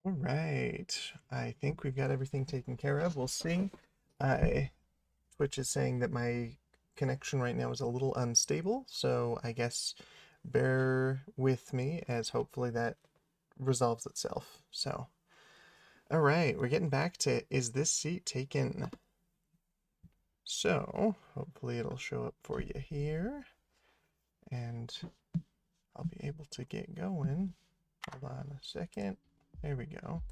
All right. I think we've got everything taken care of. We'll see. I Twitch is saying that my connection right now is a little unstable, so I guess bear with me as hopefully that resolves itself. So, all right, we're getting back to is this seat taken? So, hopefully it'll show up for you here, and I'll be able to get going. Hold on a second. There we go.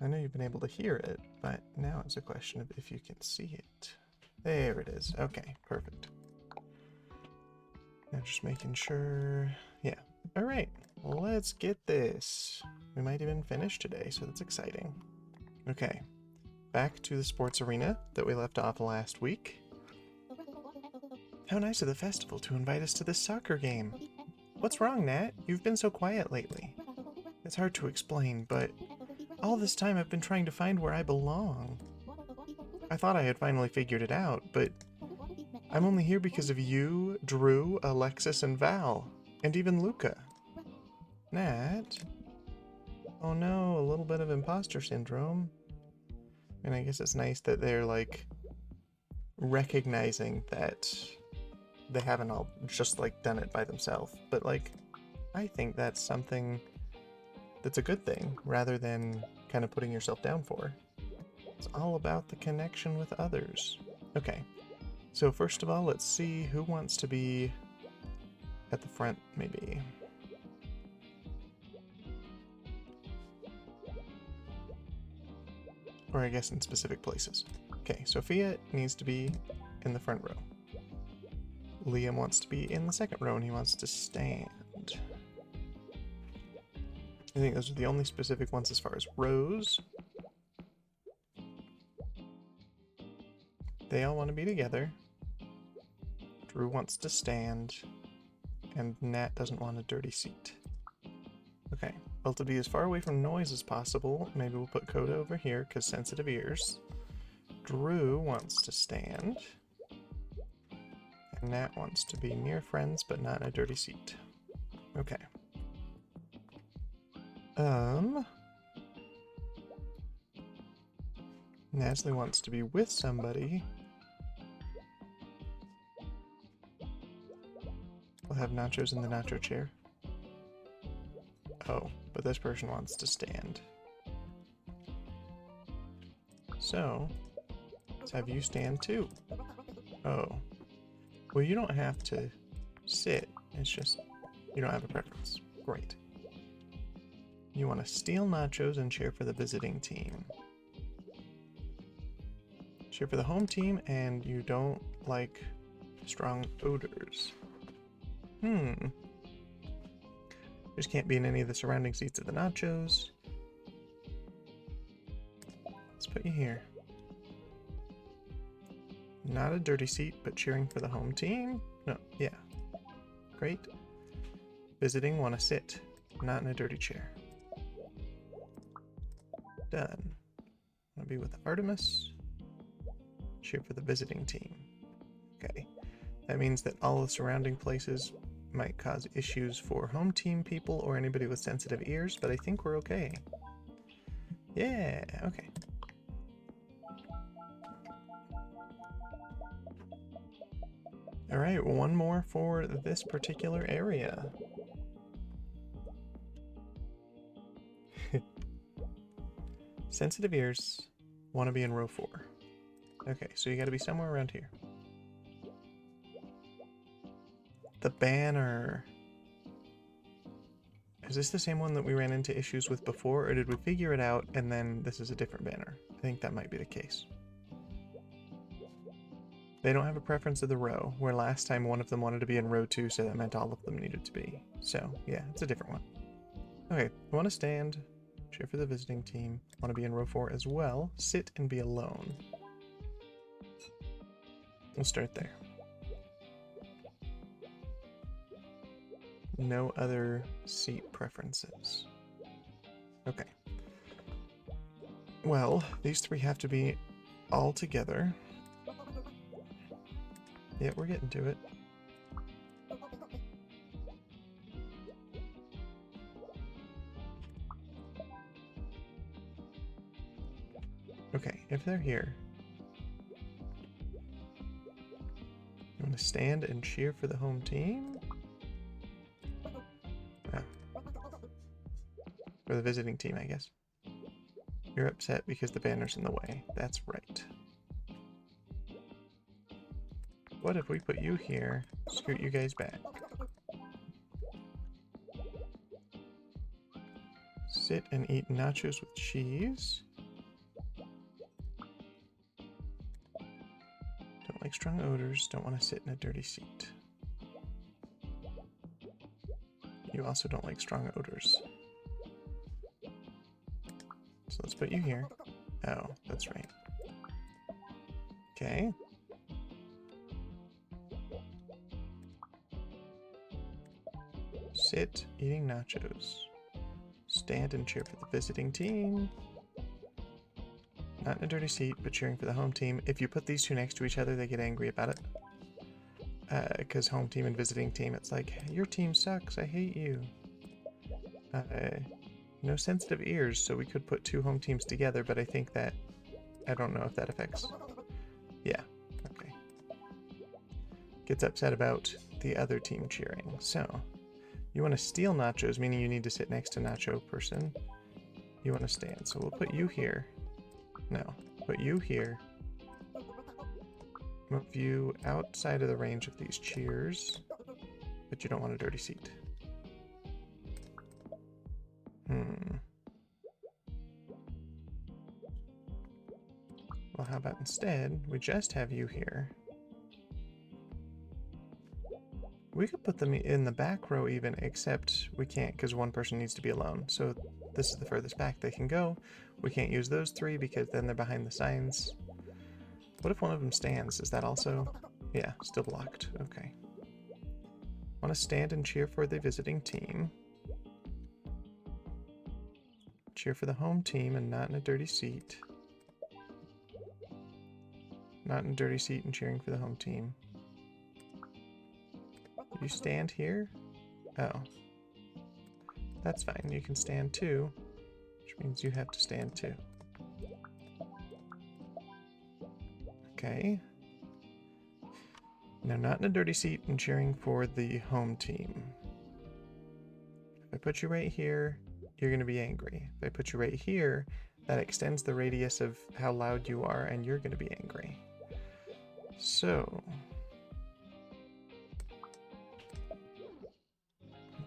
I know you've been able to hear it, but now it's a question of if you can see it. There it is. Okay, perfect. Now just making sure. Yeah. All right, let's get this. We might even finish today, so that's exciting. Okay, back to the sports arena that we left off last week. How nice of the festival to invite us to this soccer game. What's wrong, Nat? You've been so quiet lately. It's hard to explain, but all this time I've been trying to find where I belong. I thought I had finally figured it out, but I'm only here because of you, Drew, Alexis, and Val, and even Luca. Nat? Oh no, a little bit of imposter syndrome. And I guess it's nice that they're like recognizing that they haven't all just like done it by themselves. But like, I think that's something that's a good thing rather than kind of putting yourself down for. It's all about the connection with others. Okay, so first of all, let's see who wants to be at the front, maybe. Or I guess in specific places. Okay, Sophia needs to be in the front row. Liam wants to be in the second row and he wants to stand. I think those are the only specific ones as far as rows. They all want to be together. Drew wants to stand. And Nat doesn't want a dirty seat. Okay, well, to be as far away from noise as possible, maybe we'll put Coda over here because sensitive ears. Drew wants to stand. And Nat wants to be near friends but not in a dirty seat. Okay. Nasli wants to be with somebody. We'll have nachos in the nacho chair. Oh, but this person wants to stand. So, let's have you stand too. Oh. Well, you don't have to sit. It's just, you don't have a preference. Great. You want to steal nachos and cheer for the visiting team. Cheer for the home team, and you don't like strong odors. Just can't be in any of the surrounding seats of the nachos. Let's put you here. Not a dirty seat, but cheering for the home team? No, yeah. Great. Visiting, want to sit, not in a dirty chair. Done. Want to be with Artemis. Cheer for the visiting team. Okay. That means that all the surrounding places might cause issues for home team people or anybody with sensitive ears, but I think we're okay. Yeah, okay. All right, one more for this particular area. Sensitive ears want to be in row 4. Okay, so you got to be somewhere around here. The banner. Is this the same one that we ran into issues with before, or did we figure it out and then this is a different banner? I think that might be the case. They don't have a preference of the row, where last time one of them wanted to be in row 2, so that meant all of them needed to be. So, yeah, it's a different one. Okay, I want to stand, cheer for the visiting team, want to be in row 4 as well, sit and be alone. We'll start there. No other seat preferences. Okay. Well, these 3 have to be all together. Yeah, we're getting to it. Okay, if they're here, you want to stand and cheer for the home team? Oh. For the visiting team, I guess. You're upset because the banner's in the way. That's right. What if we put you here, scoot you guys back? Sit and eat nachos with cheese. Don't like strong odors. Don't want to sit in a dirty seat. You also don't like strong odors. So let's put you here. Oh, that's right. Okay. Sit, eating nachos. Stand and cheer for the visiting team. Not in a dirty seat, but cheering for the home team. If you put these two next to each other, they get angry about it. Because home team and visiting team, it's like, your team sucks, I hate you. No sensitive ears, so we could put two home teams together, but I think that, I don't know if that affects. Yeah, okay. Gets upset about the other team cheering. So, you want to steal nachos, meaning you need to sit next to nacho person. You want to stand, so we'll put you here. No, put you here. Move you outside of the range of these cheers, but you don't want a dirty seat. Well, how about instead, we just have you here. We could put them in the back row even, except we can't because one person needs to be alone. So this is the furthest back they can go. We can't use those three because then they're behind the signs. What if one of them stands? Is that also... Yeah, still blocked. Okay. Want to stand and cheer for the visiting team. Cheer for the home team and not in a dirty seat. Not in a dirty seat and cheering for the home team. You stand here? Oh. That's fine. You can stand too, which means you have to stand too. Okay. Now, not in a dirty seat and cheering for the home team. If I put you right here, you're going to be angry. If I put you right here, that extends the radius of how loud you are, and you're going to be angry. So...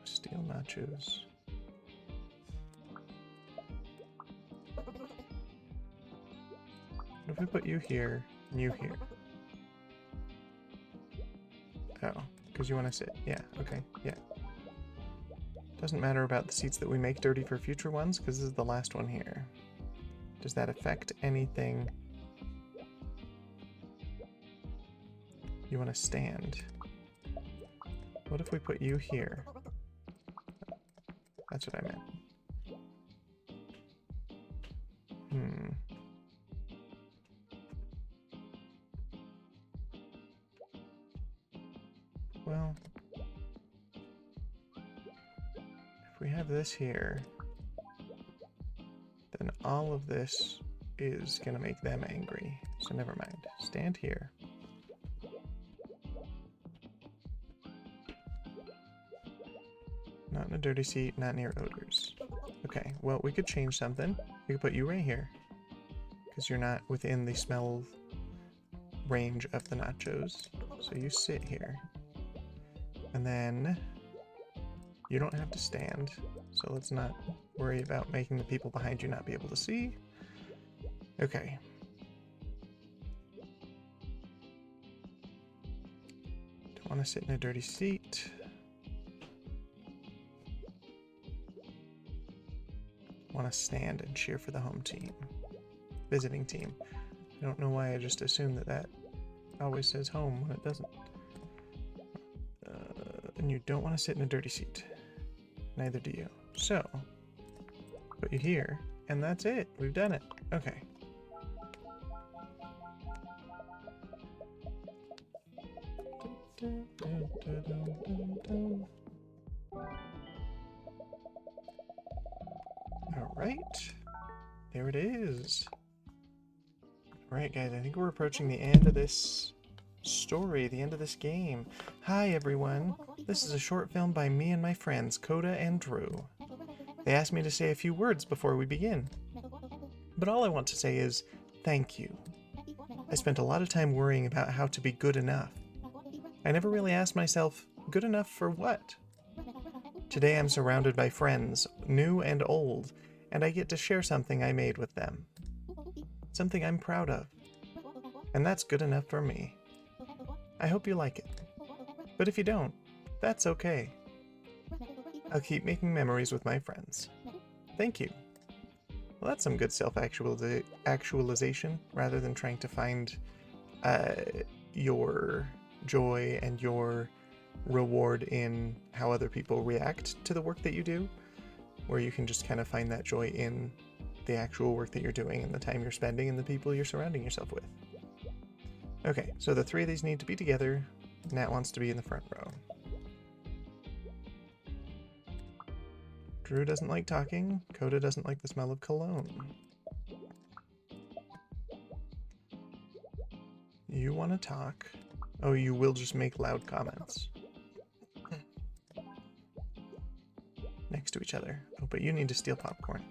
steal nachos. What if we put you here and you here? Oh, because you want to sit. Yeah, okay, yeah. Doesn't matter about the seats that we make dirty for future ones, because this is the last one here. Does that affect anything? You want to stand. What if we put you here? That's what I meant. Well, if we have this here, then all of this is gonna make them angry. So never mind. Stand here. Not in a dirty seat, not near odors. Okay, well, we could change something. We could put you right here, because you're not within the smell range of the nachos. So you sit here. And then you don't have to stand, so let's not worry about making the people behind you not be able to see. Okay. Don't want to sit in a dirty seat. Want to stand and cheer for the home team. Visiting team. I don't know why I just assumed that always says home when it doesn't. And you don't want to sit in a dirty seat. Neither do you. So, put you here, and that's it. We've done it. Okay. All right. There it is. Alright guys, I think we're approaching the end of this story, the end of this game. Hi everyone, this is a short film by me and my friends, Coda and Drew. They asked me to say a few words before we begin. But all I want to say is, thank you. I spent a lot of time worrying about how to be good enough. I never really asked myself, good enough for what? Today I'm surrounded by friends, new and old, and I get to share something I made with them. Something I'm proud of. And that's good enough for me. I hope you like it. But if you don't, that's okay. I'll keep making memories with my friends. Thank you. Well, that's some good self-actualization, rather than trying to find your joy and your reward in how other people react to the work that you do, where you can just kind of find that joy in the actual work that you're doing and the time you're spending and the people you're surrounding yourself with. Okay, so the three of these need to be together. Nat wants to be in the front row. Drew doesn't like talking. Coda doesn't like the smell of cologne. You want to talk. Oh, you will just make loud comments. Next to each other. Oh, but you need to steal popcorn.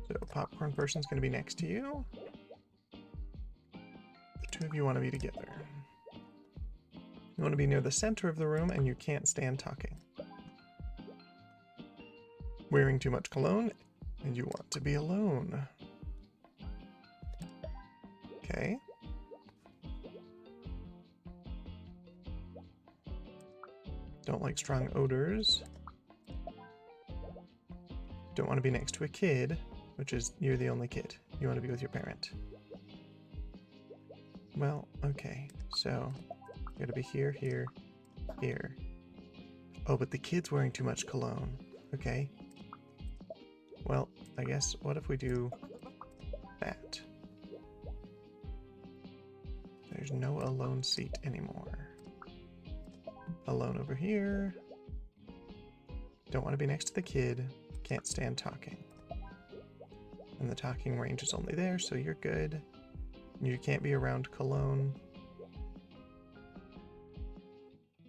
So popcorn person's going to be next to you. The two of you want to be together. You want to be near the center of the room and you can't stand talking. Wearing too much cologne, and you want to be alone. Okay. Don't like strong odors. Don't want to be next to a kid, which is you're the only kid. You want to be with your parent. Well, okay. So, you gotta be here, here, here. Oh, but the kid's wearing too much cologne. Okay. Well, I guess, what if we do that? There's no alone seat anymore. Alone over here. Don't want to be next to the kid. Can't stand talking. And the talking range is only there, so you're good. You can't be around cologne.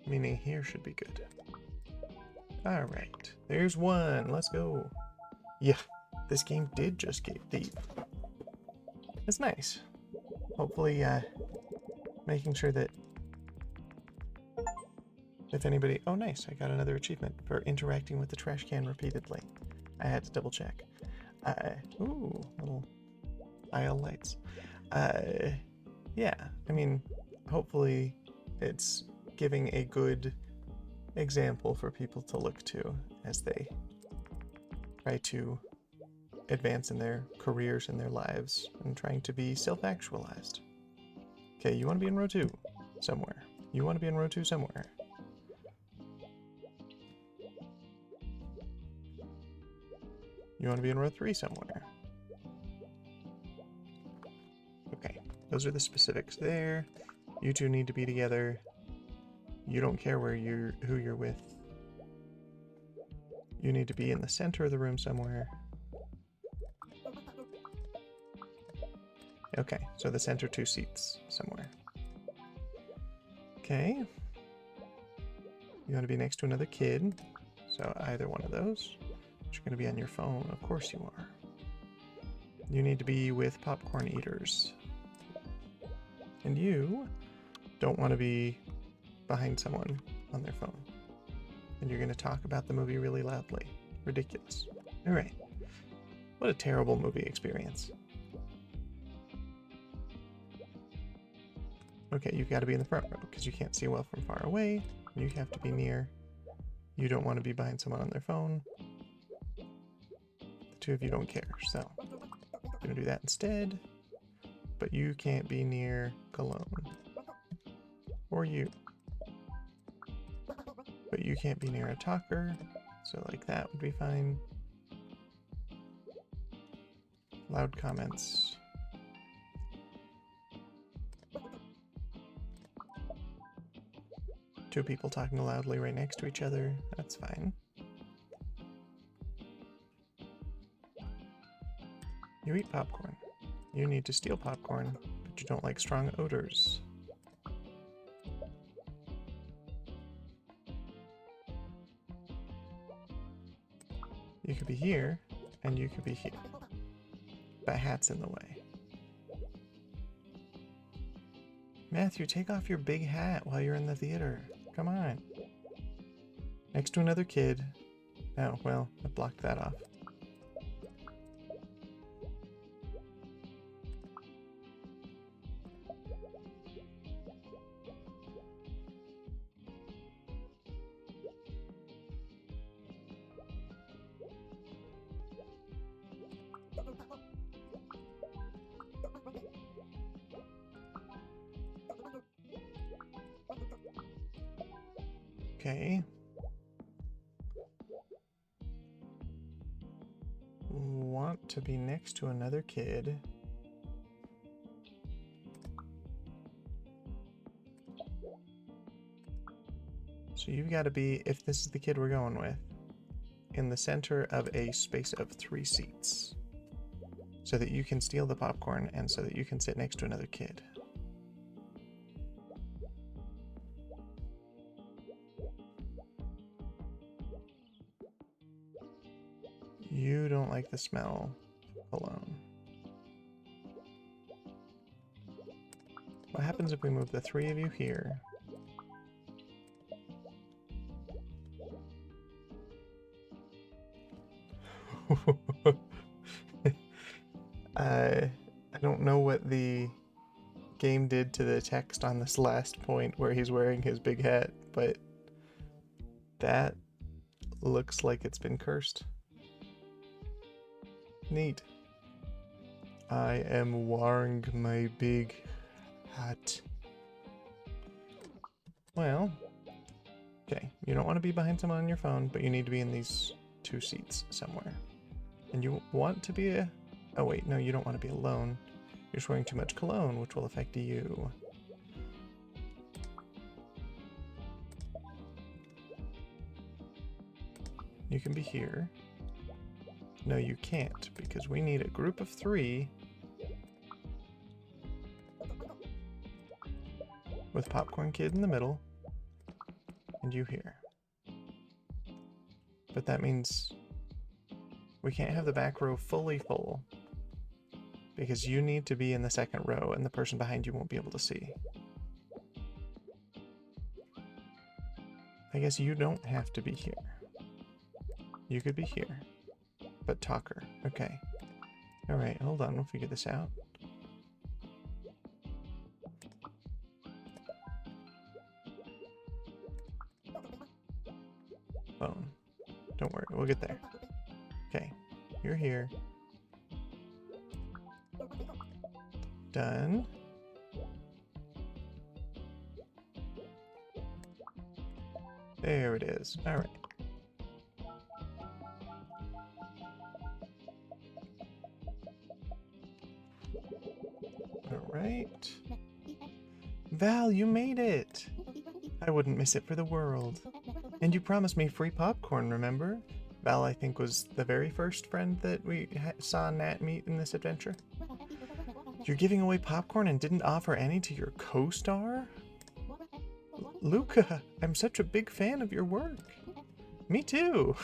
Meaning here should be good. Alright, there's one. Let's go. Yeah, this game did just get deep. It's nice. Hopefully, making sure that if anybody... Oh, nice. I got another achievement for interacting with the trash can repeatedly. I had to double check. Ooh, little aisle lights. Yeah, I mean, hopefully it's giving a good example for people to look to as they try to advance in their careers and their lives and trying to be self-actualized. Okay, you want to be in row 2 somewhere. You want to be in row 2 somewhere. You want to be in row 3 somewhere. Okay, those are the specifics there. You two need to be together. You don't care who you're with. You need to be in the center of the room somewhere. Okay, so the center 2 seats somewhere. Okay. You want to be next to another kid. So either one of those. But you're going to be on your phone. Of course you are. You need to be with popcorn eaters. And you don't want to be behind someone on their phone. And you're going to talk about the movie really loudly. Ridiculous. Alright. What a terrible movie experience. Okay, you've got to be in the front row because you can't see well from far away. You have to be near. You don't want to be behind someone on their phone. The two of you don't care, so I'm going to do that instead. But you can't be near Cologne. Or you. But you can't be near a talker, so like that would be fine. Loud comments. Two people talking loudly right next to each other, that's fine. You eat popcorn. You need to steal popcorn, but you don't like strong odors. You could be here, and you could be here. But hat's in the way. Matthew, take off your big hat while you're in the theater. Come on. Next to another kid. Oh, well, I blocked that off. Okay. Want to be next to another kid. So you've got to be, if this is the kid we're going with, in the center of a space of 3 seats. So that you can steal the popcorn and so that you can sit next to another kid. You don't like the smell of cologne. What happens if we move the 3 of you here? I don't know what the game did to the text on this last point where he's wearing his big hat, but that looks like it's been cursed. Neat. I am wearing my big hat. Well, okay, you don't want to be behind someone on your phone, but you need to be in these 2 seats somewhere. And you want to be a... Oh wait, no, you don't want to be alone. You're just wearing too much cologne, which will affect you. You can be here. No, you can't, because we need a group of 3 with Popcorn Kid in the middle, and you here. But that means we can't have the back row fully full, because you need to be in the second row, and the person behind you won't be able to see. I guess you don't have to be here. You could be here. But talker. Okay. Alright, hold on, we'll figure this out. Phone. Don't worry, we'll get there. Okay, you're here. Done. There it is. Alright. Alright. Val, you made it! I wouldn't miss it for the world. And you promised me free popcorn, remember? Val, I think, was the very first friend that we saw Nat meet in this adventure. You're giving away popcorn and didn't offer any to your co-star? Luca, I'm such a big fan of your work. Me too.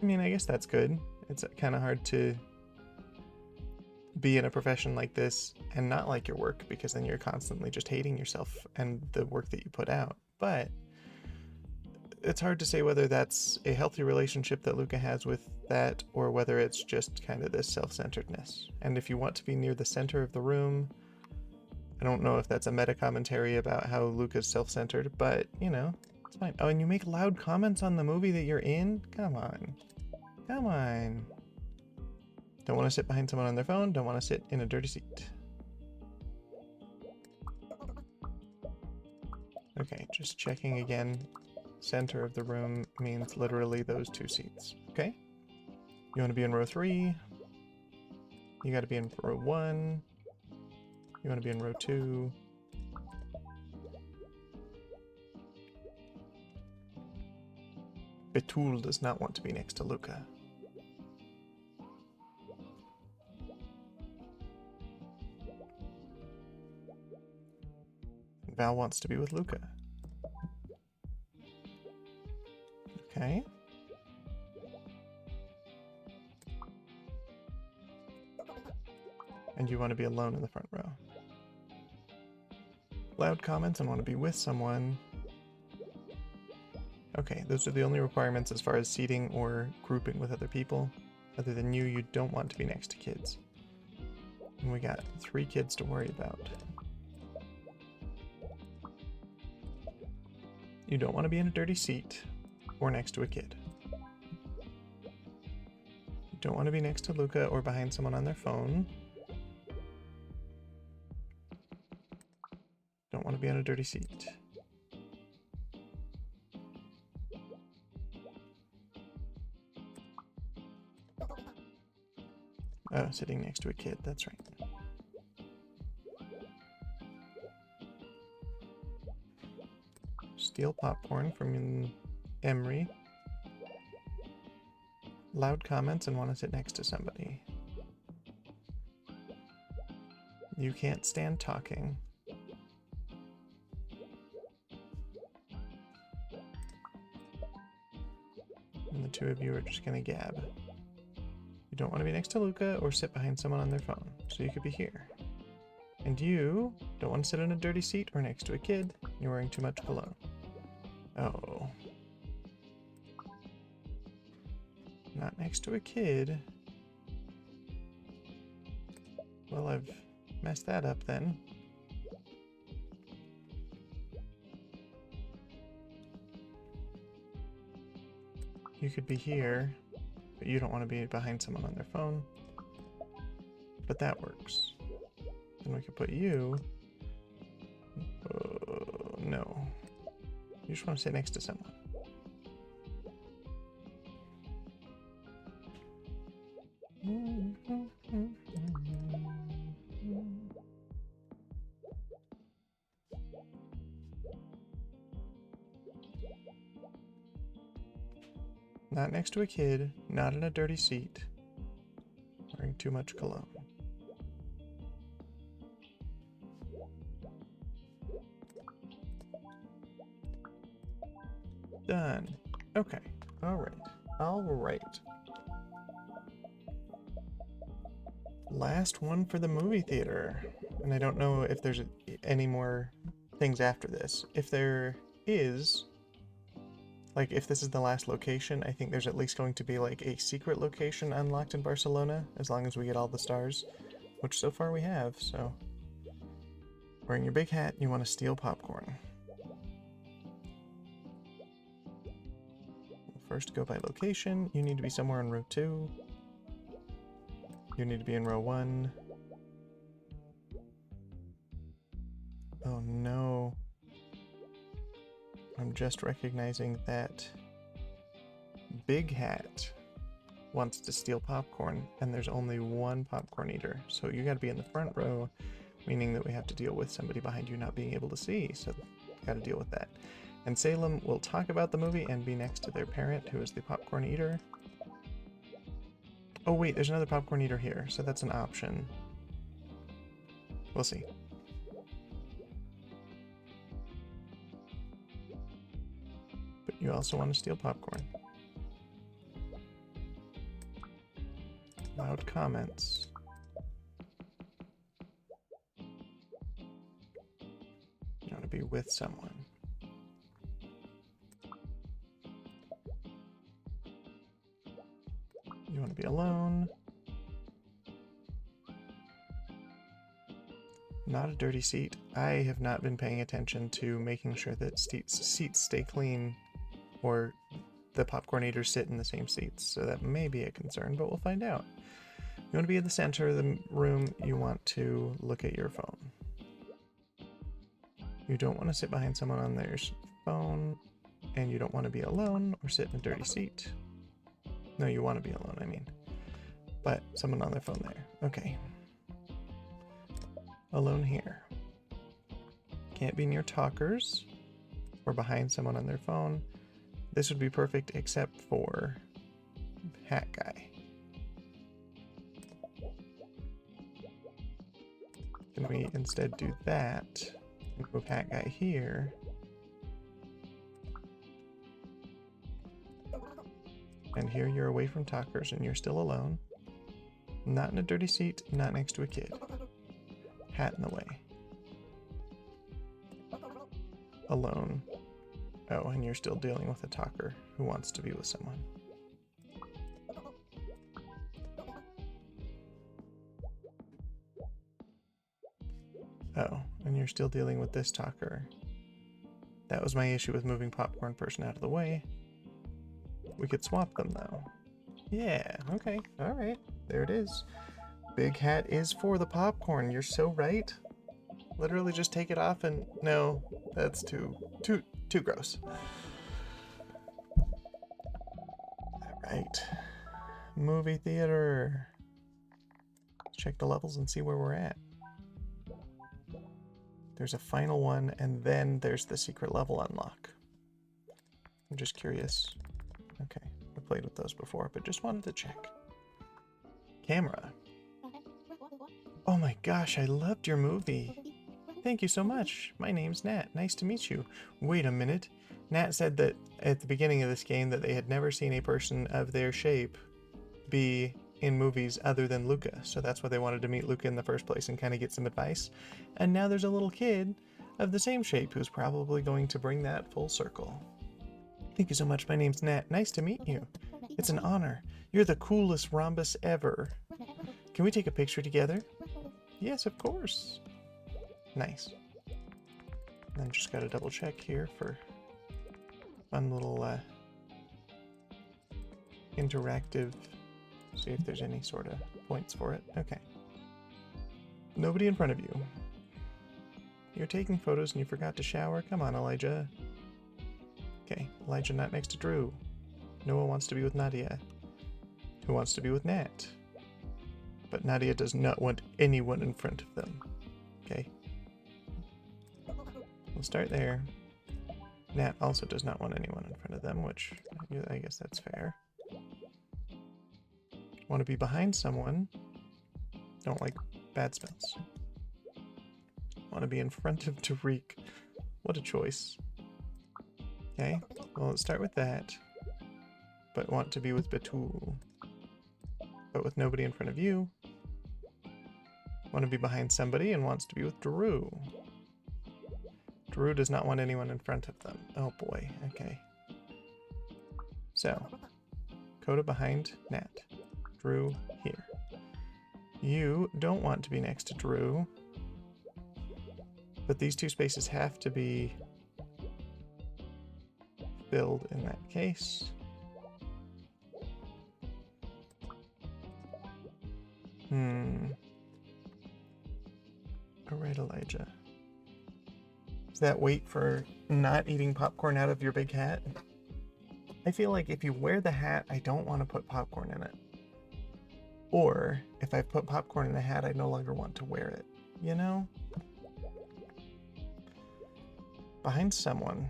I mean, I guess that's good. It's kind of hard to be in a profession like this and not like your work, because then you're constantly just hating yourself and the work that you put out. But it's hard to say whether that's a healthy relationship that Luca has with that, or whether it's just kind of this self-centeredness. And if you want to be near the center of the room, I don't know if that's a meta commentary about how Luca's self-centered, but, you know, it's fine. Oh, and you make loud comments on the movie that you're in? Come on. Come on. Don't want to sit behind someone on their phone, don't want to sit in a dirty seat. Okay, just checking again. Center of the room means literally those 2 seats. Okay? You want to be in row 3. You got to be in row 1. You want to be in row 2. Betul does not want to be next to Luca. Val wants to be with Luca. Okay. And you want to be alone in the front row. Loud comments and want to be with someone. Okay, those are the only requirements as far as seating or grouping with other people. Other than you don't want to be next to kids. And we got 3 kids to worry about. You don't want to be in a dirty seat or next to a kid. You don't want to be next to Luca or behind someone on their phone. Don't want to be on a dirty seat. Oh, sitting next to a kid, that's right. Steal popcorn from Emery. Loud comments and want to sit next to somebody. You can't stand talking. And the 2 of you are just gonna gab. You don't want to be next to Luca or sit behind someone on their phone, so you could be here. And you don't want to sit in a dirty seat or next to a kid. You're wearing too much cologne. Oh. Not next to a kid. Well, I've messed that up then. You could be here, but you don't want to be behind someone on their phone. But that works. Then we could put you... no. You just want to sit next to someone. Not next to a kid, not in a dirty seat, wearing too much cologne. Done. Okay. Alright. Last one for the movie theater. And I don't know if there's any more things after this. If there is, like if this is the last location, I think there's at least going to be like a secret location unlocked in Barcelona, as long as we get all the stars, which so far we have, so. Wearing your big hat, you want to steal popcorn. First, go by location. You need to be somewhere in row 2. You need to be in row 1. Oh no. I'm just recognizing that Big Hat wants to steal popcorn, and there's only 1 popcorn eater. So you gotta be in the front row, meaning that we have to deal with somebody behind you not being able to see, so gotta deal with that. And Salem will talk about the movie and be next to their parent, who is the popcorn eater. Oh wait, there's another popcorn eater here, so that's an option. We'll see. But you also want to steal popcorn. Loud comments. You want to be with someone. You want to be alone. Not a dirty seat. I have not been paying attention to making sure that seats stay clean, or the popcorn eaters sit in the same seats, so that may be a concern, but we'll find out. You want to be in the center of the room. You want to look at your phone. You don't want to sit behind someone on their phone, and you don't want to be alone or sit in a dirty seat. No, you want to be alone, I mean. But someone on their phone there. Okay. Alone here. Can't be near talkers or behind someone on their phone. This would be perfect except for Hat Guy. Can we instead do that? Move hat guy here. And here you're away from talkers and you're still alone. Not in a dirty seat, not next to a kid. Hat in the way. Alone. Oh, and you're still dealing with a talker who wants to be with someone. Oh, and you're still dealing with this talker. That was my issue with moving popcorn person out of the way. We could swap them though. Yeah, okay, alright. There it is. Big hat is for the popcorn. You're so right. Literally just take it off and no, that's too gross. Alright. Movie theater. Let's check the levels and see where we're at. There's a final one, and then there's the secret level unlock. I'm just curious. Okay, I played with those before, but just wanted to check. Camera. Oh my gosh, I loved your movie. Thank you so much. My name's Nat. Nice to meet you. Wait a minute. Nat said that at the beginning of this game that they had never seen a person of their shape be in movies other than Luca, so that's why they wanted to meet Luca in the first place and kind of get some advice. And now there's a little kid of the same shape who's probably going to bring that full circle. Thank you so much. My name's Nat. Nice to meet you. It's an honor. You're the coolest rhombus ever. Can we take a picture together? Yes, of course. Nice. Then just gotta double check here for fun little interactive. See if there's any sort of points for it. Okay. Nobody in front of you. You're taking photos and you forgot to shower? Come on, Elijah. Okay, Elijah not next to Drew. Noah wants to be with Nadia. Who wants to be with Nat? But Nadia does not want anyone in front of them. Okay. We'll start there. Nat also does not want anyone in front of them, which I guess that's fair. Want to be behind someone. Don't like bad smells. Want to be in front of Tariq. What a choice. Okay, well let's start with that. But want to be with Batul. But with nobody in front of you. Want to be behind somebody and wants to be with Drew. Drew does not want anyone in front of them. Oh boy, okay. So, Coda behind Nat. Drew here. You don't want to be next to Drew. But these two spaces have to be filled in that case. Alright, Elijah. Is that wait for not eating popcorn out of your big hat? I feel like if you wear the hat, I don't want to put popcorn in it. Or, if I put popcorn in a hat, I no longer want to wear it. You know? Behind someone.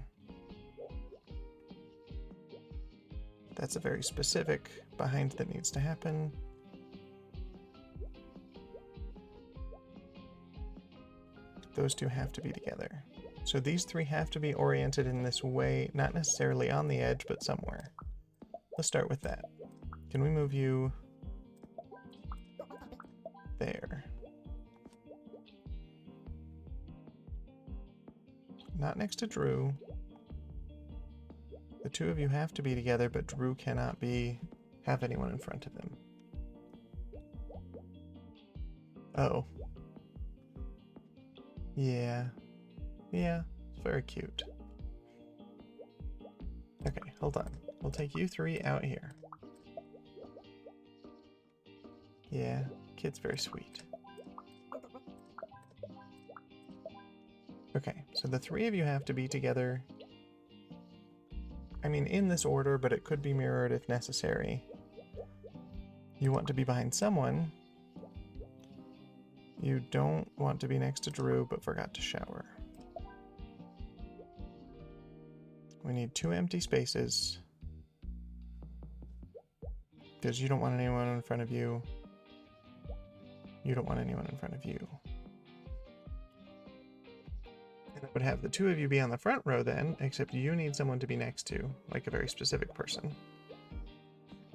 That's a very specific behind that needs to happen. Those two have to be together. So these three have to be oriented in this way, not necessarily on the edge, but somewhere. Let's start with that. Can we move you there? Not next to Drew. The two of you have to be together, but Drew cannot have anyone in front of him. Oh. Yeah. Yeah, it's very cute. Okay, hold on. We'll take you three out here. Yeah, kid's very sweet. Okay, so the three of you have to be together. I mean, in this order, but it could be mirrored if necessary. You want to be behind someone. You don't want to be next to Drew, but forgot to shower. We need 2 empty spaces. Because you don't want anyone in front of you. You don't want anyone in front of you. And would have the two of you be on the front row then, except you need someone to be next to, like a very specific person.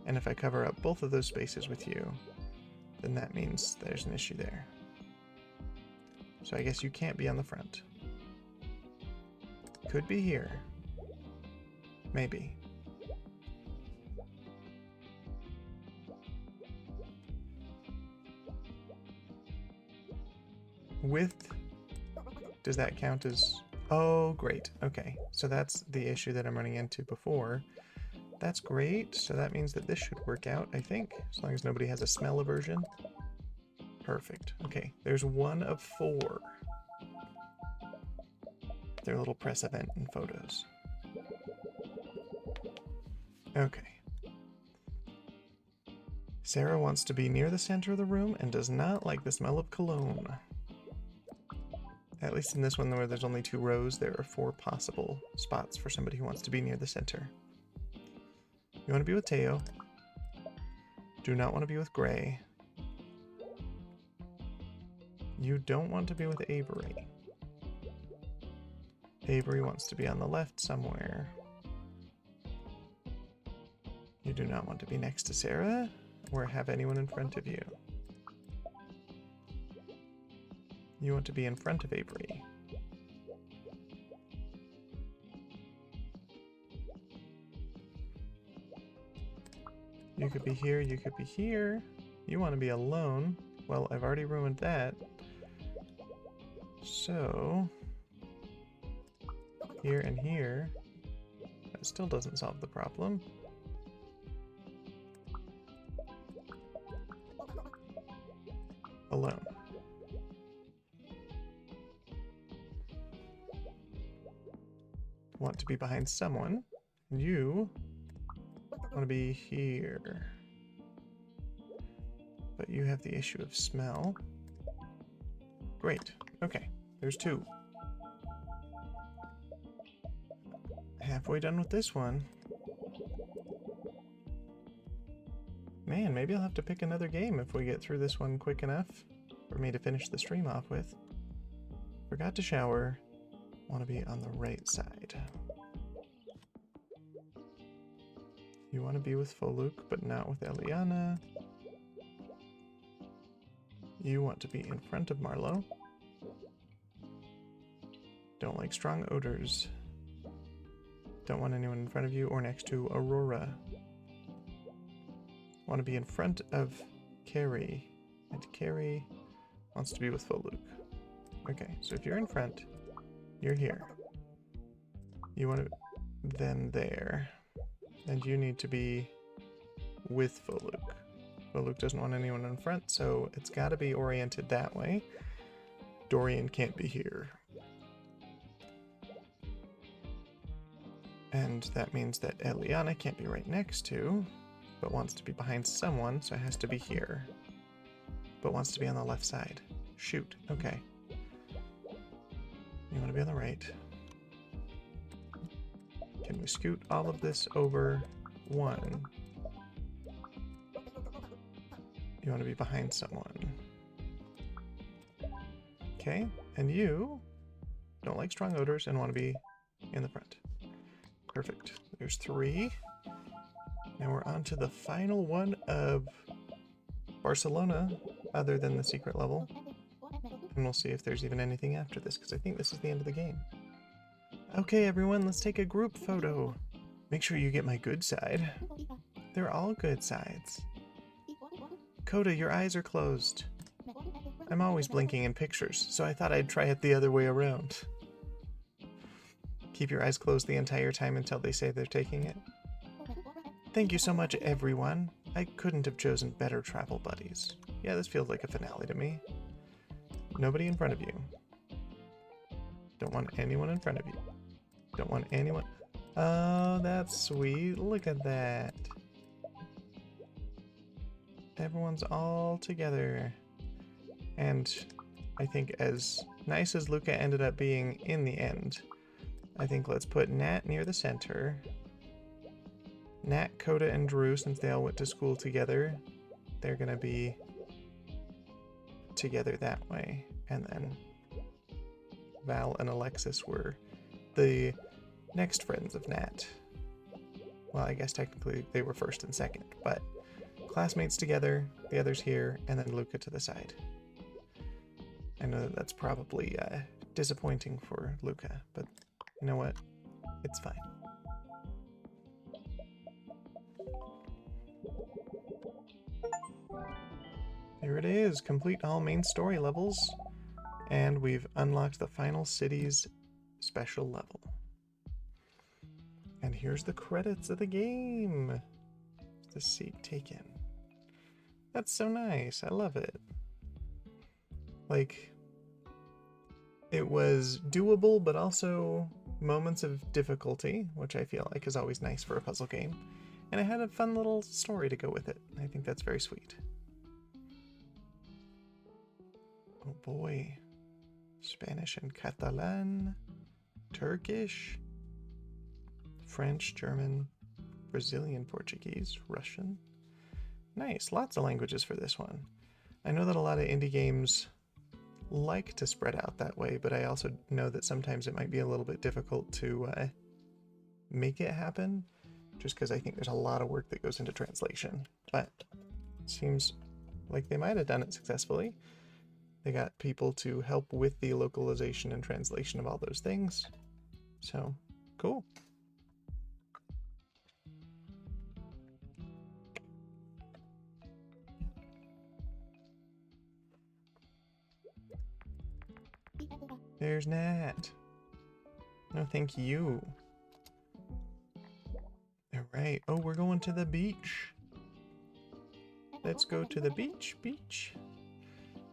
And if I cover up both of those spaces with you, then that means there's an issue there. So I guess you can't be on the front. Could be here. Maybe. Width, does that count as... Oh, great. Okay, so that's the issue that I'm running into before. That's great, so that means that this should work out, I think, as long as nobody has a smell aversion. Perfect. Okay, there's one of 4. Their little press event and photos. Okay. Sarah wants to be near the center of the room and does not like the smell of cologne. At least in this one where there's only 2 rows, there are 4 possible spots for somebody who wants to be near the center. You want to be with Teo. Do not want to be with Gray. You don't want to be with Avery. Avery wants to be on the left somewhere. You do not want to be next to Sarah or have anyone in front of you. You want to be in front of Avery. You could be here, you could be here. You want to be alone. Well, I've already ruined that. So, here and here. That still doesn't solve the problem. Alone. Want to be behind someone. You want to be here. But you have the issue of smell. Great. Okay. There's 2. Halfway done with this one. Man, maybe I'll have to pick another game if we get through this one quick enough for me to finish the stream off with. Forgot to shower. Want to be on the right side. You want to be with Foluk, but not with Eliana. You want to be in front of Marlowe. Don't like strong odors. Don't want anyone in front of you or next to Aurora. Want to be in front of Carrie. And Carrie wants to be with Foluk. Okay, so if you're in front, you're here. You want them there. And you need to be with Foluk. Foluk doesn't want anyone in front, so it's got to be oriented that way. Dorian can't be here. And that means that Eliana can't be right next to, but wants to be behind someone, so it has to be here. But wants to be on the left side. Shoot, okay. You want to be on the right. Can we scoot all of this over 1? You want to be behind someone. Okay, and you don't like strong odors and want to be in the front. Perfect. There's 3. Now we're on to the final one of Barcelona, other than the secret level. And we'll see if there's even anything after this, because I think this is the end of the game. Okay, everyone, let's take a group photo. Make sure you get my good side. They're all good sides. Coda, your eyes are closed. I'm always blinking in pictures, so I thought I'd try it the other way around. Keep your eyes closed the entire time until they say they're taking it. Thank you so much, everyone. I couldn't have chosen better travel buddies. Yeah, this feels like a finale to me. Nobody in front of you. Don't want anyone in front of you. Don't want anyone... Oh, that's sweet. Look at that. Everyone's all together. And I think as nice as Luca ended up being in the end, I think let's put Nat near the center. Nat, Coda, and Drew, since they all went to school together, they're gonna be together that way. And then Val and Alexis were the next friends of Nat. Well, I guess technically they were first and second, but classmates together, the others here, and then Luca to the side. I know that that's probably disappointing for Luca, but you know what? It's fine. Here it is, complete all main story levels, and we've unlocked the final city's special level. And here's the credits of the game. The seat taken. That's so nice, I love it. Like, it was doable, but also moments of difficulty, which I feel like is always nice for a puzzle game. And it had a fun little story to go with it. I think that's very sweet. Oh boy. Spanish and Catalan, Turkish, French, German, Brazilian, Portuguese, Russian. Nice, lots of languages for this one. I know that a lot of indie games like to spread out that way, but I also know that sometimes it might be a little bit difficult to make it happen, just because I think there's a lot of work that goes into translation. But it seems like they might have done it successfully. They got people to help with the localization and translation of all those things. So, cool. There's Nat. No, thank you. All right. Oh, we're going to the beach. Let's go to the beach.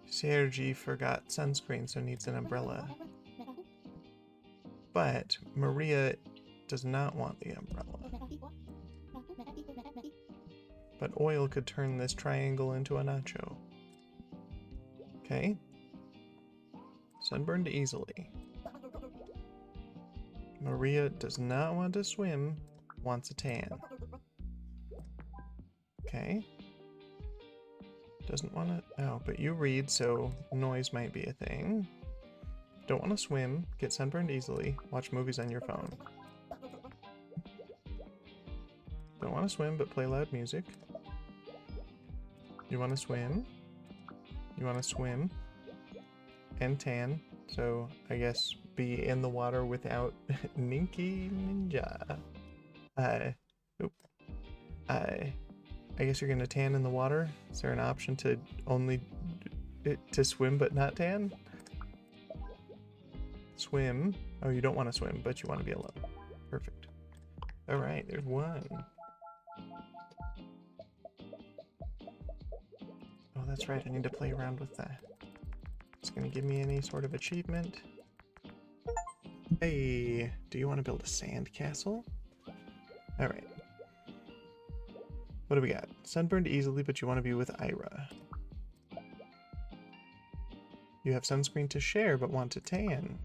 Sergi forgot sunscreen, so needs an umbrella. But Maria does not want the umbrella. But oil could turn this triangle into a nacho. Okay. Sunburned easily. Maria does not want to swim, wants a tan. Okay. Doesn't want to... Oh, but you read, so noise might be a thing. Don't want to swim, get sunburned easily, watch movies on your phone. Don't want to swim, but play loud music. You want to swim. You want to swim. And tan, so I guess be in the water without Ninky Ninja. I guess you're gonna tan in the water. Is there an option to only to swim but not tan? Swim. Oh, you don't want to swim, but you want to be alone. Perfect. All right, there's one. Oh, that's right. I need to play around with that. It's gonna give me any sort of achievement. Hey, do you want to build a sand castle? All right. What do we got? Sunburned easily, but you want to be with Ira. You have sunscreen to share, but want to tan.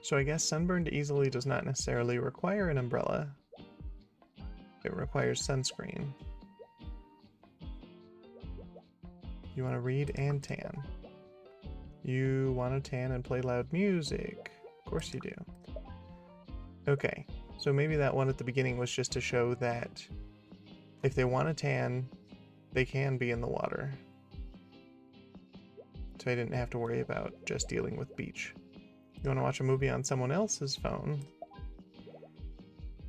So I guess sunburned easily does not necessarily require an umbrella. It requires sunscreen. You want to read and tan. You want to tan and play loud music. Of course you do. Okay, so maybe that one at the beginning was just to show that if they want to tan, they can be in the water. So I didn't have to worry about just dealing with beach. You want to watch a movie on someone else's phone.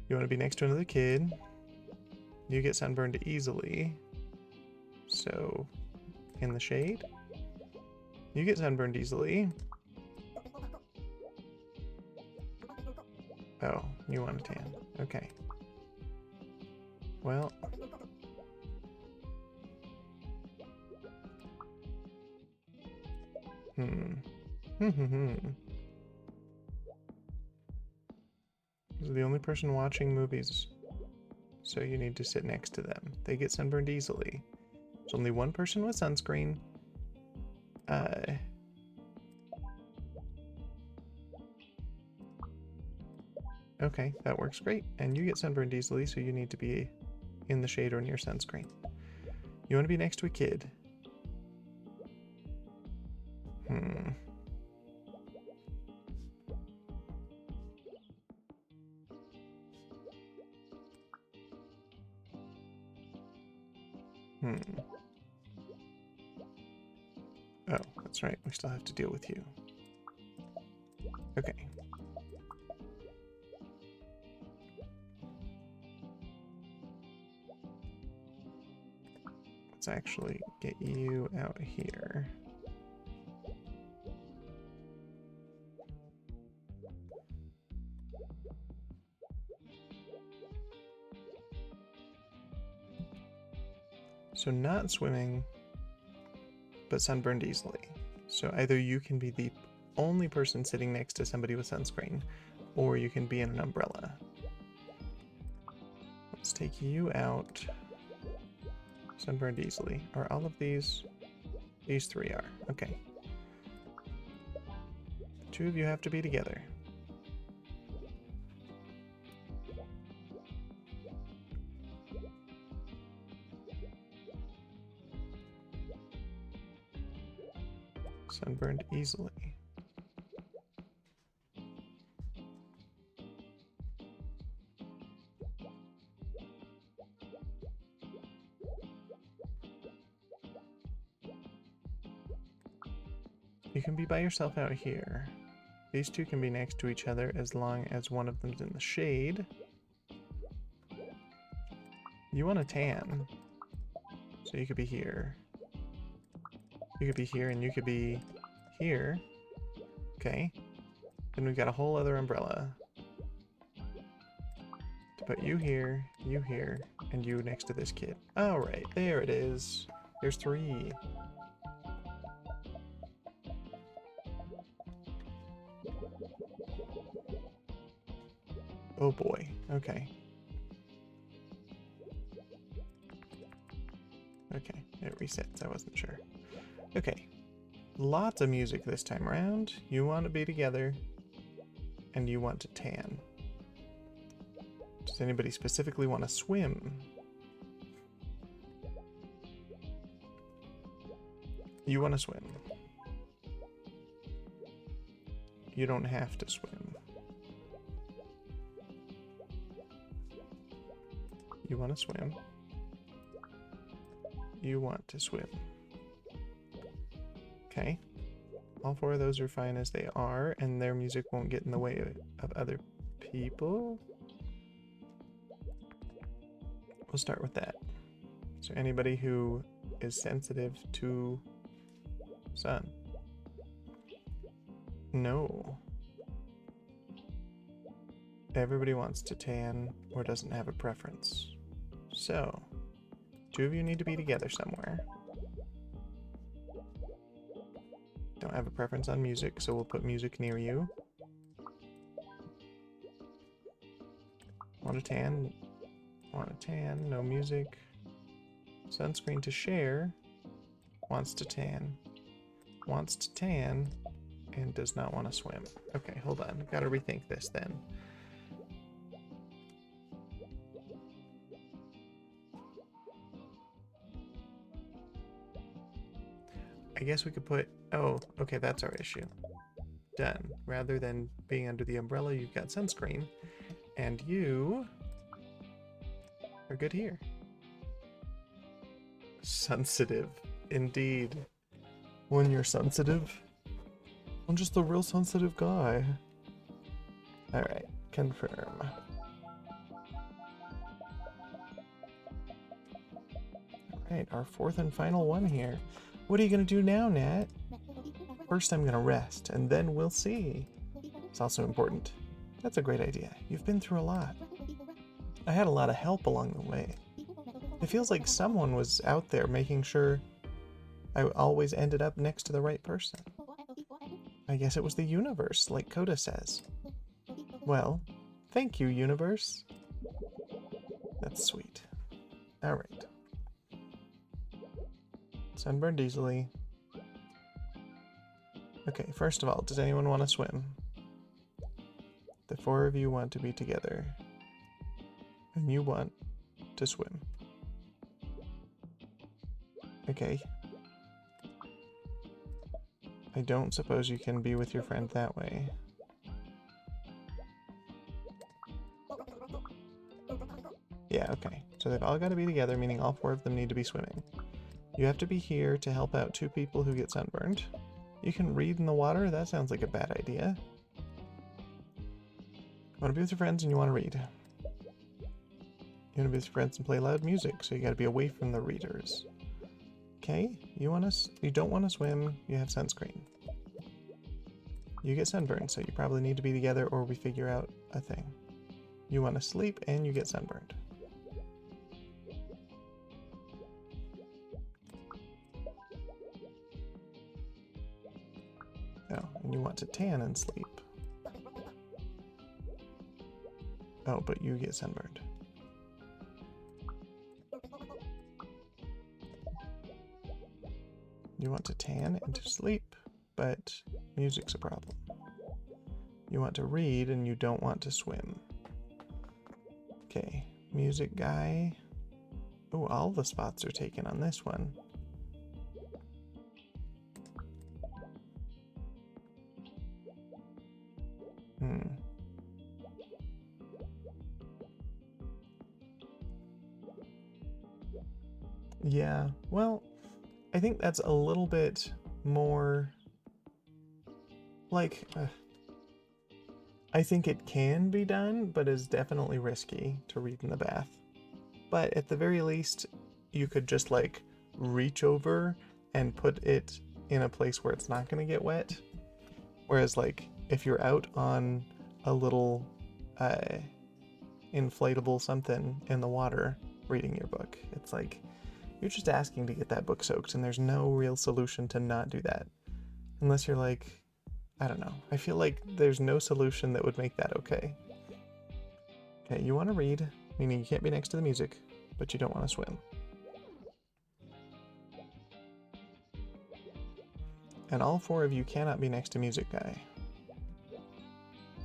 You want to be next to another kid. You get sunburned easily. So, in the shade. You get sunburned easily. Oh, you want to tan. Okay. Well. This is the only person watching movies, so you need to sit next to them. They get sunburned easily. There's only one person with sunscreen. Okay, that works great. And you get sunburned easily, so you need to be in the shade or near sunscreen. You want to be next to a kid. Hmm. Oh, that's right. We still have to deal with you. Okay. Let's actually get you out here. So not swimming, but sunburned easily. So either you can be the only person sitting next to somebody with sunscreen, or you can be in an umbrella. Let's take you out. Sunburned easily. Are all of these? These three are. Okay. The two of you have to be together. Sunburned easily. You can be by yourself out here. These two can be next to each other as long as one of them's in the shade. You want a tan, so you could be here. You could be here and you could be here. Okay. Then we've got a whole other umbrella. To put you here, and you next to this kid. Alright, there it is. There's three. Oh boy, okay. Okay, it resets, I wasn't sure. Okay, lots of music this time around. You want to be together, and you want to tan. Does anybody specifically want to swim? You want to swim. You don't have to swim. You want to swim. You want to swim. Okay. All four of those are fine as they are, and their music won't get in the way of other people. We'll start with that. So anybody who is sensitive to sun? No. Everybody wants to tan or doesn't have a preference. So, two of you need to be together somewhere. Don't have a preference on music, so we'll put music near you. Want a tan? Want a tan, no music. Sunscreen to share. Wants to tan. Wants to tan. And does not want to swim. Okay, hold on. Gotta rethink this then. I guess we could put... Oh, okay, that's our issue. Done. Rather than being under the umbrella, you've got sunscreen. And you are good here. Sensitive. Indeed. When you're sensitive, I'm just a real sensitive guy. Alright, confirm. Alright, our fourth and final one here. What are you gonna do now, Nat? First I'm gonna rest, and then we'll see. It's also important. That's a great idea. You've been through a lot. I had a lot of help along the way. It feels like someone was out there making sure I always ended up next to the right person. I guess it was the universe, like Coda says. Well, thank you, universe. That's sweet. Alright. Sunburned easily. Okay, first of all, does anyone want to swim? The four of you want to be together. And you want to swim. Okay. I don't suppose you can be with your friend that way. Yeah, okay. So they've all got to be together, meaning all 4 of them need to be swimming. You have to be here to help out 2 people who get sunburned. You can read in the water? That sounds like a bad idea. You want to be with your friends and you want to read. You want to be with your friends and play loud music, so you got to be away from the readers. Okay, you don't want to swim, you have sunscreen. You get sunburned, so you probably need to be together or we figure out a thing. You want to sleep and you get sunburned. Oh, and you want to tan and sleep. Oh, but you get sunburned. You want to tan and to sleep, but music's a problem. You want to read and you don't want to swim. Okay, music guy. Oh, all the spots are taken on this one. Yeah, well, I think that's a little bit more like, I think it can be done, but is definitely risky to read in the bath. But at the very least, you could just like reach over and put it in a place where it's not going to get wet. Whereas like if you're out on a little inflatable something in the water reading your book, it's like you're just asking to get that book soaked, and there's no real solution to not do that. Unless you're like, I don't know. I feel like there's no solution that would make that okay. Okay, you want to read, meaning you can't be next to the music, but you don't want to swim. And all 4 of you cannot be next to music guy.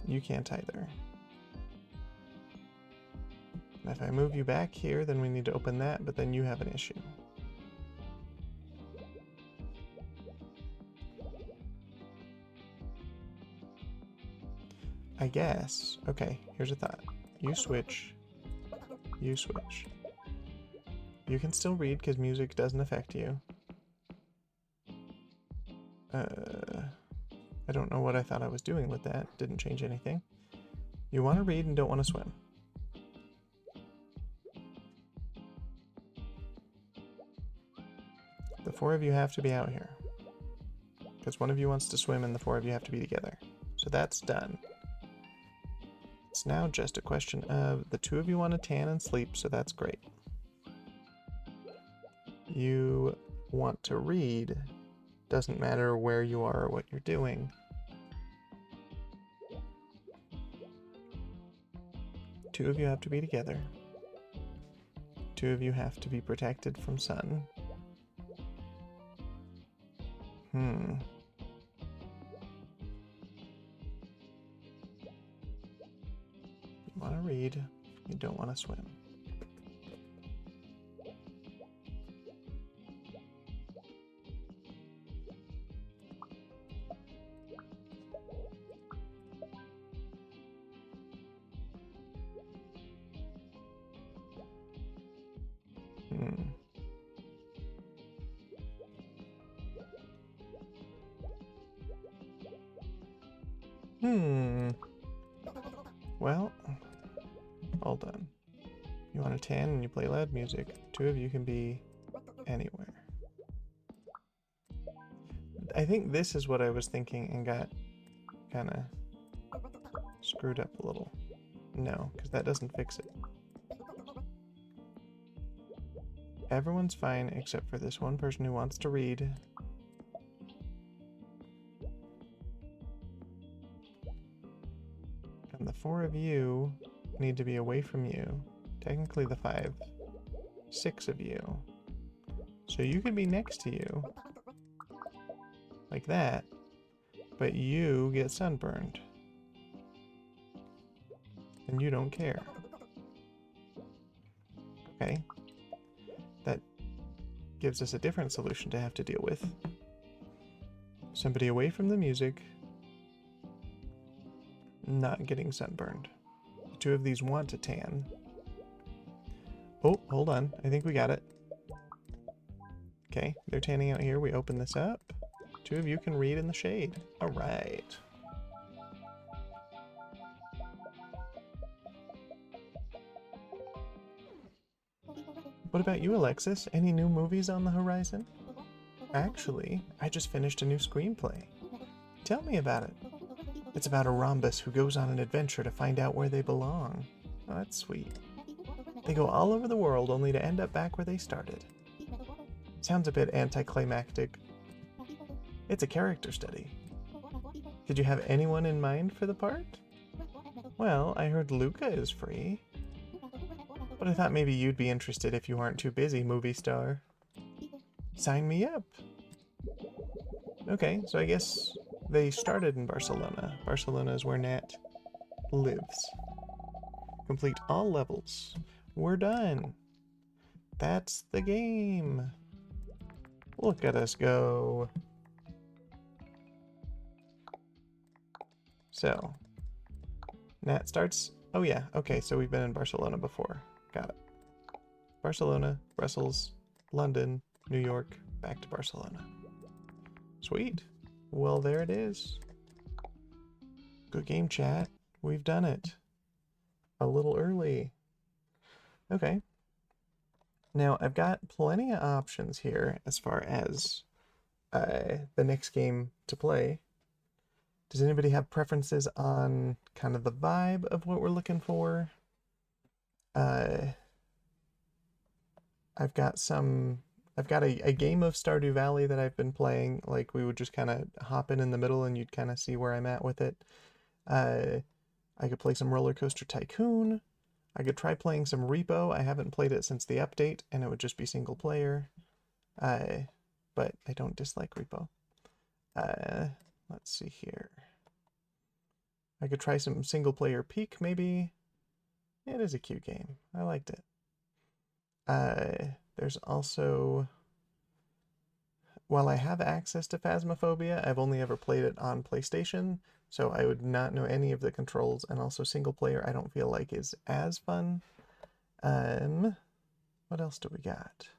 You can't either. And if I move you back here, then we need to open that, but then you have an issue. I guess. Okay, here's a thought. You switch. You switch. You can still read because music doesn't affect you. I don't know what I thought I was doing with that. Didn't change anything. You want to read and don't want to swim. The 4 of you have to be out here. Because one of you wants to swim and the 4 of you have to be together. So that's done. It's now just a question of the 2 of you want to tan and sleep, so that's great. You want to read. Doesn't matter where you are or what you're doing. Two of you have to be together. 2 of you have to be protected from sun. You want to read, you don't want to swim. Well, all done. You want to tan and you play loud music. 2 of you can be anywhere. I think this is what I was thinking and got kind of screwed up a little. No, because that doesn't fix it. Everyone's fine except for this one person who wants to read. And the 4 of you need to be away from you. Technically the 5. 6 of you. So you could be next to you. Like that. But you get sunburned. And you don't care. Okay. That gives us a different solution to have to deal with. Somebody away from the music, not getting sunburned. The two of these want to tan. Oh, hold on. I think we got it. Okay, they're tanning out here. We open this up. Two of you can read in the shade. All right. What about you, Alexis? Any new movies on the horizon? Actually, I just finished a new screenplay. Tell me about it. It's about a rhombus who goes on an adventure to find out where they belong. Oh, that's sweet. They go all over the world only to end up back where they started. Sounds a bit anticlimactic. It's a character study. Did you have anyone in mind for the part? Well, I heard Luca is free. But I thought maybe you'd be interested if you aren't too busy, movie star. Sign me up. Okay, so I guess they started in Barcelona. Barcelona is where Nat lives. Complete all levels. We're done. That's the game. Look at us go. So, Nat starts. Oh yeah, okay, so we've been in Barcelona before. Got it. Barcelona, Brussels, London, New York, back to Barcelona. Sweet. Well, there it is. Good game, chat. We've done it. A little early. Okay. Now, I've got plenty of options here as far as the next game to play. Does anybody have preferences on kind of the vibe of what we're looking for? I've got a game of Stardew Valley that I've been playing. Like, we would just kind of hop in the middle and you'd kind of see where I'm at with it. I could play some Roller Coaster Tycoon. I could try playing some Repo. I haven't played it since the update, and it would just be single player. But I don't dislike Repo. Let's see here. I could try some single player Peak, maybe. It is a cute game. I liked it. There's also... While I have access to Phasmophobia, I've only ever played it on PlayStation, so I would not know any of the controls, and also single player I don't feel like is as fun. What else do we got?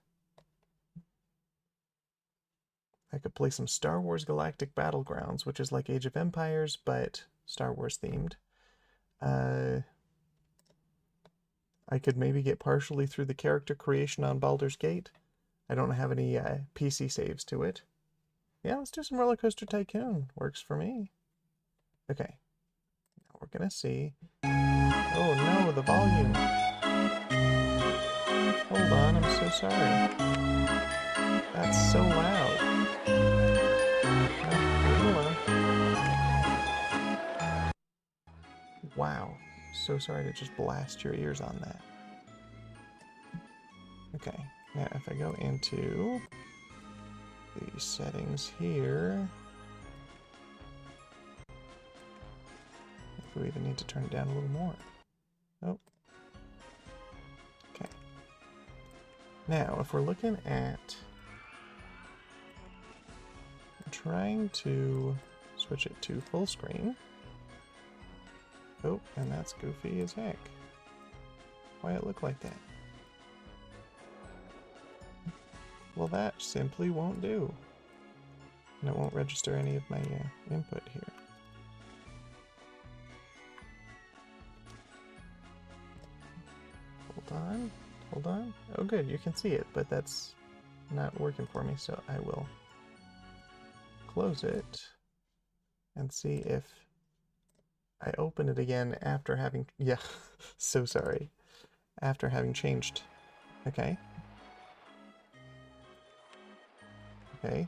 I could play some Star Wars Galactic Battlegrounds, which is like Age of Empires, but Star Wars themed. I could maybe get partially through the character creation on Baldur's Gate. I don't have any PC saves to it. Yeah, let's do some Roller Coaster Tycoon. Works for me. Okay. Now we're gonna see. Oh no, the volume. Hold on, I'm so sorry. That's so loud. No, hold on. Wow. So sorry to just blast your ears on that. Okay. Now if I go into the settings here, we even need to turn it down a little more. Oh. Okay. Now, if we're looking at trying to switch it to full screen. Oh, and that's goofy as heck. Why it look like that? Well, that simply won't do. And it won't register any of my input here. Hold on. Oh good, you can see it, but that's not working for me, so I will close it and see if I open it again after having, yeah, so sorry, after having changed. Okay. Okay.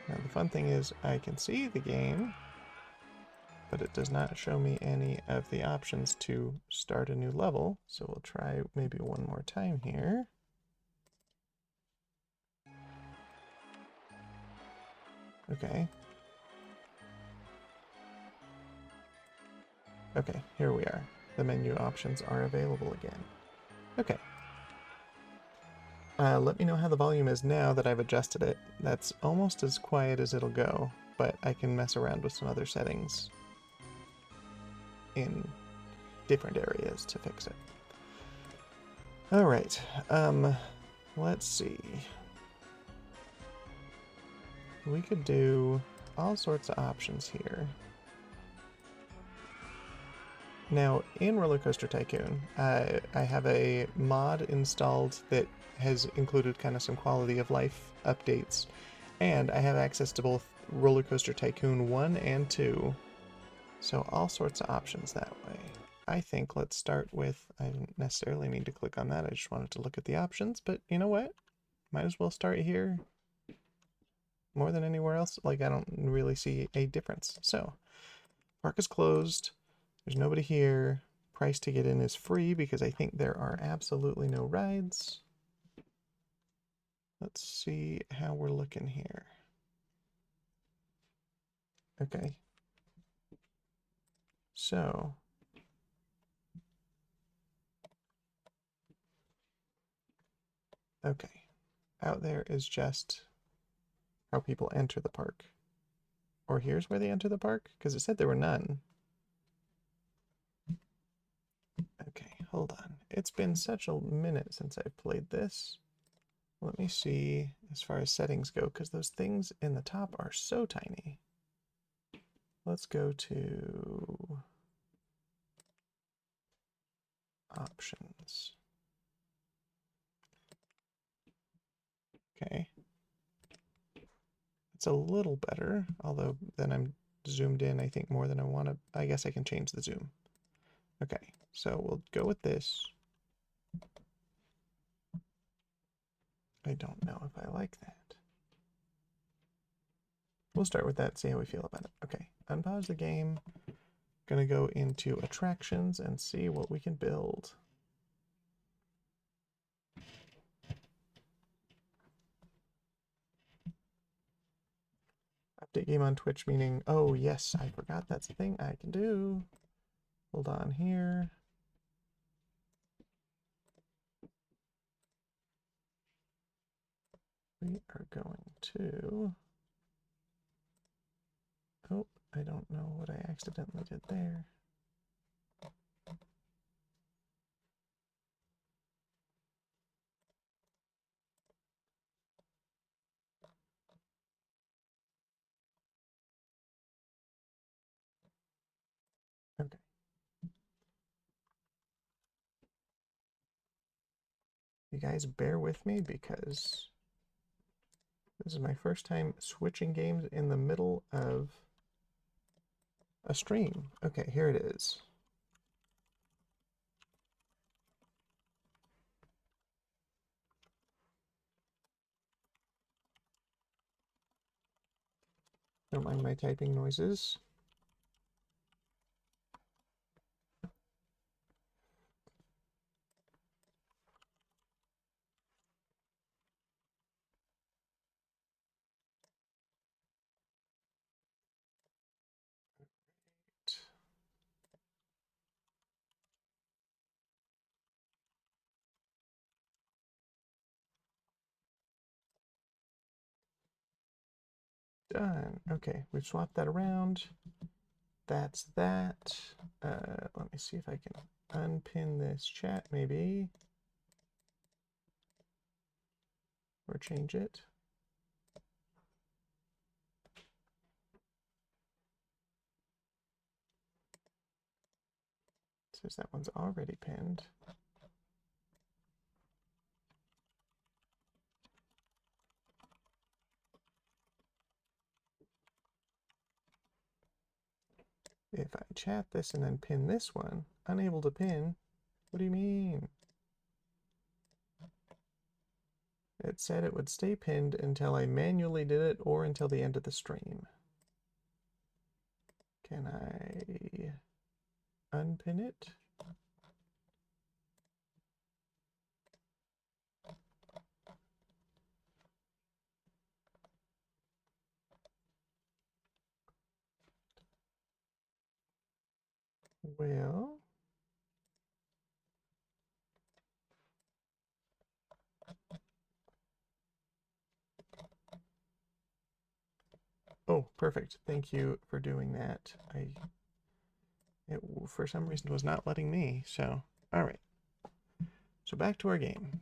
Now the fun thing is I can see the game, but it does not show me any of the options to start a new level. So we'll try maybe one more time here. Okay. Okay, here we are. The menu options are available again. Okay. Let me know how the volume is now that I've adjusted it. That's almost as quiet as it'll go, but I can mess around with some other settings in different areas to fix it. All right, let's see. We could do all sorts of options here. Now, in Roller Coaster Tycoon, I have a mod installed that has included kind of some quality of life updates, and I have access to both Roller Coaster Tycoon 1 and 2, so all sorts of options that way. I think let's start with, I didn't necessarily need to click on that, I just wanted to look at the options, but you know what? Might as well start here more than anywhere else. Like, I don't really see a difference. So, park is closed. There's nobody here. Price to get in is free because I think there are absolutely no rides. Let's see how we're looking here. Okay. So, okay. Out there is just how people enter the park. Or here's where they enter the park? Because it said there were none. Okay, hold on. It's been such a minute since I've played this. Let me see as far as settings go, because those things in the top are so tiny. Let's go to options. Okay. It's a little better, although then I'm zoomed in, I think, more than I want to. I guess I can change the zoom. Okay, so we'll go with this. I don't know if I like that. We'll start with that, see how we feel about it. Okay, unpause the game. Gonna go into attractions and see what we can build. Update game on Twitch, meaning, oh yes, I forgot that's a thing I can do. Hold on here. We are going to, oh, I don't know what I accidentally did there. Okay. You guys bear with me because this is my first time switching games in the middle of a stream. Okay, here it is. Don't mind my typing noises. Done. Okay, we've swapped that around. That's that. Let me see if I can unpin this chat maybe. Or change it. It says that one's already pinned. If I chat this and then pin this one, unable to pin, what do you mean? It said it would stay pinned until I manually did it or until the end of the stream. Can I unpin it? Well, perfect. Thank you for doing that. It for some reason was not letting me, so all right. So back to our game.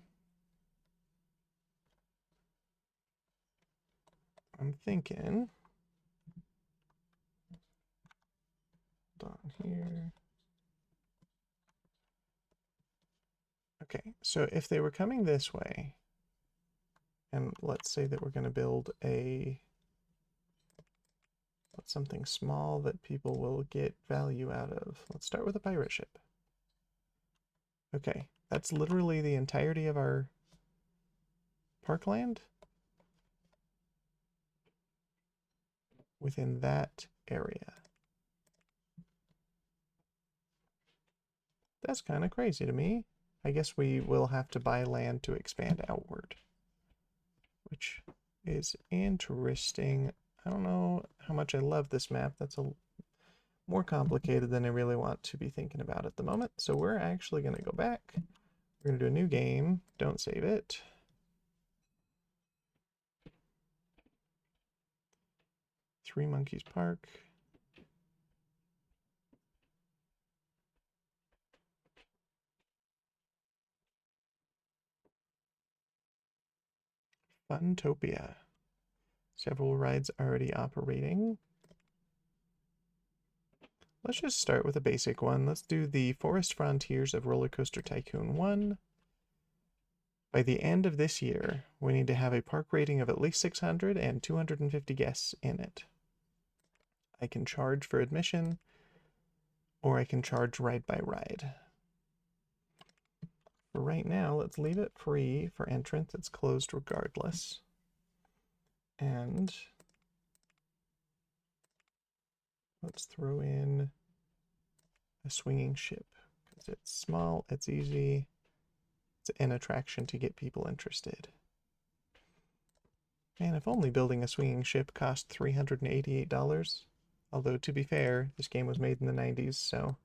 I'm thinking, hold on here. Okay, so if they were coming this way, and let's say that we're going to build something small that people will get value out of. Let's start with a pirate ship. Okay, that's literally the entirety of our parkland within that area. That's kind of crazy to me. I guess we will have to buy land to expand outward, which is interesting. I don't know how much I love this map. That's more complicated than I really want to be thinking about at the moment. So we're actually going to go back. We're going to do a new game. Don't save it. Three Monkeys Park. Funtopia. Several rides already operating. Let's just start with a basic one. Let's do the Forest Frontiers of Roller Coaster Tycoon 1. By the end of this year, we need to have a park rating of at least 600 and 250 guests in it. I can charge for admission, or I can charge ride by ride. For right now, let's leave it free for entrance. It's closed regardless. And let's throw in a swinging ship because it's small, it's easy, it's an attraction to get people interested. Man, if only building a swinging ship cost $388. Although, to be fair, this game was made in the 90s, so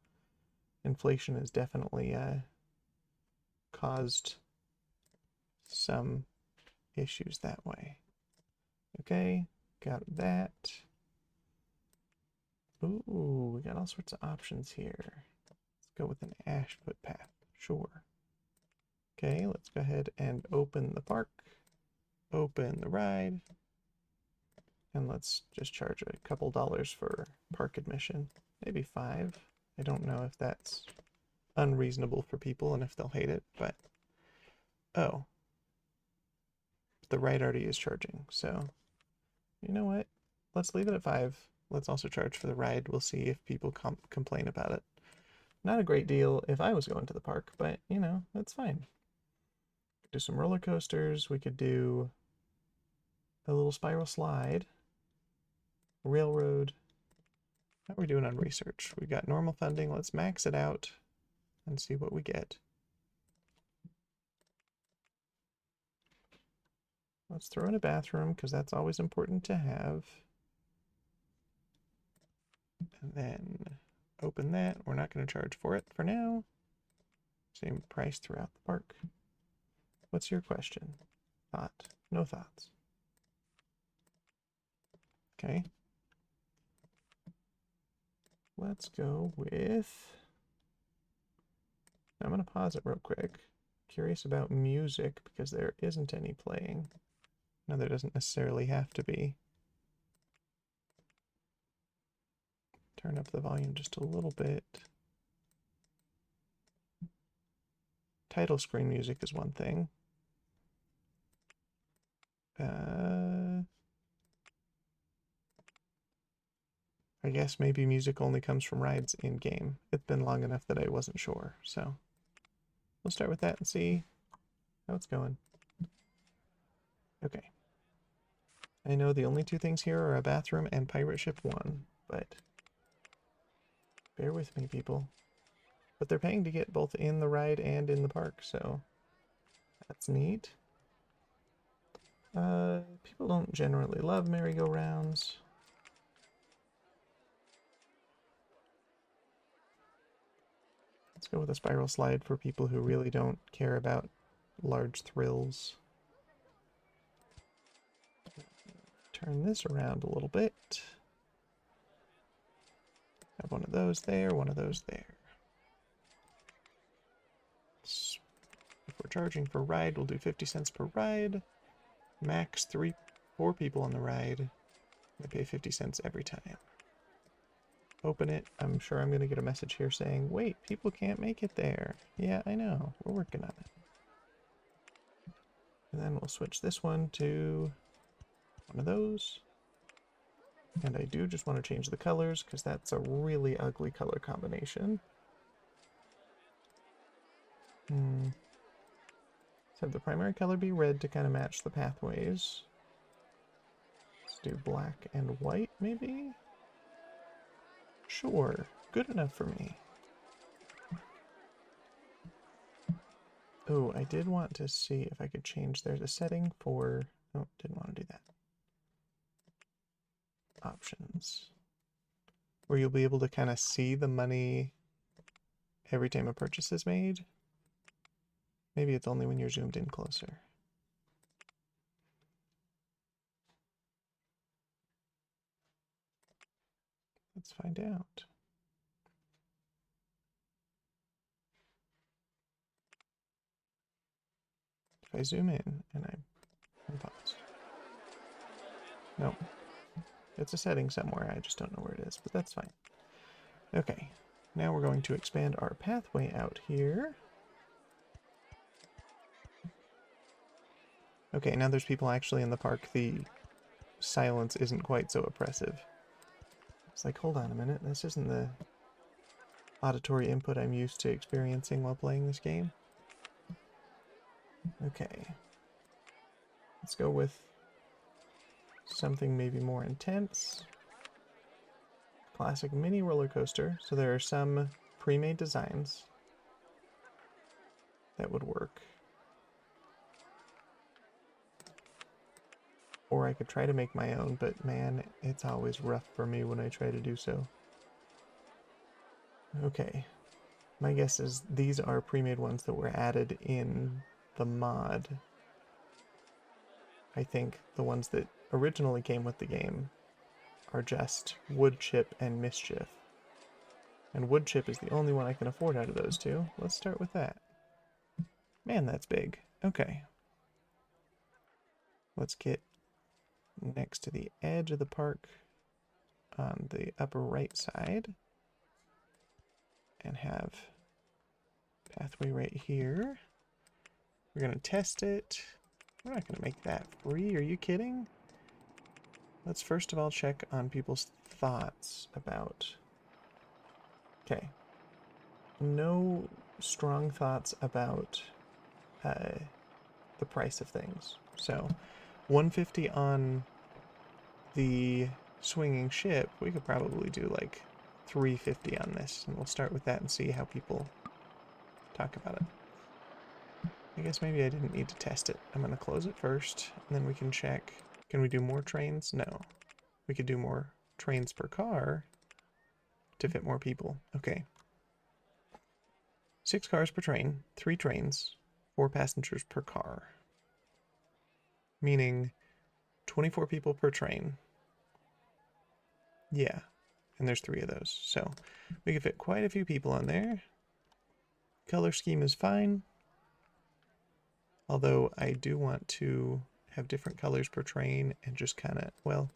inflation has definitely caused some issues that way. Okay, got that. Ooh, we got all sorts of options here. Let's go with an ash footpath, sure. Okay, let's go ahead and open the park, open the ride, and let's just charge a couple dollars for park admission, maybe $5. I don't know if that's unreasonable for people and if they'll hate it, but oh, the ride already is charging, so you know what? Let's leave it at $5. Let's also charge for the ride. We'll see if people complain about it. Not a great deal if I was going to the park, but you know, that's fine. Do some roller coasters. We could do a little spiral slide, railroad. How are we doing on research? We got normal funding. Let's max it out and see what we get. Let's throw in a bathroom because that's always important to have. And then open that. We're not going to charge for it for now. Same price throughout the park. What's your question? Thought? No thoughts. Okay. Let's go with... I'm going to pause it real quick. Curious about music because there isn't any playing. No, there doesn't necessarily have to be. Turn up the volume just a little bit. Title screen music is one thing. I guess maybe music only comes from rides in-game. It's been long enough that I wasn't sure, so we'll start with that and see how it's going. Okay. I know the only two things here are a bathroom and Pirate Ship 1, but bear with me, people. But they're paying to get both in the ride and in the park, so that's neat. People don't generally love merry-go-rounds. Let's go with a spiral slide for people who really don't care about large thrills. Turn this around a little bit. Have one of those there, one of those there. If we're charging for ride, we'll do 50 cents per ride. Max 4 people on the ride. I pay 50 cents every time. Open it. I'm sure I'm going to get a message here saying, wait, people can't make it there. Yeah, I know. We're working on it. And then we'll switch this one to one of those. And I do just want to change the colors because that's a really ugly color combination. Let's have the primary color be red to kind of match the pathways. Let's do black and white, maybe? Sure, good enough for me. Oh, I did want to see if I could change. There's a setting for... Oh, didn't want to do that. Options. Where you'll be able to kind of see the money every time a purchase is made. Maybe it's only when you're zoomed in closer. Let's find out. If I zoom in and I pause. No. It's a setting somewhere, I just don't know where it is, but that's fine. Okay, now we're going to expand our pathway out here. Okay, now there's people actually in the park. The silence isn't quite so oppressive. It's like, hold on a minute, this isn't the auditory input I'm used to experiencing while playing this game. Okay. Let's go with something maybe more intense. Classic mini roller coaster. So there are some pre-made designs that would work. Or I could try to make my own, but man, it's always rough for me when I try to do so. Okay. My guess is these are pre-made ones that were added in the mod. I think the ones that originally came with the game are just Wood Chip and Mischief. And Wood Chip is the only one I can afford out of those two. Let's start with that. Man, that's big. Okay. Let's get next to the edge of the park on the upper right side. And have pathway right here. We're going to test it. We're not going to make that free. Are you kidding? Let's first of all check on people's thoughts about... Okay. No strong thoughts about the price of things. So, 150 on the swinging ship. We could probably do like 350 on this. And we'll start with that and see how people talk about it. I guess maybe I didn't need to test it. I'm going to close it first, and then we can check. Can we do more trains? No. We could do more trains per car to fit more people. Okay. 6 cars per train, 3 trains, 4 passengers per car. Meaning 24 people per train. Yeah. And there's 3 of those. So we can fit quite a few people on there. Color scheme is fine. Although I do want to have different colors per train and just kind of, well,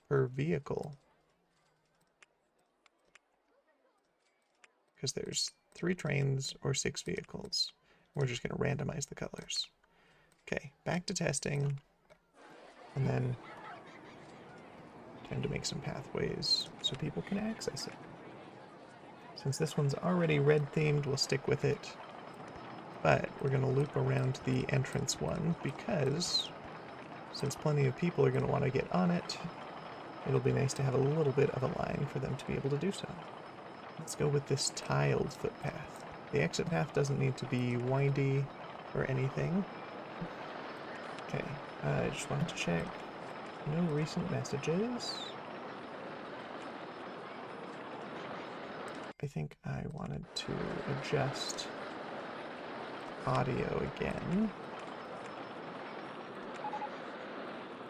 per vehicle. Because there's 3 trains or 6 vehicles. We're just going to randomize the colors. Okay, back to testing. And then time to make some pathways so people can access it. Since this one's already red themed, we'll stick with it. But we're going to loop around the entrance one because since plenty of people are going to want to get on it, it'll be nice to have a little bit of a line for them to be able to do so. Let's go with this tiled footpath. The exit path doesn't need to be windy or anything. Okay, I just wanted to check. No recent messages. I think I wanted to adjust audio again.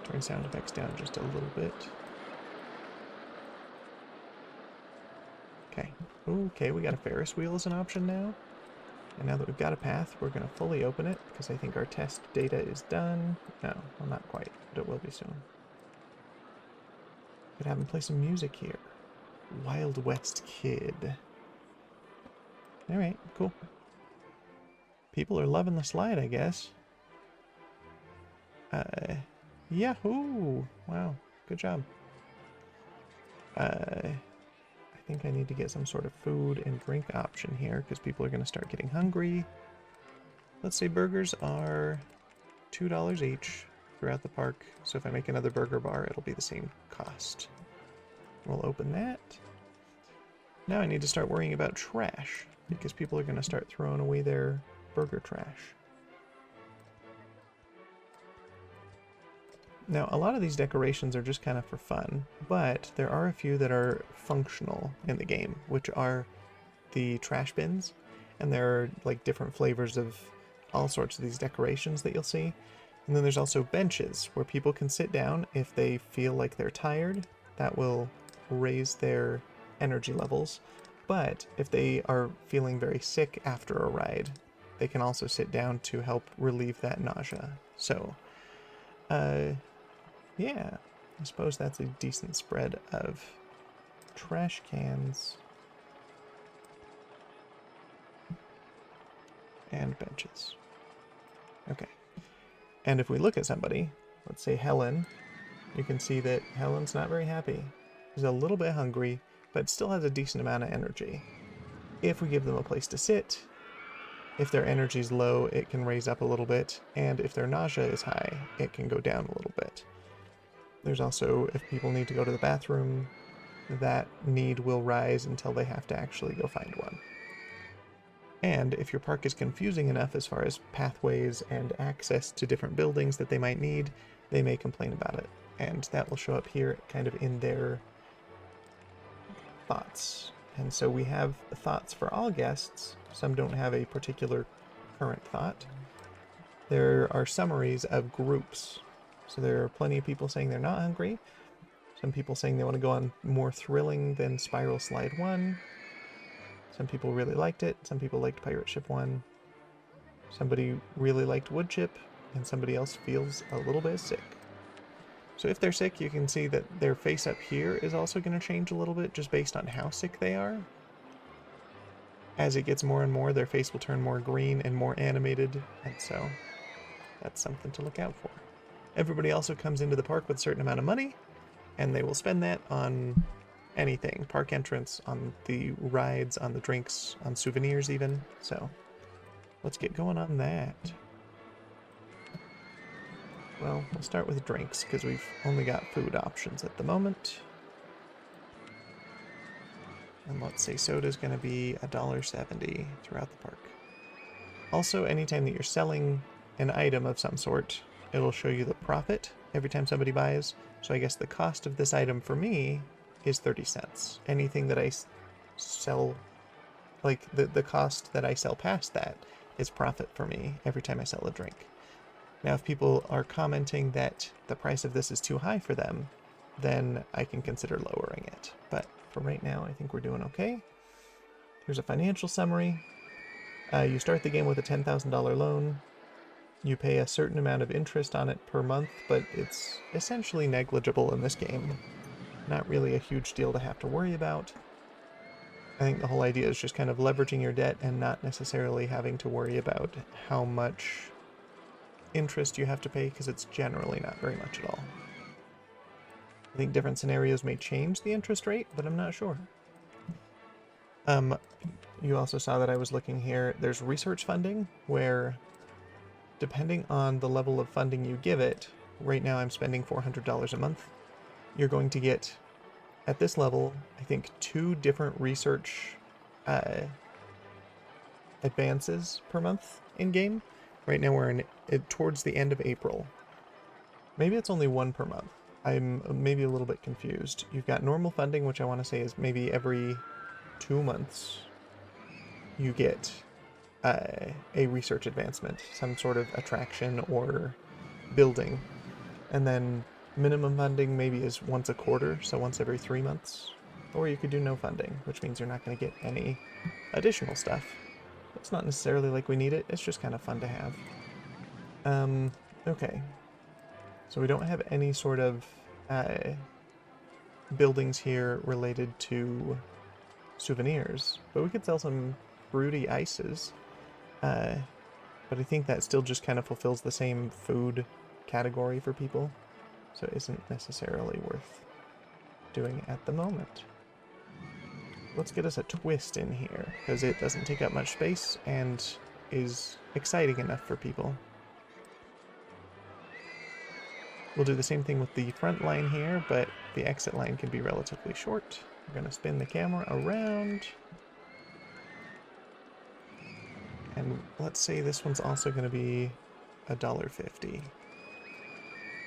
Turn sound effects down just a little bit. Okay. Okay, we got a Ferris wheel as an option now. And now that we've got a path, we're going to fully open it because I think our test data is done. No, well, not quite, but it will be soon. Could have him play some music here. Wild West Kid. Alright, cool. People are loving the slide, I guess. Yahoo! Wow, good job. I think I need to get some sort of food and drink option here because people are going to start getting hungry. Let's say burgers are $2 each throughout the park. So if I make another burger bar, it'll be the same cost. We'll open that. Now I need to start worrying about trash because people are going to start throwing away their burger trash. Now, a lot of these decorations are just kind of for fun, but there are a few that are functional in the game, which are the trash bins, and there are like different flavors of all sorts of these decorations that you'll see. And then there's also benches where people can sit down if they feel like they're tired. That will raise their energy levels. But if they are feeling very sick after a ride, they can also sit down to help relieve that nausea. So, yeah, I suppose that's a decent spread of trash cans and benches. Okay. And if we look at somebody, let's say Helen, you can see that Helen's not very happy. She's a little bit hungry, but still has a decent amount of energy. If we give them a place to sit, if their energy's low, it can raise up a little bit, and if their nausea is high, it can go down a little bit. There's also, if people need to go to the bathroom, that need will rise until they have to actually go find one. And if your park is confusing enough as far as pathways and access to different buildings that they might need, they may complain about it. And that will show up here kind of in their thoughts. And so we have thoughts for all guests. Some don't have a particular current thought. There are summaries of groups. So there are plenty of people saying they're not hungry. Some people saying they want to go on more thrilling than Spiral Slide 1. Some people really liked it. Some people liked Pirate Ship 1. Somebody really liked Wood Chip. And somebody else feels a little bit sick. So if they're sick, you can see that their face up here is also going to change a little bit just based on how sick they are. As it gets more and more, their face will turn more green and more animated. And so that's something to look out for. Everybody also comes into the park with a certain amount of money, and they will spend that on anything. Park entrance, on the rides, on the drinks, on souvenirs even. So let's get going on that. Well, we'll start with drinks, because we've only got food options at the moment. And let's say soda's going to be $1.70 throughout the park. Also, anytime that you're selling an item of some sort, it'll show you the profit every time somebody buys. So I guess the cost of this item for me is 30 cents. Anything that I sell, like the cost that I sell past that is profit for me every time I sell a drink. Now, if people are commenting that the price of this is too high for them, then I can consider lowering it. But for right now, I think we're doing okay. Here's a financial summary. You start the game with a $10,000 loan. You pay a certain amount of interest on it per month, but it's essentially negligible in this game. Not really a huge deal to have to worry about. I think the whole idea is just kind of leveraging your debt and not necessarily having to worry about how much interest you have to pay, because it's generally not very much at all. I think different scenarios may change the interest rate, but I'm not sure. You also saw that I was looking here. There's research funding, where depending on the level of funding you give it, right now I'm spending $400 a month. You're going to get, at this level, I think 2 different research advances per month in-game. Right now we're towards the end of April. Maybe it's only 1 per month. I'm maybe a little bit confused. You've got normal funding, which I want to say is maybe every 2 months you get a research advancement, some sort of attraction or building. And then minimum funding maybe is once a quarter, so once every 3 months. Or you could do no funding, which means you're not going to get any additional stuff. It's not necessarily like we need it, it's just kind of fun to have. Okay. So we don't have any sort of buildings here related to souvenirs, but we could sell some fruity ices. But I think that still just kind of fulfills the same food category for people, so it isn't necessarily worth doing at the moment. Let's get us a twist in here, because it doesn't take up much space and is exciting enough for people. We'll do the same thing with the front line here, but the exit line can be relatively short. We're going to spin the camera around. And let's say this one's also going to be $1.50.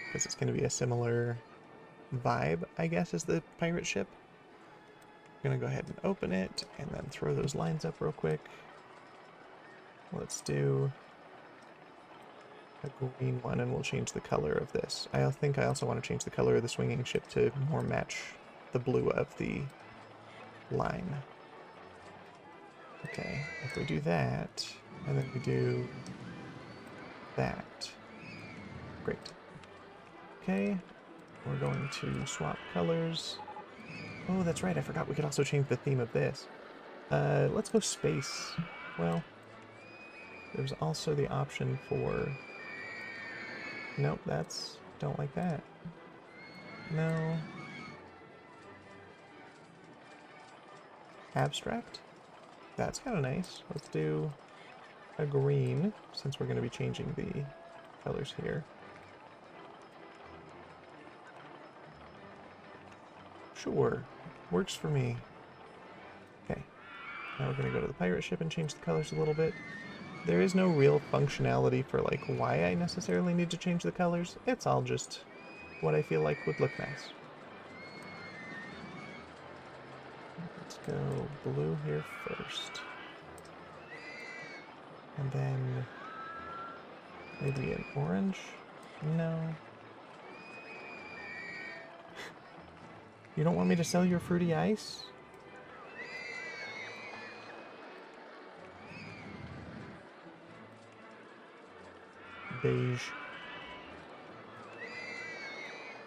Because it's going to be a similar vibe, I guess, as the pirate ship. I'm going to go ahead and open it, and then throw those lines up real quick. Let's do a green one, and we'll change the color of this. I think I also want to change the color of the swinging ship to more match the blue of the line. Okay, if we do that, and then we do that. Great. Okay, we're going to swap colors. Oh, that's right, I forgot we could also change the theme of this. Let's go space. Well, there's also the option for... Nope, that's... don't like that. No. Abstract? That's kind of nice. Let's do a green, since we're going to be changing the colors here. Sure. Works for me. Okay. Now we're going to go to the pirate ship and change the colors a little bit. There is no real functionality for, like, why I necessarily need to change the colors. It's all just what I feel like would look nice. Let's go blue here first. And then maybe an orange? No. You don't want me to sell your fruity ice? Beige.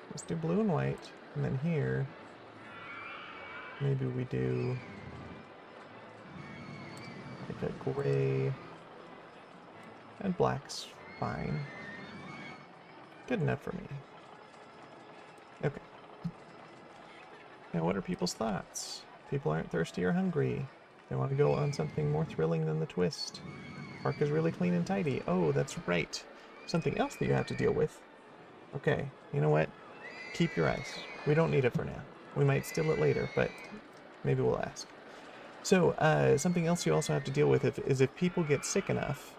Let's do blue and white. And then here, maybe we do like a gray, and black's fine. Good enough for me. Okay. Now what are people's thoughts? People aren't thirsty or hungry. They want to go on something more thrilling than the twist. Park is really clean and tidy. Oh, that's right. Something else that you have to deal with. Okay, you know what? Keep your ice. We don't need it for now. We might steal it later, but maybe we'll ask. So, something else you also have to deal with is if people get sick enough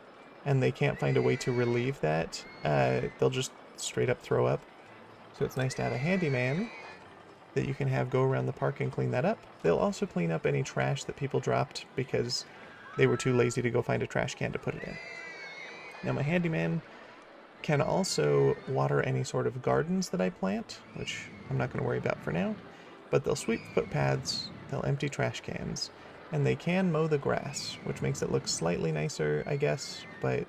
and they can't find a way to relieve that, they'll just straight up throw up. So it's nice to have a handyman that you can have go around the park and clean that up. They'll also clean up any trash that people dropped because they were too lazy to go find a trash can to put it in. Now my handyman can also water any sort of gardens that I plant, which I'm not going to worry about for now, but they'll sweep footpaths, they'll empty trash cans, and they can mow the grass, which makes it look slightly nicer, I guess, but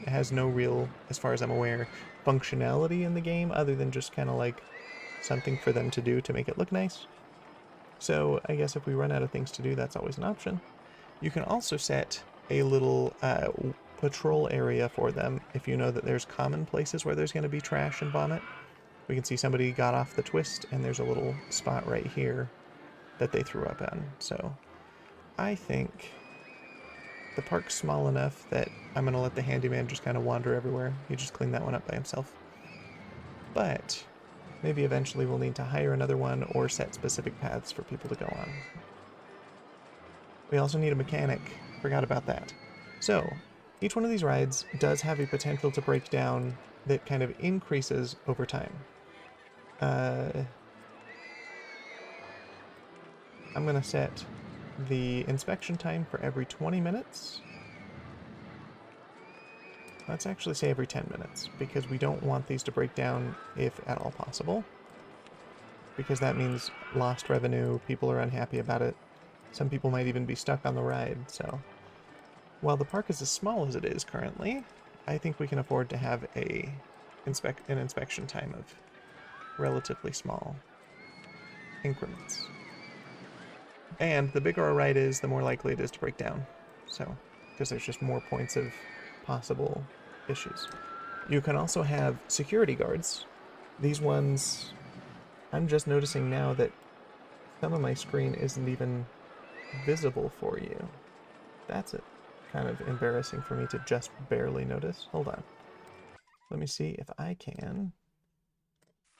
it has no real, as far as I'm aware, functionality in the game other than just kind of like something for them to do to make it look nice. So I guess if we run out of things to do, that's always an option. You can also set a little patrol area for them if you know that there's common places where there's going to be trash and vomit. We can see somebody got off the twist and there's a little spot right here that they threw up on. So I think the park's small enough that I'm going to let the handyman just kind of wander everywhere. He just cleaned that one up by himself. But maybe eventually we'll need to hire another one or set specific paths for people to go on. We also need a mechanic. Forgot about that. So each one of these rides does have a potential to break down that kind of increases over time. I'm going to set the inspection time for every 20 minutes. Let's actually say every 10 minutes, because we don't want these to break down if at all possible. Because that means lost revenue, people are unhappy about it. Some people might even be stuck on the ride, so while the park is as small as it is currently, I think we can afford to have an inspection time of relatively small increments. And the bigger a ride is, the more likely it is to break down. So, because there's just more points of possible issues. You can also have security guards. These ones, I'm just noticing now that some of my screen isn't even visible for you. That's it. Kind of embarrassing for me to just barely notice. Hold on. Let me see if I can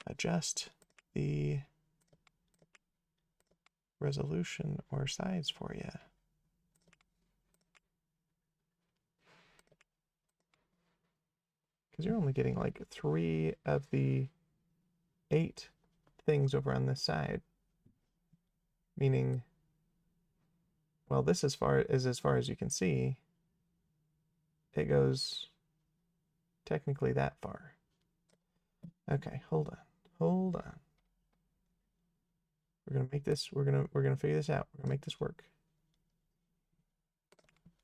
adjust the resolution or size for you. Because you're only getting like 3 of the 8 things over on this side. Meaning, well, this as far as you can see. It goes technically that far. Okay, hold on. Hold on. We're gonna make this, we're gonna figure this out. We're gonna make this work.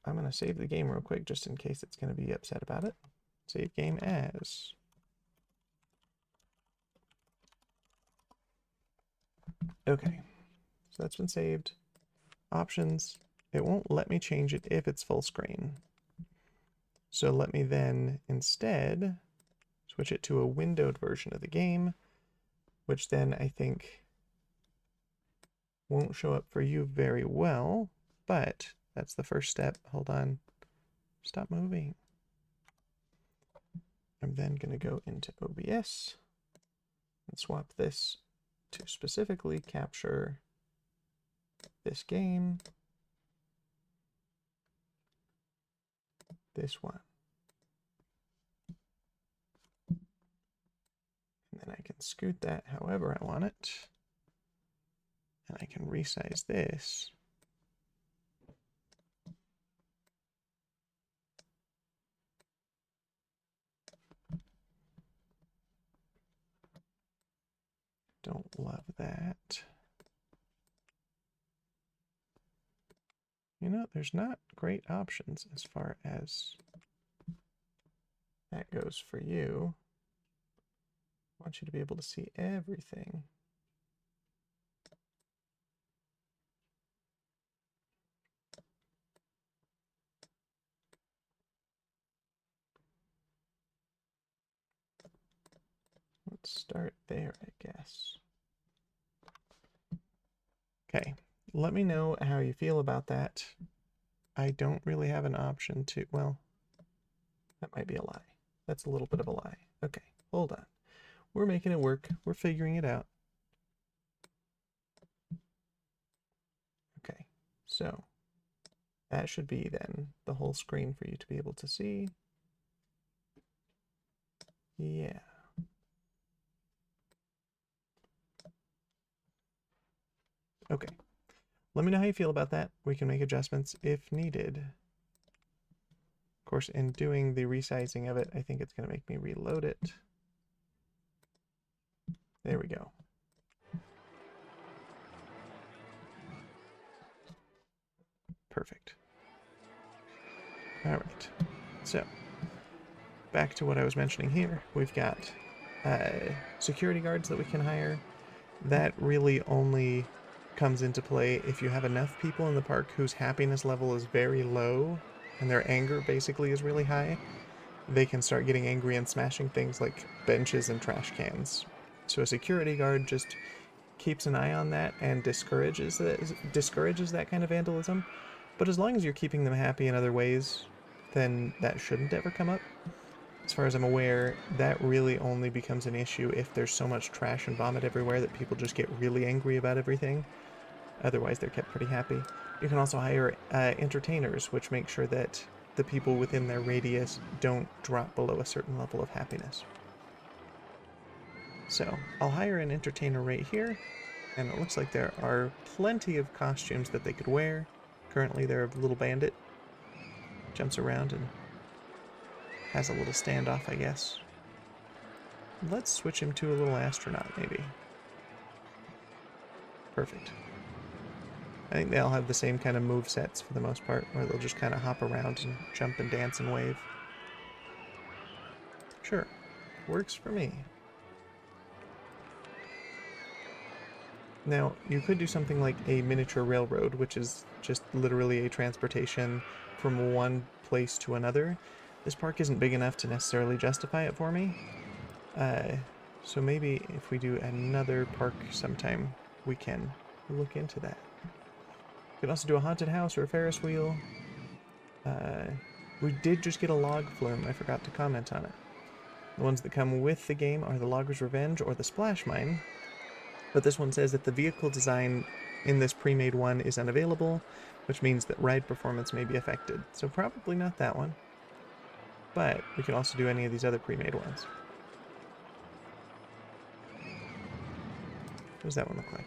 I'm gonna save the game real quick just in case it's gonna be upset about it. Save game as. Okay, so that's been saved. Options, it won't let me change it if it's full screen. So let me then instead switch it to a windowed version of the game, which then I think won't show up for you very well, but that's the first step. Hold on. Stop moving. I'm then going to go into OBS and swap this to specifically capture this game, this one. And then I can scoot that however I want it. And I can resize this. Don't love that. You know, there's not great options as far as that goes for you. I want you to be able to see everything. Let's start there, I guess. Okay, let me know how you feel about that. I don't really have an option to, well, that might be a lie. That's a little bit of a lie. Okay, hold on. We're making it work. We're figuring it out. Okay, so that should be then the whole screen for you to be able to see. Yeah. Okay. Let me know how you feel about that. We can make adjustments if needed. Of course, in doing the resizing of it, I think it's going to make me reload it. There we go. Perfect. All right. So, back to what I was mentioning here. We've got security guards that we can hire. That really only comes into play if you have enough people in the park whose happiness level is very low and their anger basically is really high. They can start getting angry and smashing things like benches and trash cans. So a security guard just keeps an eye on that and discourages that kind of vandalism. But as long as you're keeping them happy in other ways, then that shouldn't ever come up. As far as I'm aware, that really only becomes an issue if there's so much trash and vomit everywhere that people just get really angry about everything. Otherwise, they're kept pretty happy. You can also hire entertainers, which make sure that the people within their radius don't drop below a certain level of happiness. So, I'll hire an entertainer right here, and it looks like there are plenty of costumes that they could wear. Currently, they're a little bandit. Jumps around and has a little standoff, I guess. Let's switch him to a little astronaut, maybe. Perfect. I think they all have the same kind of move sets for the most part, where they'll just kind of hop around and jump and dance and wave. Sure. Works for me. Now, you could do something like a miniature railroad, which is just literally a transportation from one place to another. This park isn't big enough to necessarily justify it for me. So maybe if we do another park sometime, we can look into that. We could also do a haunted house or a Ferris wheel. We did just get a log flume. I forgot to comment on it. The ones that come with the game are the Logger's Revenge or the Splash Mine. But this one says that the vehicle design in this pre-made one is unavailable, which means that ride performance may be affected. So probably not that one. But we can also do any of these other pre-made ones. What does that one look like?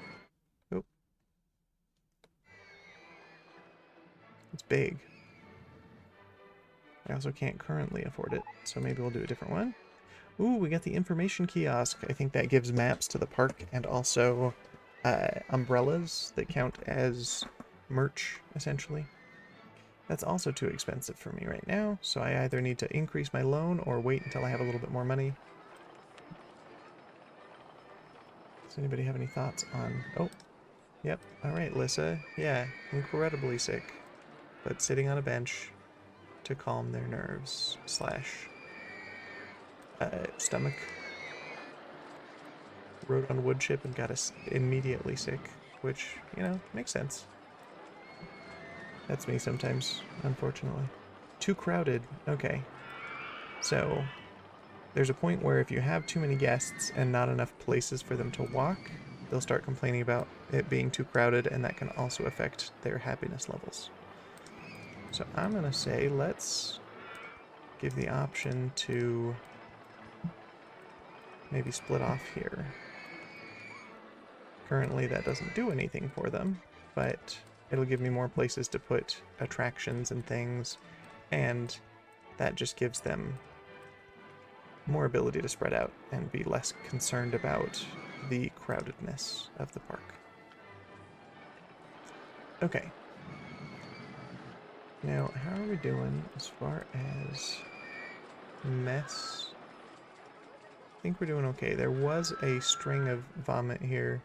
Oh. It's big. I also can't currently afford it, so maybe we'll do a different one. Ooh, we got the information kiosk. I think that gives maps to the park and also umbrellas that count as merch, essentially. That's also too expensive for me right now, so I either need to increase my loan or wait until I have a little bit more money. Does anybody have any thoughts on... Oh, yep. Alright, Lissa. Yeah, incredibly sick, but sitting on a bench to calm their nerves / stomach. Rode on wood chip and got us immediately sick, which, you know, makes sense. That's me sometimes, unfortunately. Too crowded. Okay. So, there's a point where if you have too many guests and not enough places for them to walk, they'll start complaining about it being too crowded, and that can also affect their happiness levels. So I'm gonna say let's give the option to maybe split off here. Currently that doesn't do anything for them, but it'll give me more places to put attractions and things, and that just gives them more ability to spread out and be less concerned about the crowdedness of the park. Okay. Now, how are we doing as far as mess? I think we're doing okay. There was a string of vomit here,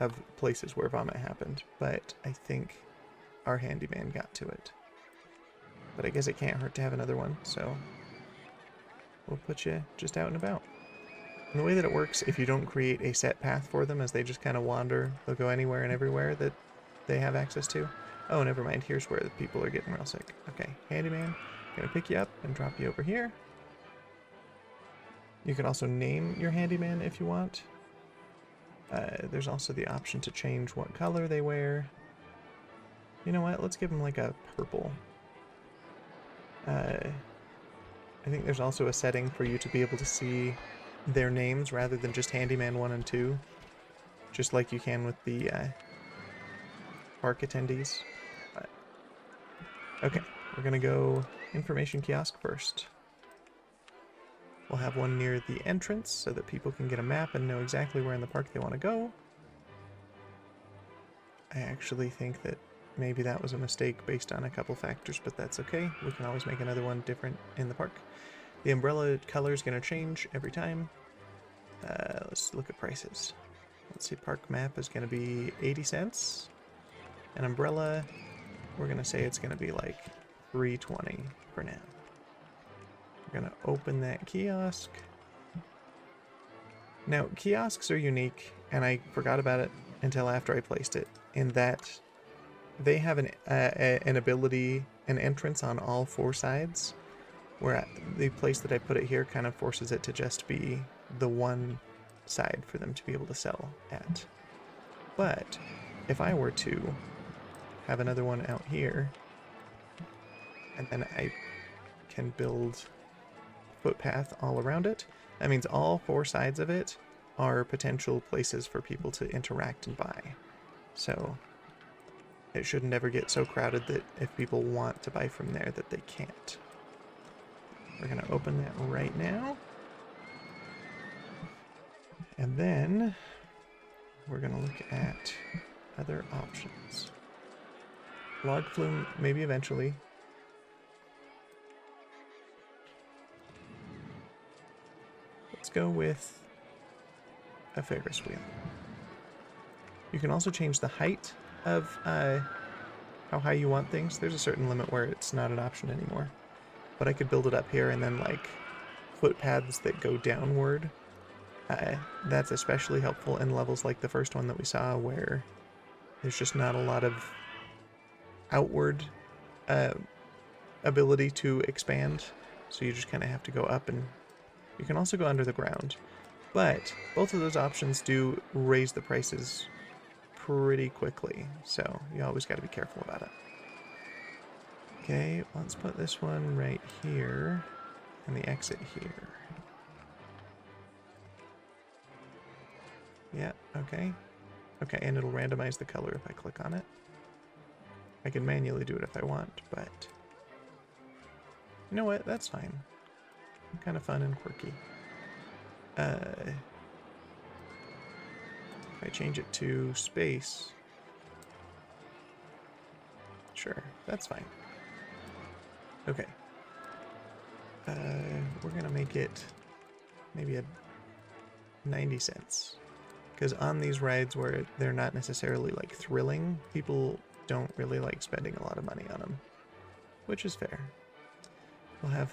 of places where vomit happened, but I think our handyman got to it. But I guess it can't hurt to have another one, so we'll put you just out and about. And the way that it works, if you don't create a set path for them as they just kind of wander, they'll go anywhere and everywhere that they have access to. Oh, never mind. Here's where the people are getting real sick. Okay, handyman, gonna pick you up and drop you over here. You can also name your handyman if you want. There's also the option to change what color they wear. You know what? Let's give them like a purple. I think there's also a setting for you to be able to see their names rather than just Handyman 1 and 2. Just like you can with the park attendees. Okay, we're gonna go information kiosk first. We'll have one near the entrance so that people can get a map and know exactly where in the park they want to go. I actually think that maybe that was a mistake based on a couple factors, but that's okay. We can always make another one different in the park. The umbrella color is going to change every time. Let's look at prices. Let's see, park map is going to be 80 cents. An umbrella, we're going to say it's going to be like $3.20 for now. We're going to open that kiosk. Now, kiosks are unique, and I forgot about it until after I placed it, in that they have an ability, an entrance on all four sides, where the place that I put it here kind of forces it to just be the one side for them to be able to sell at. But if I were to have another one out here, and then I can build footpath all around it, that means all four sides of it are potential places for people to interact and buy. So it should never get so crowded that if people want to buy from there that they can't. We're going to open that right now. And then we're going to look at other options. Log flume, maybe eventually. Let's go with a Ferris wheel. You can also change the height of how high you want things. There's a certain limit where it's not an option anymore. But I could build it up here and then like footpaths that go downward. That's especially helpful in levels like the first one that we saw where there's just not a lot of outward ability to expand. So you just kind of have to go up, and you can also go under the ground. But both of those options do raise the prices pretty quickly, so you always got to be careful about it. Okay, let's put this one right here, and the exit here. Yeah, okay. Okay, and it'll randomize the color if I click on it. I can manually do it if I want, but you know what? That's fine. Kind of fun and quirky. If I change it to space, sure, that's fine. Okay. We're gonna make it maybe a 90 cents. Because on these rides where they're not necessarily like thrilling, people don't really like spending a lot of money on them, which is fair. We'll have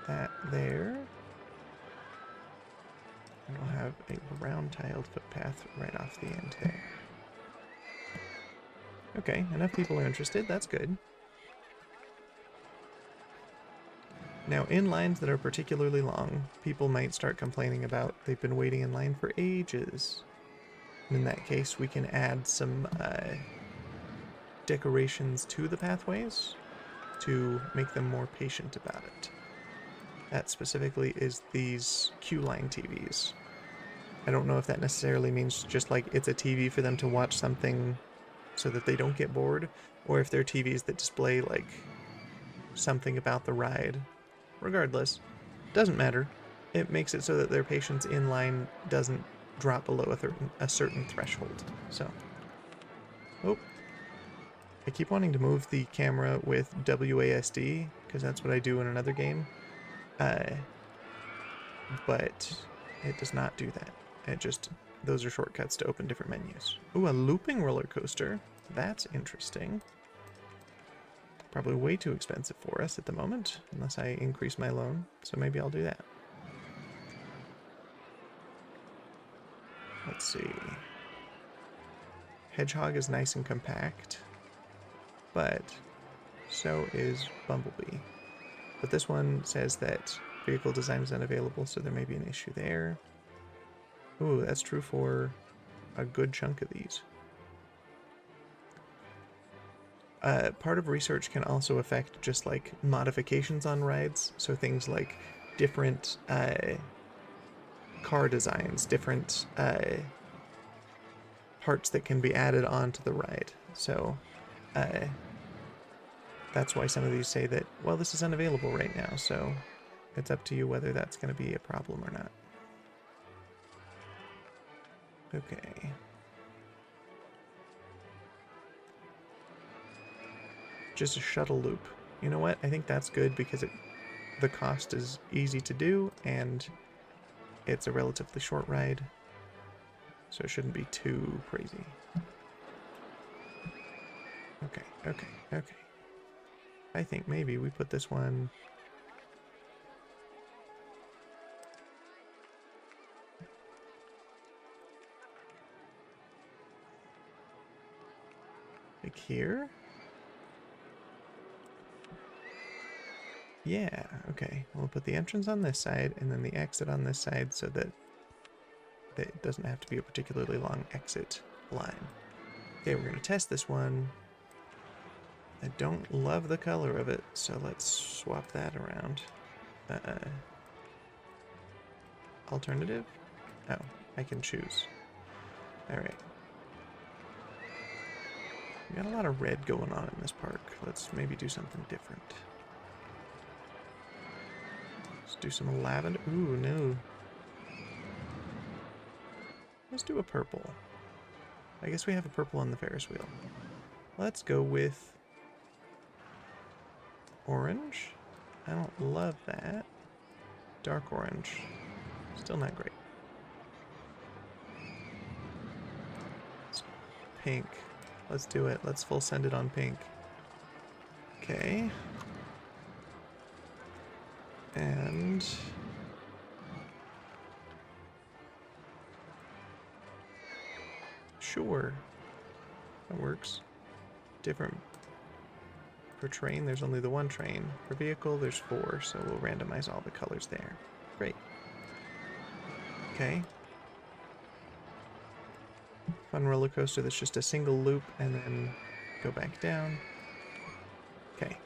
that there. And we'll have a round-tiled footpath right off the end there. Okay, enough people are interested. That's good. Now, in lines that are particularly long, people might start complaining about they've been waiting in line for ages. And in that case, we can add some decorations to the pathways to make them more patient about it. That specifically is these queue line TVs. I don't know if that necessarily means just like it's a TV for them to watch something so that they don't get bored, or if they're TVs that display like something about the ride. Regardless, doesn't matter. It makes it so that their patience in line doesn't drop below a certain threshold. So, oh, I keep wanting to move the camera with WASD because that's what I do in another game. But it does not do that. It just, those are shortcuts to open different menus. Ooh, a looping roller coaster. That's interesting. Probably way too expensive for us at the moment, unless I increase my loan, so maybe I'll do that. Let's see. Hedgehog is nice and compact, but so is Bumblebee. But this one says that vehicle design is unavailable, so there may be an issue there. Ooh, that's true for a good chunk of these. Part of research can also affect just like modifications on rides, so things like different car designs, different parts that can be added onto the ride. So that's why some of these say that, well, this is unavailable right now, so it's up to you whether that's going to be a problem or not. Okay. Just a shuttle loop. You know what? I think that's good because the cost is easy to do and it's a relatively short ride, so it shouldn't be too crazy. Okay. I think maybe we put this one like here. Yeah, okay. We'll put the entrance on this side and then the exit on this side so that it doesn't have to be a particularly long exit line. Okay, we're going to test this one. I don't love the color of it, so let's swap that around. Alternative? Oh, I can choose. Alright. We got a lot of red going on in this park. Let's maybe do something different. Let's do some lavender. Ooh, no. Let's do a purple. I guess we have a purple on the Ferris wheel. Let's go with orange. I don't love that. Dark orange. Still not great. Pink. Let's do it. Let's full send it on pink. Okay. And sure. That works. Different per train, there's only the one train. Per vehicle, there's 4, so we'll randomize all the colors there. Great. Okay. Fun roller coaster that's just a single loop and then go back down. Okay.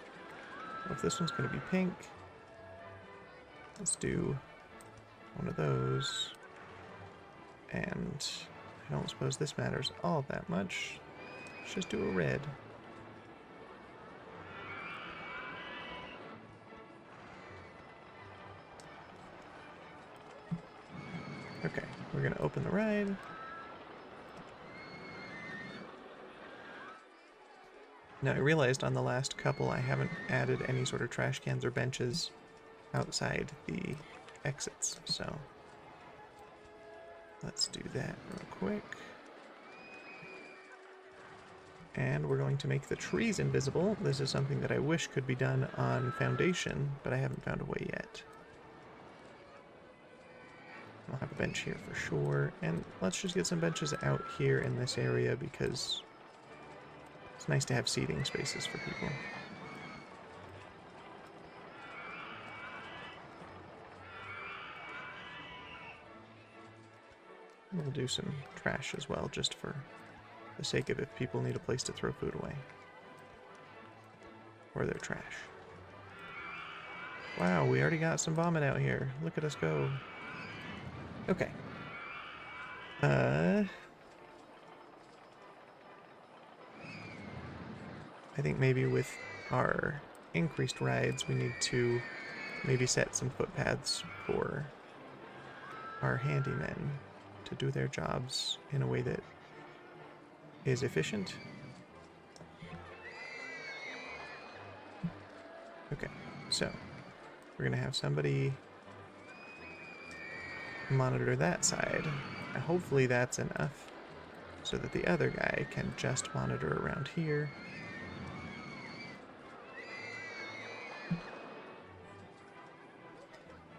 Well, if this one's going to be pink, let's do one of those. And I don't suppose this matters all that much. Let's just do a red. Okay, we're going to open the ride. Now I realized on the last couple I haven't added any sort of trash cans or benches outside the exits, so let's do that real quick. And we're going to make the trees invisible. This is something that I wish could be done on Foundation, but I haven't found a way yet. I'll have a bench here for sure, and let's just get some benches out here in this area because it's nice to have seating spaces for people. We'll do some trash as well, just for the sake of if people need a place to throw food away. Or their trash. Wow, we already got some vomit out here. Look at us go. Okay. I think maybe with our increased rides, we need to maybe set some footpaths for our handymen to do their jobs in a way that is efficient. Okay, so we're going to have somebody monitor that side. Hopefully that's enough so that the other guy can just monitor around here.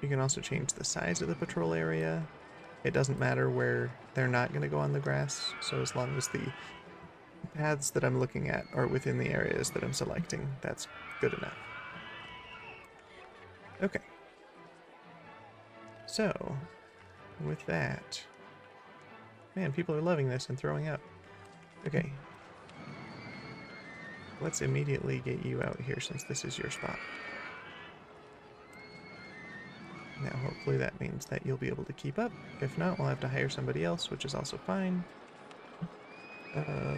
You can also change the size of the patrol area. It doesn't matter where they're not going to go on the grass, so as long as the paths that I'm looking at are within the areas that I'm selecting, that's good enough. Okay. So, with that... Man, people are loving this and throwing up. Okay. Let's immediately get you out here since this is your spot. Now, hopefully that means that you'll be able to keep up. If not, we'll have to hire somebody else, which is also fine.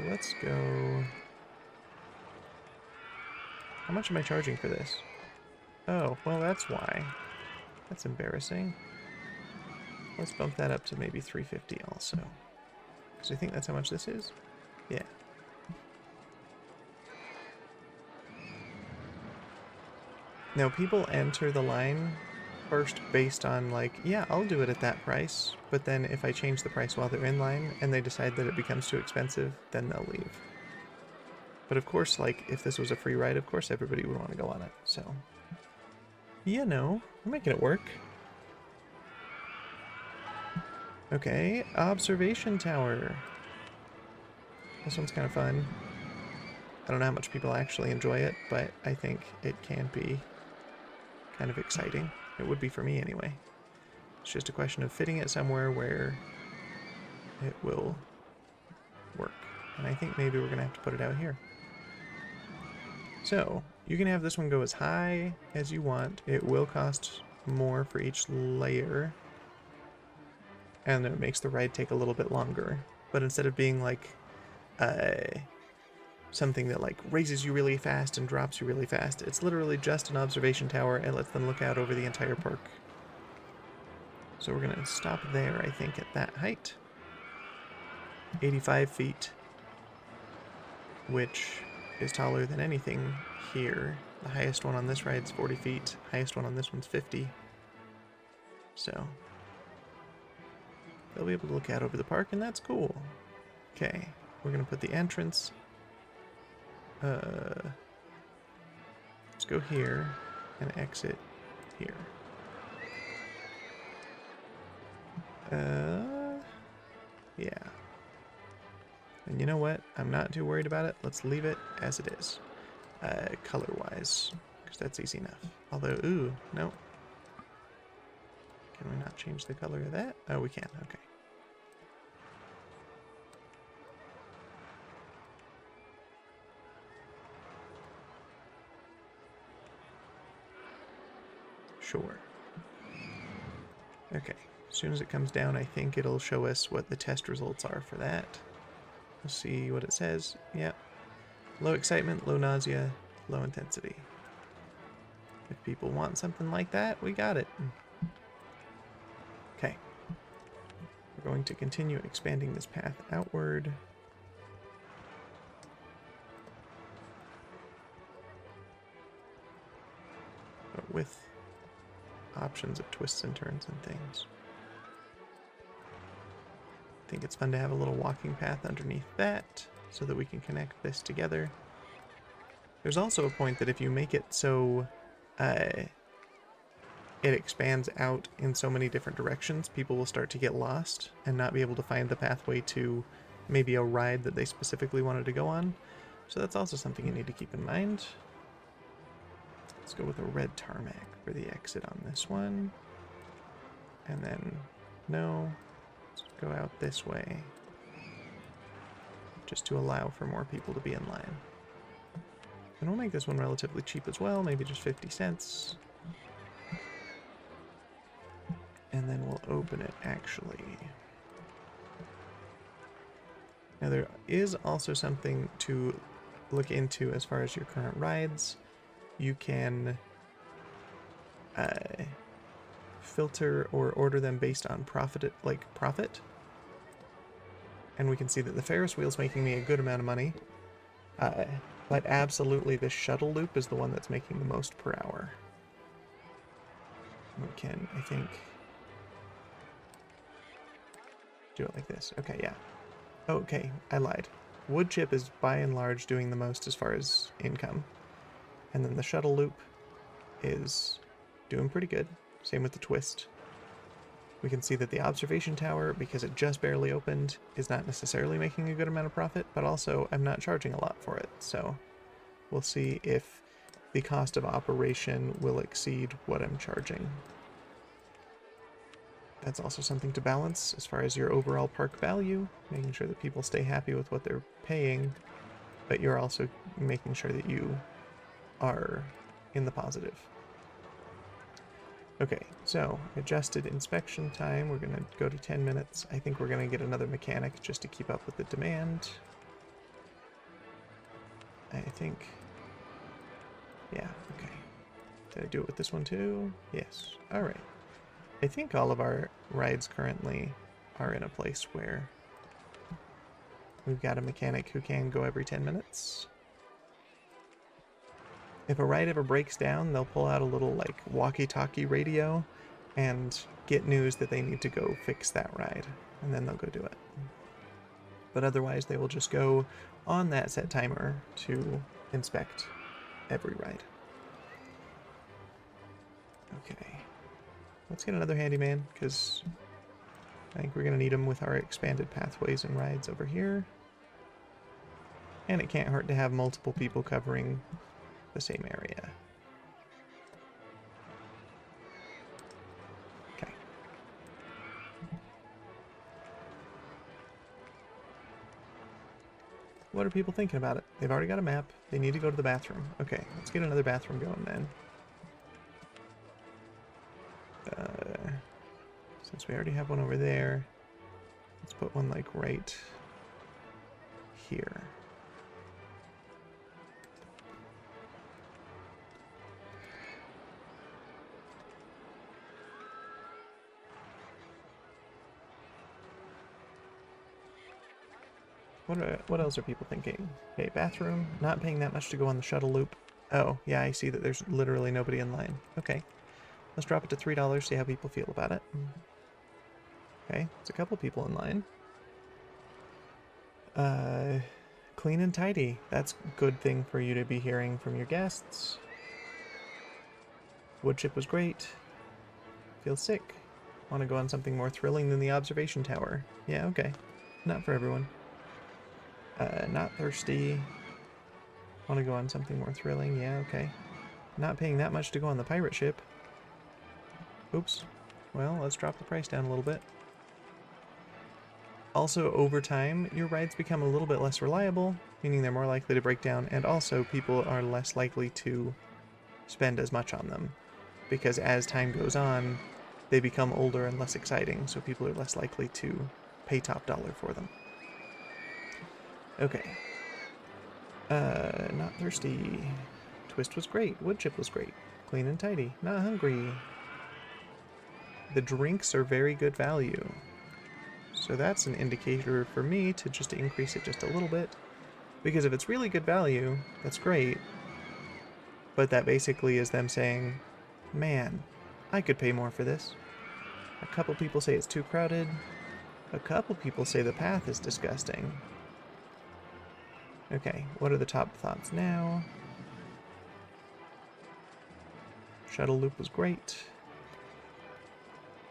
Let's go... How much am I charging for this? Oh, well, that's why. That's embarrassing. Let's bump that up to maybe $350 also. Because I think that's how much this is? Yeah. Now, people enter the line first based on, like, yeah, I'll do it at that price, but then if I change the price while they're in line and they decide that it becomes too expensive, then they'll leave. But of course, like, if this was a free ride, of course everybody would want to go on it, so... You know, we're making it work. Okay, observation tower. This one's kind of fun. I don't know how much people actually enjoy it, but I think it can be kind of exciting. It would be for me anyway. It's just a question of fitting it somewhere where it will work. And I think maybe we're going to have to put it out here. So, you can have this one go as high as you want. It will cost more for each layer. And it makes the ride take a little bit longer. But instead of being like something that like raises you really fast and drops you really fast, it's literally just an observation tower and lets them look out over the entire park. So we're going to stop there, I think, at that height. 85 feet, which is taller than anything here. The highest one on this ride is 40 feet. Highest one on this one's 50. So they'll be able to look out over the park, and that's cool. Okay, we're gonna put the entrance. Let's go here and exit here. Yeah. And you know what? I'm not too worried about it. Let's leave it as it is. Color-wise, because that's easy enough. Although, ooh, no. Can we not change the color of that? Oh, we can. Okay. Sure. Okay. As soon as it comes down, I think it'll show us what the test results are for that. We'll see what it says. Yep. Low excitement, low nausea, low intensity. If people want something like that, we got it. Okay. We're going to continue expanding this path outward. But with options of twists and turns and things. I think it's fun to have a little walking path underneath that so that we can connect this together. There's also a point that if you make it so it expands out in so many different directions, people will start to get lost and not be able to find the pathway to maybe a ride that they specifically wanted to go on. So that's also something you need to keep in mind. Let's go with a red tarmac for the exit on this one. And then, no, let's go out this way. Just to allow for more people to be in line. And we'll make this one relatively cheap as well, maybe just 50 cents. And then we'll open it, actually. Now there is also something to look into as far as your current rides. You can filter or order them based on profit. And we can see that the Ferris wheel's making me a good amount of money. But absolutely this shuttle loop is the one that's making the most per hour. We can, I think, do it like this. Okay, yeah. Okay, I lied. Wood chip is by and large doing the most as far as income. And then the shuttle loop is doing pretty good. Same with the twist. We can see that the observation tower, because it just barely opened, is not necessarily making a good amount of profit, but also I'm not charging a lot for it. So we'll see if the cost of operation will exceed what I'm charging. That's also something to balance as far as your overall park value, making sure that people stay happy with what they're paying, but you're also making sure that you are in the positive. Okay, so adjusted inspection time, we're going to go to 10 minutes. I think we're going to get another mechanic just to keep up with the demand. I think, yeah, okay. Did I do it with this one too? Yes, all right. I think all of our rides currently are in a place where we've got a mechanic who can go every 10 minutes. If a ride ever breaks down, they'll pull out a little, like, walkie-talkie radio and get news that they need to go fix that ride, and then they'll go do it. But otherwise, they will just go on that set timer to inspect every ride. Okay. Let's get another handyman, because I think we're going to need him with our expanded pathways and rides over here. And it can't hurt to have multiple people covering the same area. Okay. What are people thinking about it? They've already got a map. They need to go to the bathroom. Okay, let's get another bathroom going then. Since we already have one over there, let's put one like right here. What else are people thinking? Okay, bathroom. Not paying that much to go on the shuttle loop. Oh, yeah, I see that there's literally nobody in line. Okay. Let's drop it to $3, see how people feel about it. Okay, it's a couple people in line. Clean and tidy. That's a good thing for you to be hearing from your guests. Wood chip was great. Feel sick. Want to go on something more thrilling than the observation tower. Yeah, okay. Not for everyone. Not thirsty. Want to go on something more thrilling. Yeah, okay. Not paying that much to go on the pirate ship. Oops. Well, let's drop the price down a little bit. Also, over time, your rides become a little bit less reliable, meaning they're more likely to break down, and also people are less likely to spend as much on them. Because as time goes on, they become older and less exciting, so people are less likely to pay top dollar for them. Okay. Not thirsty. Twist was great. Wood chip was great. Clean and tidy. Not hungry. The drinks are very good value. So that's an indicator for me to just increase it just a little bit. Because if it's really good value, that's great. But that basically is them saying, man, I could pay more for this. A couple people say it's too crowded. A couple people say the path is disgusting. Okay, what are the top thoughts now? Shuttle loop was great.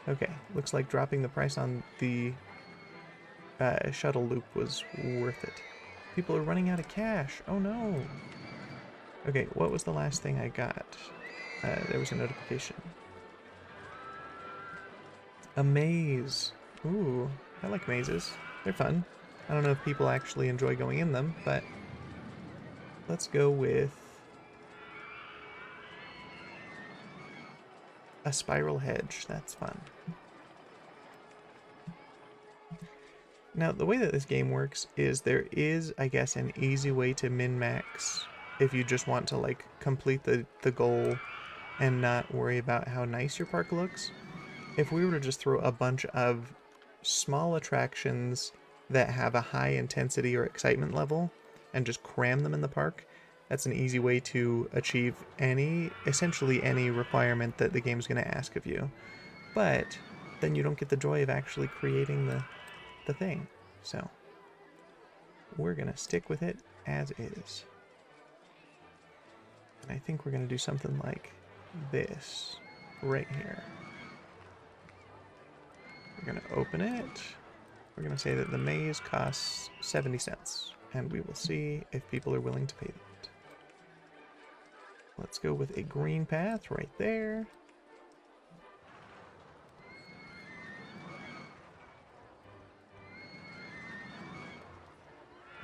Okay, looks like dropping the price on the shuttle loop was worth it. People are running out of cash. Oh no. Okay, what was the last thing I got? There was a notification. A maze. Ooh, I like mazes. They're fun. I don't know if people actually enjoy going in them, but let's go with a spiral hedge. That's fun. Now, the way that this game works is there is, I guess, an easy way to min-max if you just want to, like, complete the goal and not worry about how nice your park looks. If we were to just throw a bunch of small attractions that have a high intensity or excitement level and just cram them in the park, that's an easy way to achieve essentially any requirement that the game's going to ask of you. But then you don't get the joy of actually creating the thing. So we're gonna stick with it as is. And I think we're gonna do something like this right here. We're gonna open it. We're gonna say that the maze costs 70 cents, and we will see if people are willing to pay that. Let's go with a green path right there.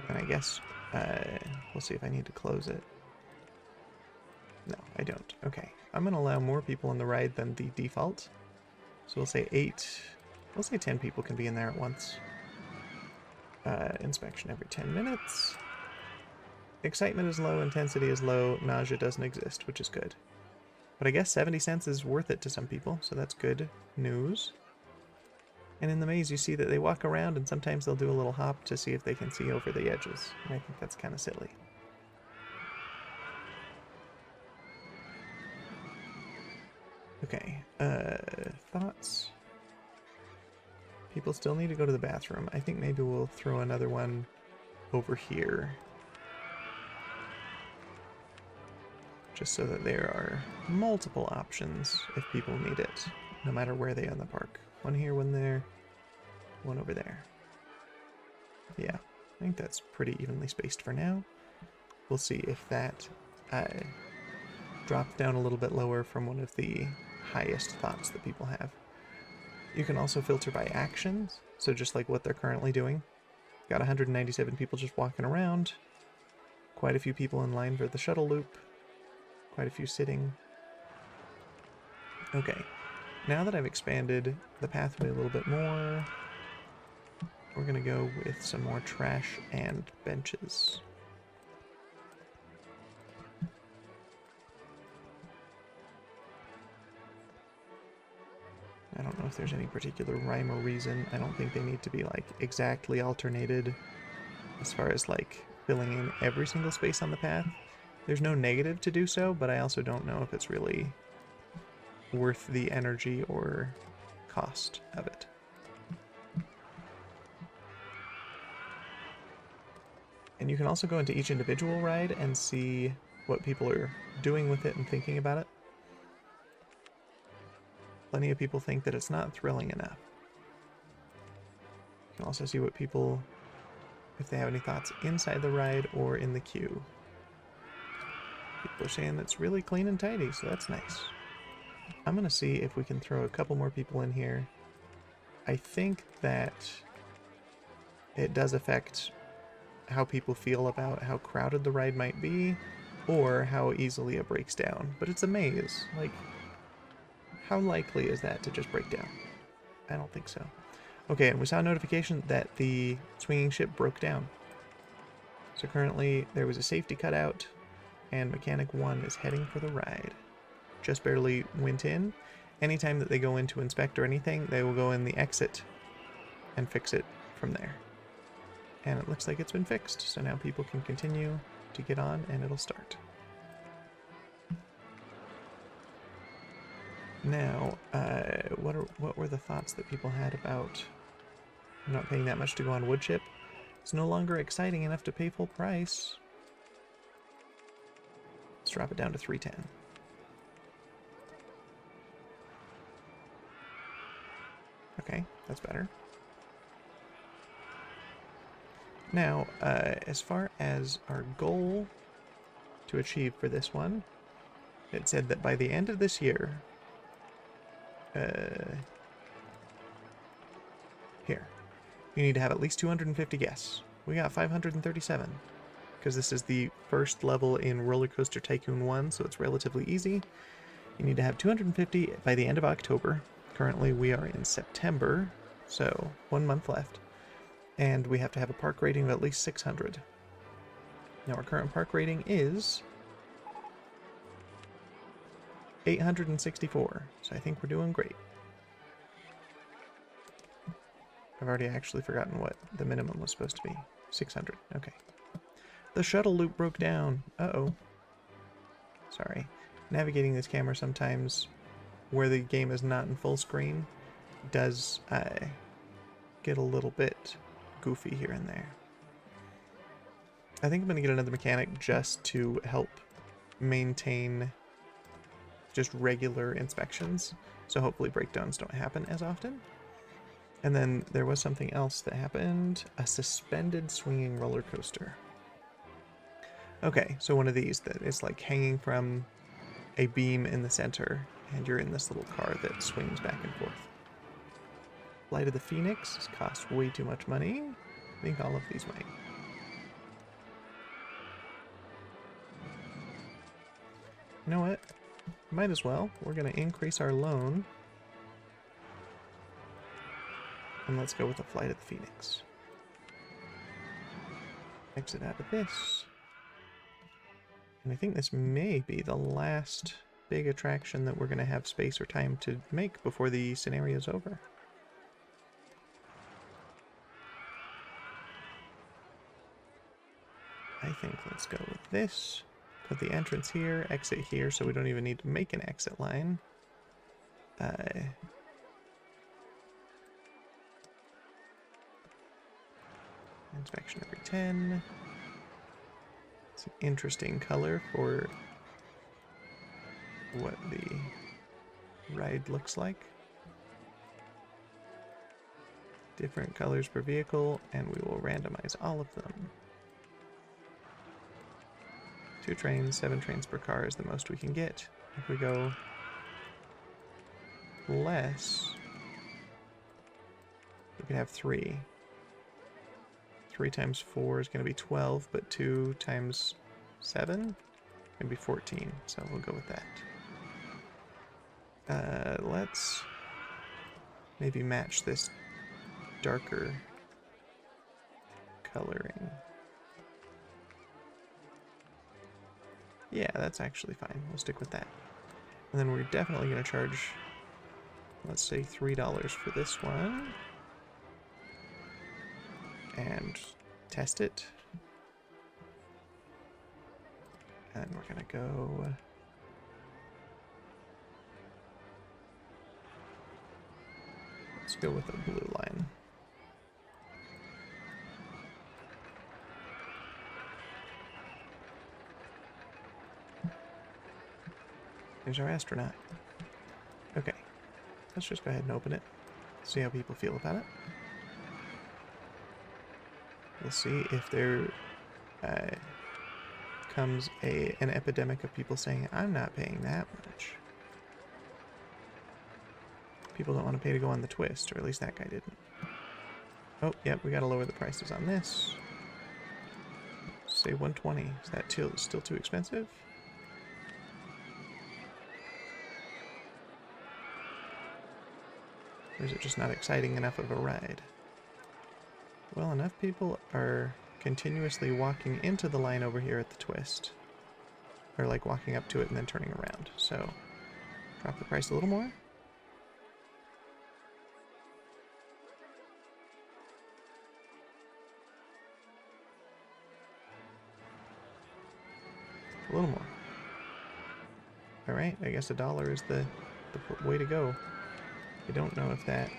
And I guess we'll see if I need to close it. No, I don't. Okay. I'm going to allow more people in the ride than the default. So we'll say 8. We'll say 10 people can be in there at once. Inspection every 10 minutes. Excitement is low, intensity is low, nausea doesn't exist, which is good. But I guess 70 cents is worth it to some people, so that's good news. And in the maze, you see that they walk around and sometimes they'll do a little hop to see if they can see over the edges. And I think that's kind of silly. Okay, thoughts? People still need to go to the bathroom. I think maybe we'll throw another one over here. Just so that there are multiple options if people need it, no matter where they are in the park. One here, one there, one over there. Yeah, I think that's pretty evenly spaced for now. We'll see if that drops down a little bit lower from one of the highest thoughts that people have. You can also filter by actions, so just like what they're currently doing. Got 197 people just walking around. Quite a few people in line for the shuttle loop. Quite a few sitting. Okay, now that I've expanded the pathway a little bit more, we're gonna go with some more trash and benches. I don't know if there's any particular rhyme or reason. I don't think they need to be like exactly alternated. as far as like filling in every single space on the path. There's no negative to do so, but I also don't know if it's really worth the energy or cost of it. And you can also go into each individual ride and see what people are doing with it and thinking about it. Plenty of people think that it's not thrilling enough. You can also see what people, if they have any thoughts inside the ride or in the queue. People are saying that's really clean and tidy, so that's nice. I'm going to see if we can throw a couple more people in here. I think that it does affect how people feel about how crowded the ride might be, or how easily it breaks down. But it's a maze. Like, how likely is that to just break down? I don't think so. Okay, and we saw a notification that the swinging ship broke down. So currently there was a safety cutout, and Mechanic 1 is heading for the ride. Just barely went in. Anytime that they go in to inspect or anything, they will go in the exit and fix it from there. And it looks like it's been fixed, so now people can continue to get on and it'll start. Now, what were the thoughts that people had about not paying that much to go on wood chip? It's no longer exciting enough to pay full price. Let's drop it down to $3.10. Okay, that's better. Now, as far as our goal to achieve for this one, it said that by the end of this year, here, you need to have at least 250 guests. We got 537, because this is the first level in Roller Coaster Tycoon 1, so it's relatively easy. You need to have 250 by the end of October. Currently, we are in September, so 1 month left. And we have to have a park rating of at least 600. Now, our current park rating is 864, so I think we're doing great. I've already actually forgotten what the minimum was supposed to be. 600, okay. The shuttle loop broke down. Uh-oh. Sorry. Navigating this camera sometimes, where the game is not in full screen, does get a little bit goofy here and there. I think I'm going to get another mechanic just to help maintain just regular inspections, so hopefully breakdowns don't happen as often. And then there was something else that happened, a suspended swinging roller coaster. Okay, so one of these that is like hanging from a beam in the center, and you're in this little car that swings back and forth. Flight of the Phoenix costs way too much money. I think all of these might. You know what? Might as well. We're going to increase our loan. And let's go with the Flight of the Phoenix. Exit out of this. And I think this may be the last big attraction that we're going to have space or time to make before the scenario's over. I think let's go with this. Put the entrance here, exit here, so we don't even need to make an exit line. Inspection every 10. It's an interesting color for what the ride looks like. Different colors per vehicle, and we will randomize all of them. 2 trains, 7 trains per car is the most we can get. If we go less, we can have 3. 3 times 4 is going to be 12, but 2 times 7 can be 14, so we'll go with that. Let's maybe match this darker coloring. Yeah, that's actually fine. We'll stick with that. And then we're definitely going to charge, let's say, $3 for this one. And test it. And we're gonna go... Let's go with a blue line. There's our astronaut. Okay, let's just go ahead and open it. See how people feel about it. We'll see if there comes an epidemic of people saying, I'm not paying that much. People don't want to pay to go on the twist, or at least that guy didn't. Oh, yep, we gotta lower the prices on this. Say 120. Is that still too expensive? Or is it just not exciting enough of a ride? Well, enough people are continuously walking into the line over here at the twist. Or like walking up to it and then turning around. So, drop the price a little more. A little more. Alright, I guess $1 is the way to go. I don't know if that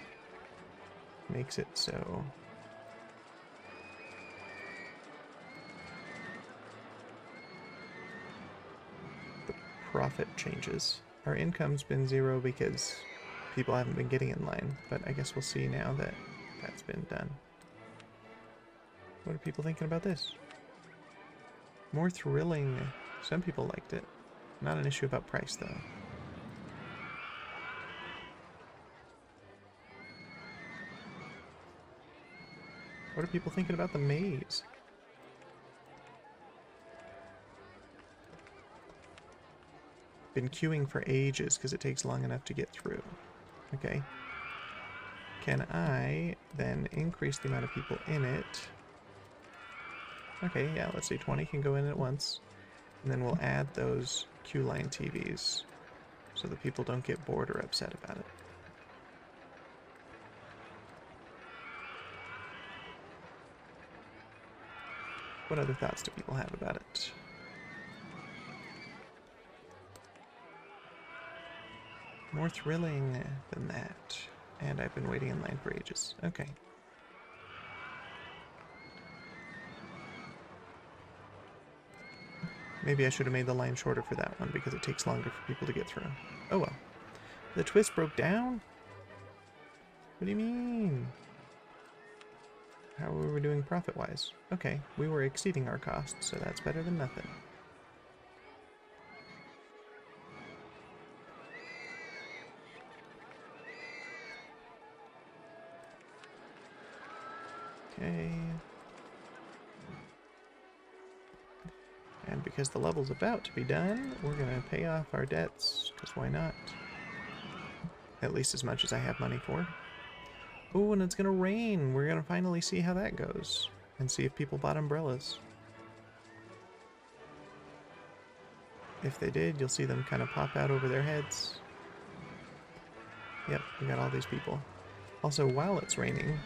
makes it so. The profit changes. Our income's been 0 because people haven't been getting in line, but I guess we'll see now that that's been done. What are people thinking about this? More thrilling. Some people liked it. Not an issue about price, though. What are people thinking about the maze? Been queuing for ages because it takes long enough to get through. Okay. Can I then increase the amount of people in it? Okay, yeah, let's say 20 can go in at once. And then we'll add those queue line TVs so that people don't get bored or upset about it. What other thoughts do people have about it? More thrilling than that. And I've been waiting in line for ages. Okay. Maybe I should have made the line shorter for that one because it takes longer for people to get through. Oh well. The twist broke down? What do you mean? How were we doing profit-wise? Okay, we were exceeding our costs, so that's better than nothing. Okay. And because the level's about to be done, we're gonna pay off our debts, because why not? At least as much as I have money for. Oh, and it's gonna rain. We're gonna finally see how that goes. And see if people bought umbrellas. If they did, you'll see them kind of pop out over their heads. Yep, we got all these people. Also, while it's raining,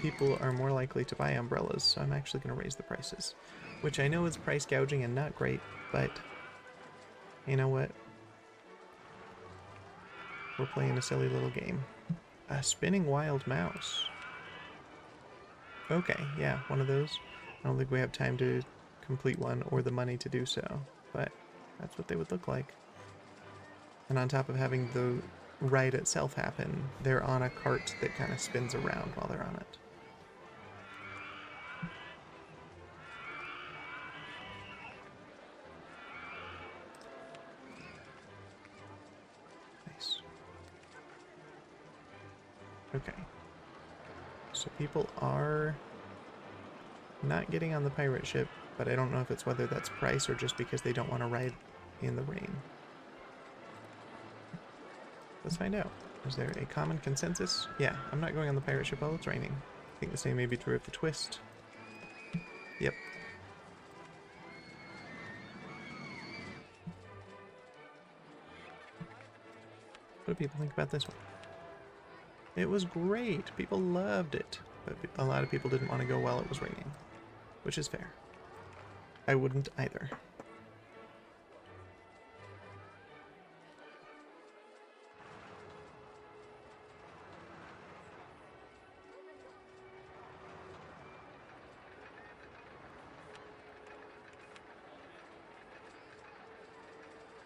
people are more likely to buy umbrellas, so I'm actually gonna raise the prices. Which I know is price gouging and not great, but you know what? We're playing a silly little game. A spinning wild mouse. Okay, yeah, one of those. I don't think we have time to complete one or the money to do so, but that's what they would look like. And on top of having the ride itself happen, they're on a cart that kind of spins around while they're on it. Okay. So people are not getting on the pirate ship, but I don't know if it's whether that's price or just because they don't want to ride in the rain. Let's find out. Is there a common consensus? Yeah, I'm not going on the pirate ship while it's raining. I think the same may be true of the twist. Yep. What do people think about this one? It was great. People loved it. But a lot of people didn't want to go while it was raining. which is fair. I wouldn't either.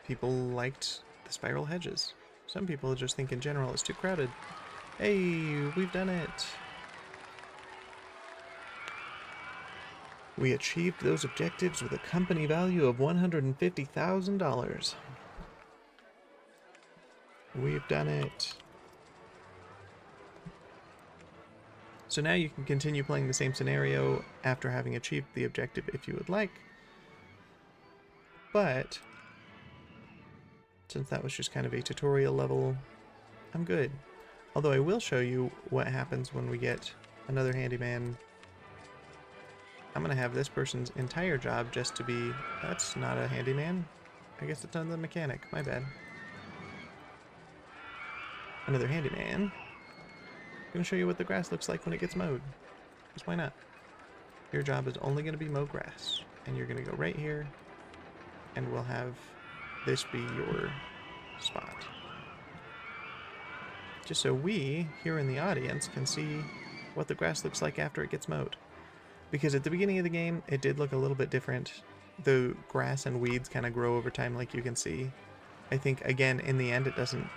People liked the spiral hedges. Some people just think in general it's too crowded. Hey, we've done it! We achieved those objectives with a company value of $150,000. We've done it. So now you can continue playing the same scenario after having achieved the objective if you would like. But since that was just kind of a tutorial level, I'm good. Although I will show you what happens when we get another handyman. I'm going to have this person's entire job just to be... That's not a handyman. I guess it's another mechanic. My bad. Another handyman. I'm going to show you what the grass looks like when it gets mowed. Because why not? Your job is only going to be mow grass. And you're going to go right here. And we'll have this be your spot. Just so we, here in the audience, can see what the grass looks like after it gets mowed. Because at the beginning of the game, it did look a little bit different. The grass and weeds kind of grow over time, like you can see. I think, again, in the end, it doesn't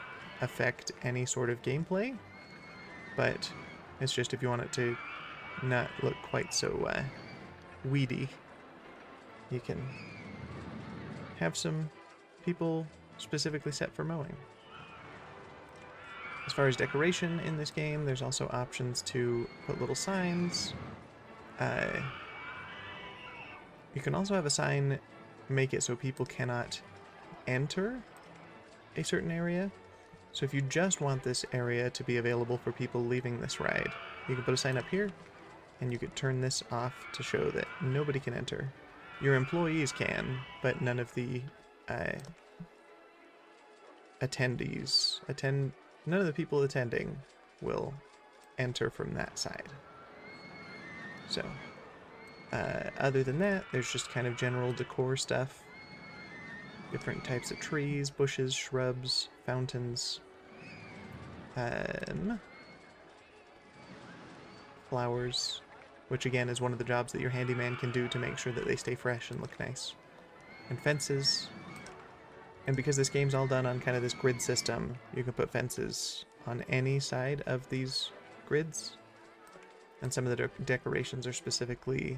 affect any sort of gameplay. But it's just if you want it to not look quite so weedy, you can have some people specifically set for mowing. As far as decoration in this game, there's also options to put little signs. You can also have a sign make it so people cannot enter a certain area. So if you just want this area to be available for people leaving this ride, you can put a sign up here, and you could turn this off to show that nobody can enter. Your employees can, but none of the attendees, none of the people attending will enter from that side. So, other than that, there's just kind of general decor stuff. Different types of trees, bushes, shrubs, fountains, flowers, which again is one of the jobs that your handyman can do to make sure that they stay fresh and look nice. And fences. And because this game's all done on kind of this grid system, you can put fences on any side of these grids. And some of the decorations are specifically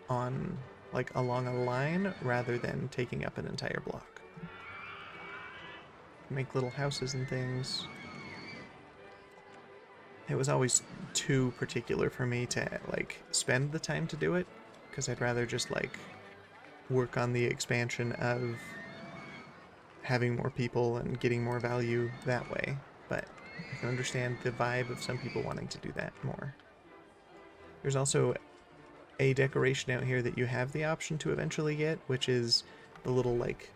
on, like, along a line rather than taking up an entire block. Make little houses and things. It was always too particular for me to, like, spend the time to do it, because I'd rather just, like, work on the expansion of having more people and getting more value that way. But I can understand the vibe of some people wanting to do that more. There's also a decoration out here that you have the option to eventually get, which is the little, like,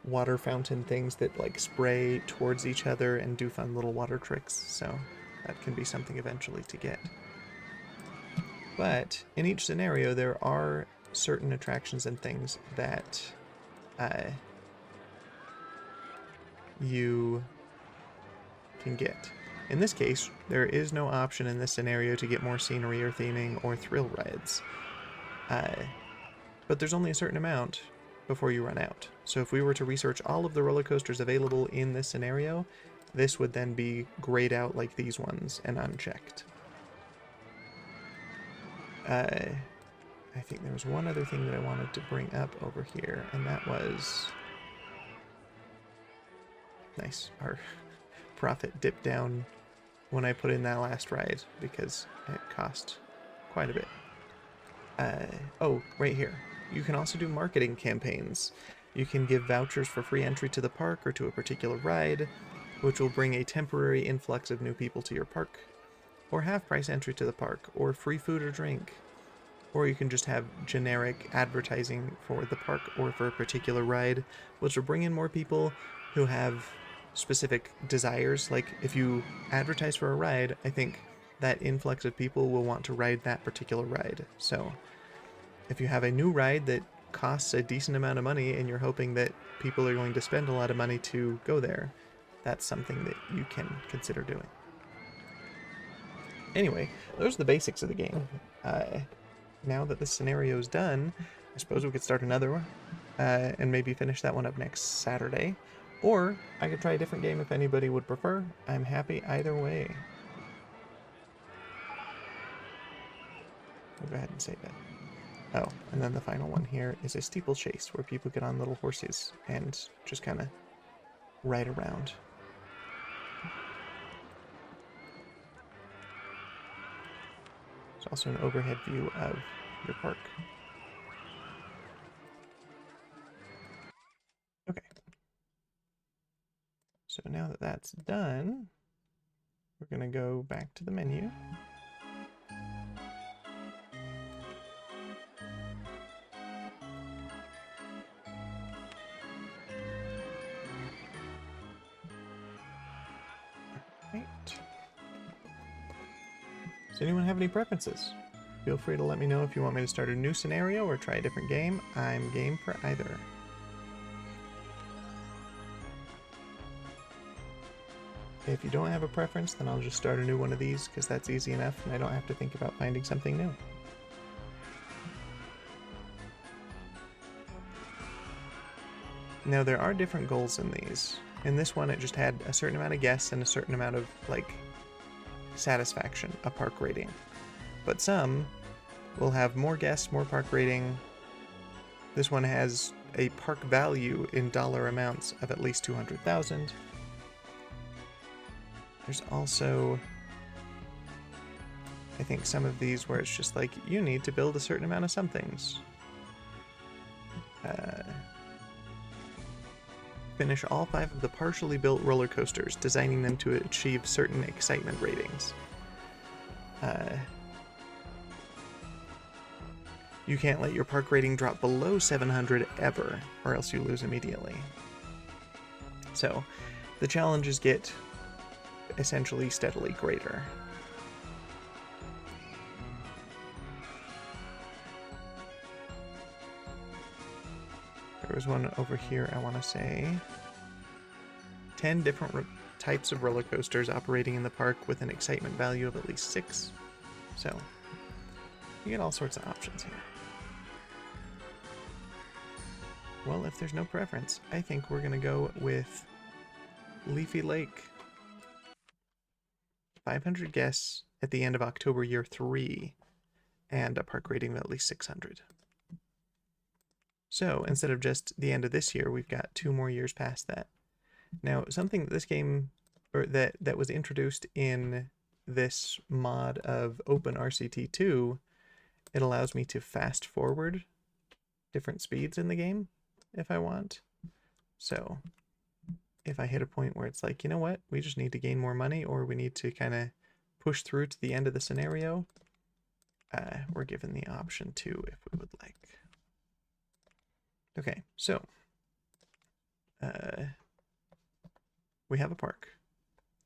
water fountain things that, like, spray towards each other and do fun little water tricks, so that can be something eventually to get. But in each scenario, there are certain attractions and things that you can get. In this case, there is no option in this scenario to get more scenery or theming or thrill rides. But there's only a certain amount before you run out. So if we were to research all of the roller coasters available in this scenario, this would then be grayed out like these ones and unchecked. I think there was one other thing that I wanted to bring up over here, and that was... Nice. Our profit dipped down when I put in that last ride because it cost quite a bit. Oh, right here. You can also do marketing campaigns. You can give vouchers for free entry to the park or to a particular ride, which will bring a temporary influx of new people to your park, or half-price entry to the park, or free food or drink. Or you can just have generic advertising for the park or for a particular ride, which will bring in more people who have specific desires. Like, if you advertise for a ride, I think that influx of people will want to ride that particular ride. So if you have a new ride that costs a decent amount of money and you're hoping that people are going to spend a lot of money to go there, that's something that you can consider doing. Anyway, those are the basics of the game. Now that this scenario is done, I suppose we could start another one and maybe finish that one up next Saturday. Or I could try a different game if anybody would prefer. I'm happy either way. I'll go ahead and save it. Oh, and then the final one here is a steeplechase where people get on little horses and just kind of ride around. There's also an overhead view of your park. Okay. So now that that's done, we're going to go back to the menu. Does anyone have any preferences? Feel free to let me know if you want me to start a new scenario or try a different game. I'm game for either. If you don't have a preference, then I'll just start a new one of these because that's easy enough and I don't have to think about finding something new. Now there are different goals in these. In this one it just had a certain amount of guests and a certain amount of, like, satisfaction, a park rating. But some will have more guests, more park rating. This one has a park value in dollar amounts of at least 200,000. There's also, I think, some of these where it's just like, you need to build a certain amount of some things. Finish all 5 of the partially built roller coasters, designing them to achieve certain excitement ratings. You can't let your park rating drop below 700 ever, or else you lose immediately. So, the challenges get essentially steadily greater. There was one over here, I want to say. 10 different types of roller coasters operating in the park with an excitement value of at least 6. So, you get all sorts of options here. Well, if there's no preference, I think we're going to go with Leafy Lake. 500 guests at the end of October year 3, and a park rating of at least 600. So, instead of just the end of this year, we've got 2 more years past that. Now, something that this game, or that was introduced in this mod of OpenRCT2, it allows me to fast forward different speeds in the game if I want. So, if I hit a point where it's like, you know what, we just need to gain more money, or we need to kind of push through to the end of the scenario, we're given the option to if we would like. Okay, so we have a park.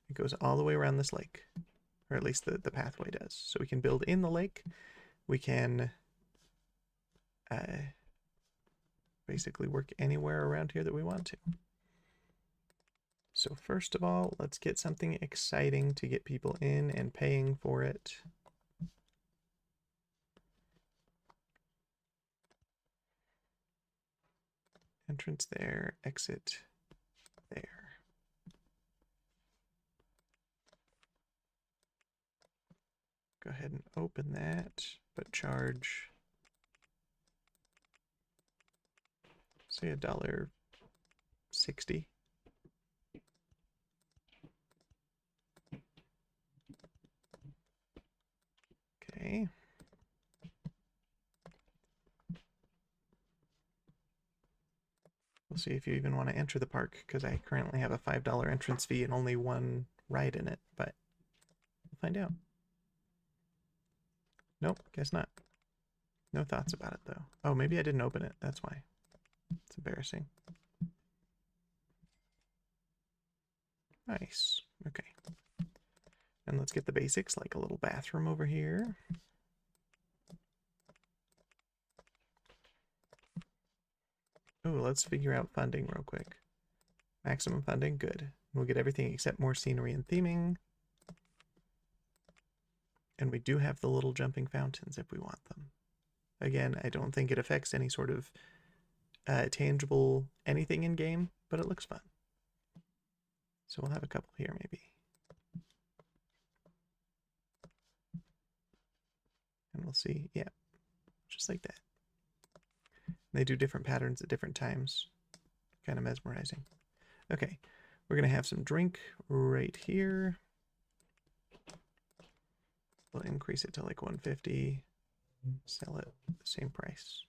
It goes all the way around this lake, or at least the pathway does. So we can build in the lake. We can basically work anywhere around here that we want to. So first of all, let's get something exciting to get people in and paying for it. Entrance there, exit there. Go ahead and open that, but charge, say, $1.60. Okay. We'll see if you even want to enter the park, because I currently have a $5 entrance fee and only one ride in it, but we'll find out. Nope, guess not. No thoughts about it, though. Oh, maybe I didn't open it. That's why. It's embarrassing. Nice. Okay. And let's get the basics, like a little bathroom over here. Oh, let's figure out funding real quick. Maximum funding, good. We'll get everything except more scenery and theming. And we do have the little jumping fountains if we want them. Again, I don't think it affects any sort of tangible anything in game, but it looks fun. So we'll have a couple here maybe. And we'll see, yeah, just like that. They do different patterns at different times. Kind of mesmerizing. Okay, we're going to have some drink right here. We'll increase it to like 150. Sell it at the same price.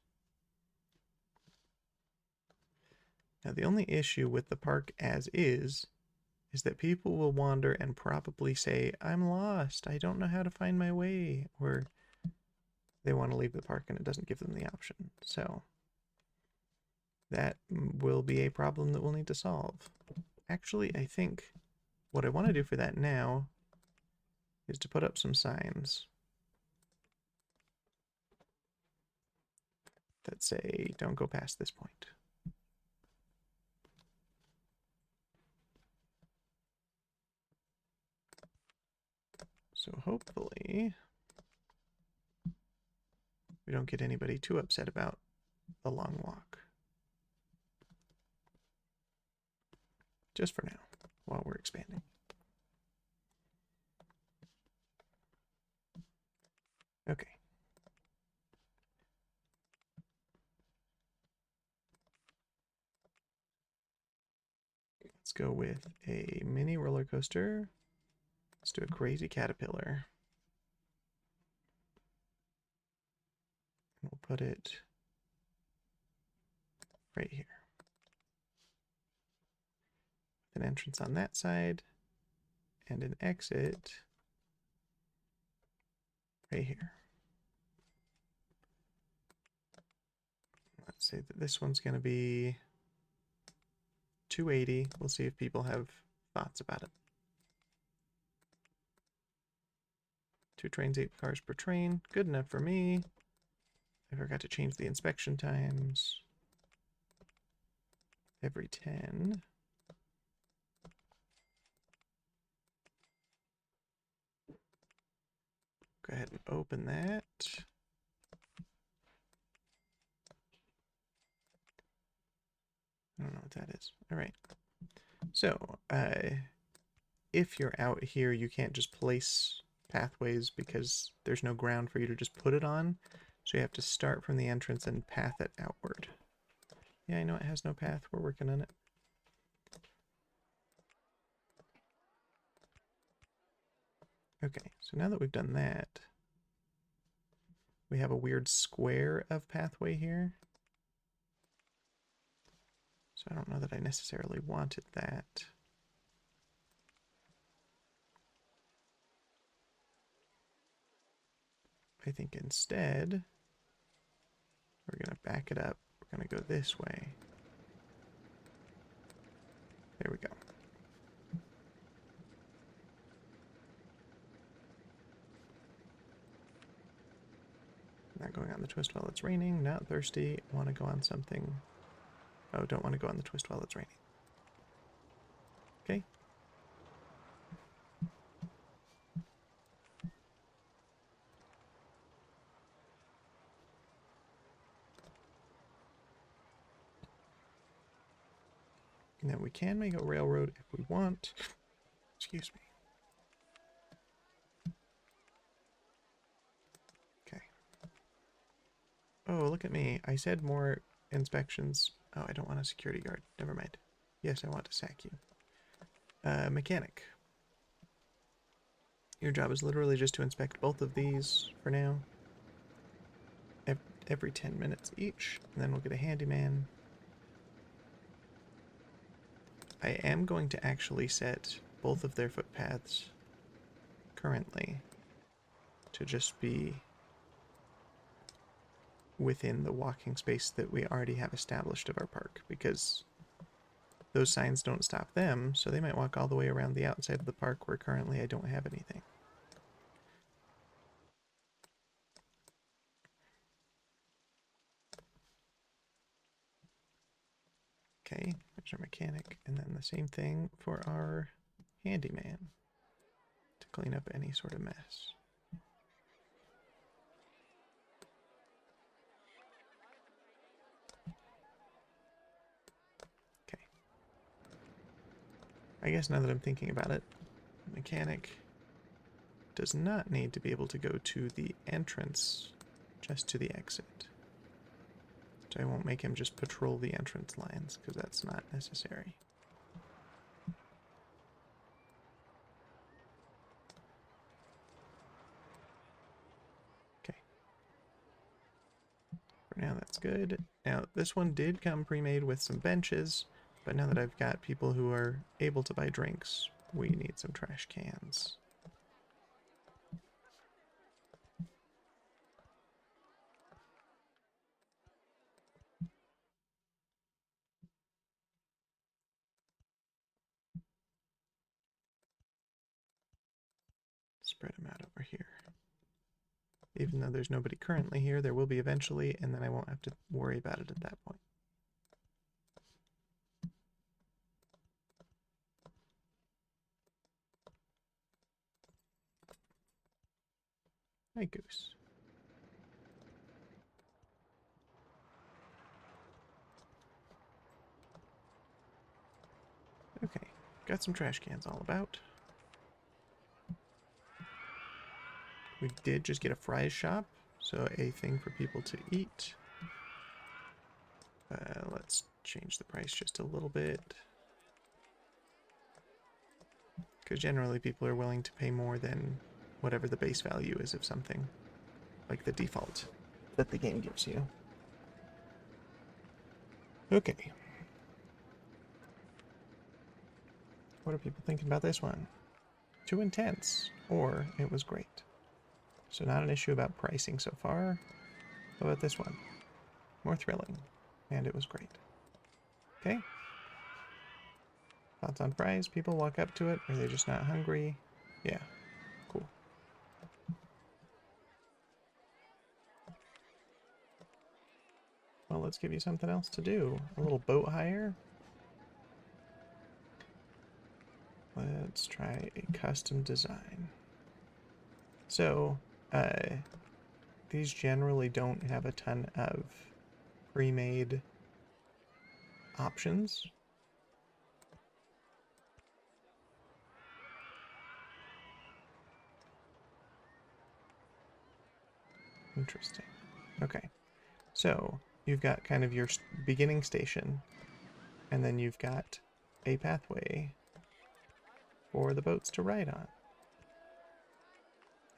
Now the only issue with the park as is that people will wander and probably say, I'm lost, I don't know how to find my way, or they want to leave the park and it doesn't give them the option. So that will be a problem that we'll need to solve. Actually, I think what I want to do for that now is to put up some signs that say, don't go past this point. So hopefully we don't get anybody too upset about the long walk. Just for now, while we're expanding. Okay. Let's go with a mini roller coaster. Let's do a crazy caterpillar. We'll put it right here. An entrance on that side and an exit right here. Let's say that this one's going to be 280. We'll see if people have thoughts about it. 2 trains, 8 cars per train. Good enough for me. I forgot to change the inspection times. Every 10. Go ahead and open that. I don't know what that is. All right. So, if you're out here, you can't just place pathways because there's no ground for you to just put it on. So you have to start from the entrance and path it outward. Yeah, I know it has no path. We're working on it. Okay, so now that we've done that, we have a weird square of pathway here. So I don't know that I necessarily wanted that. I think instead, we're going to back it up. We're going to go this way. There we go. Not going on the twist while it's raining. Not thirsty. Want to go on something. Oh, don't want to go on the twist while it's raining. Okay. Now we can make a railroad if we want. Excuse me. Okay. Oh, look at me. I said more inspections. Oh, I don't want a security guard. Never mind. Yes, I want to sack you. Mechanic. Your job is literally just to inspect both of these for now. Every 10 minutes each. And then we'll get a handyman. I am going to actually set both of their footpaths currently to just be within the walking space that we already have established of our park, because those signs don't stop them, so they might walk all the way around the outside of the park where currently I don't have anything. Okay, there's our mechanic. And then the same thing for our handyman to clean up any sort of mess. Okay. I guess now that I'm thinking about it, the mechanic does not need to be able to go to the entrance, just to the exit. So I won't make him just patrol the entrance lines, because that's not necessary. Okay. For now, that's good. Now, this one did come pre-made with some benches, but now that I've got people who are able to buy drinks, we need some trash cans. Spread them out over here. Even though there's nobody currently here, there will be eventually, and then I won't have to worry about it at that point. Hi, Goose. Okay, got some trash cans all about. We did just get a fries shop, so a thing for people to eat. Let's change the price just a little bit. Because generally people are willing to pay more than whatever the base value is of something. Like the default that the game gives you. Okay. What are people thinking about this one? Too intense, or it was great. So not an issue about pricing so far. How about this one? More thrilling, and it was great. Okay. Thoughts on fries? People walk up to it. Are they just not hungry? Yeah. Cool. Well, let's give you something else to do. A little boat hire. Let's try a custom design. So, these generally don't have a ton of pre-made options. Interesting. Okay. So, you've got kind of your beginning station, and then you've got a pathway for the boats to ride on.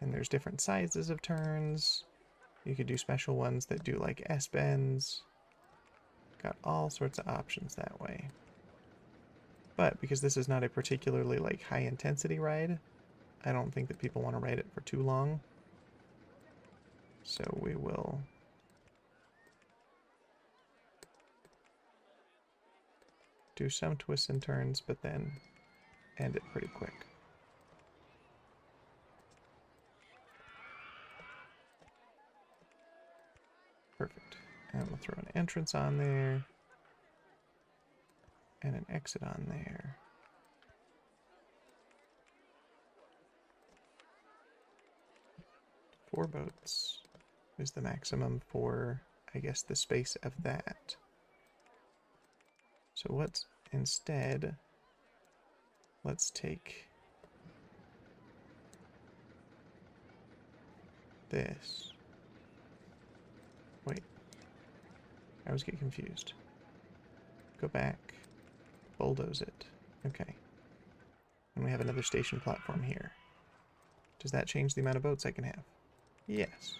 And there's different sizes of turns. You could do special ones that do like S-bends. Got all sorts of options that way. But because this is not a particularly like high intensity ride, I don't think that people want to ride it for too long. So we will do some twists and turns, but then end it pretty quick. Perfect. And we'll throw an entrance on there. And an exit on there. Four boats is the maximum for, I guess, the space of that. So what's instead, let's take this. Wait, I always get confused. Go back, bulldoze it. Okay. And we have another station platform here. Does that change the amount of boats I can have? Yes.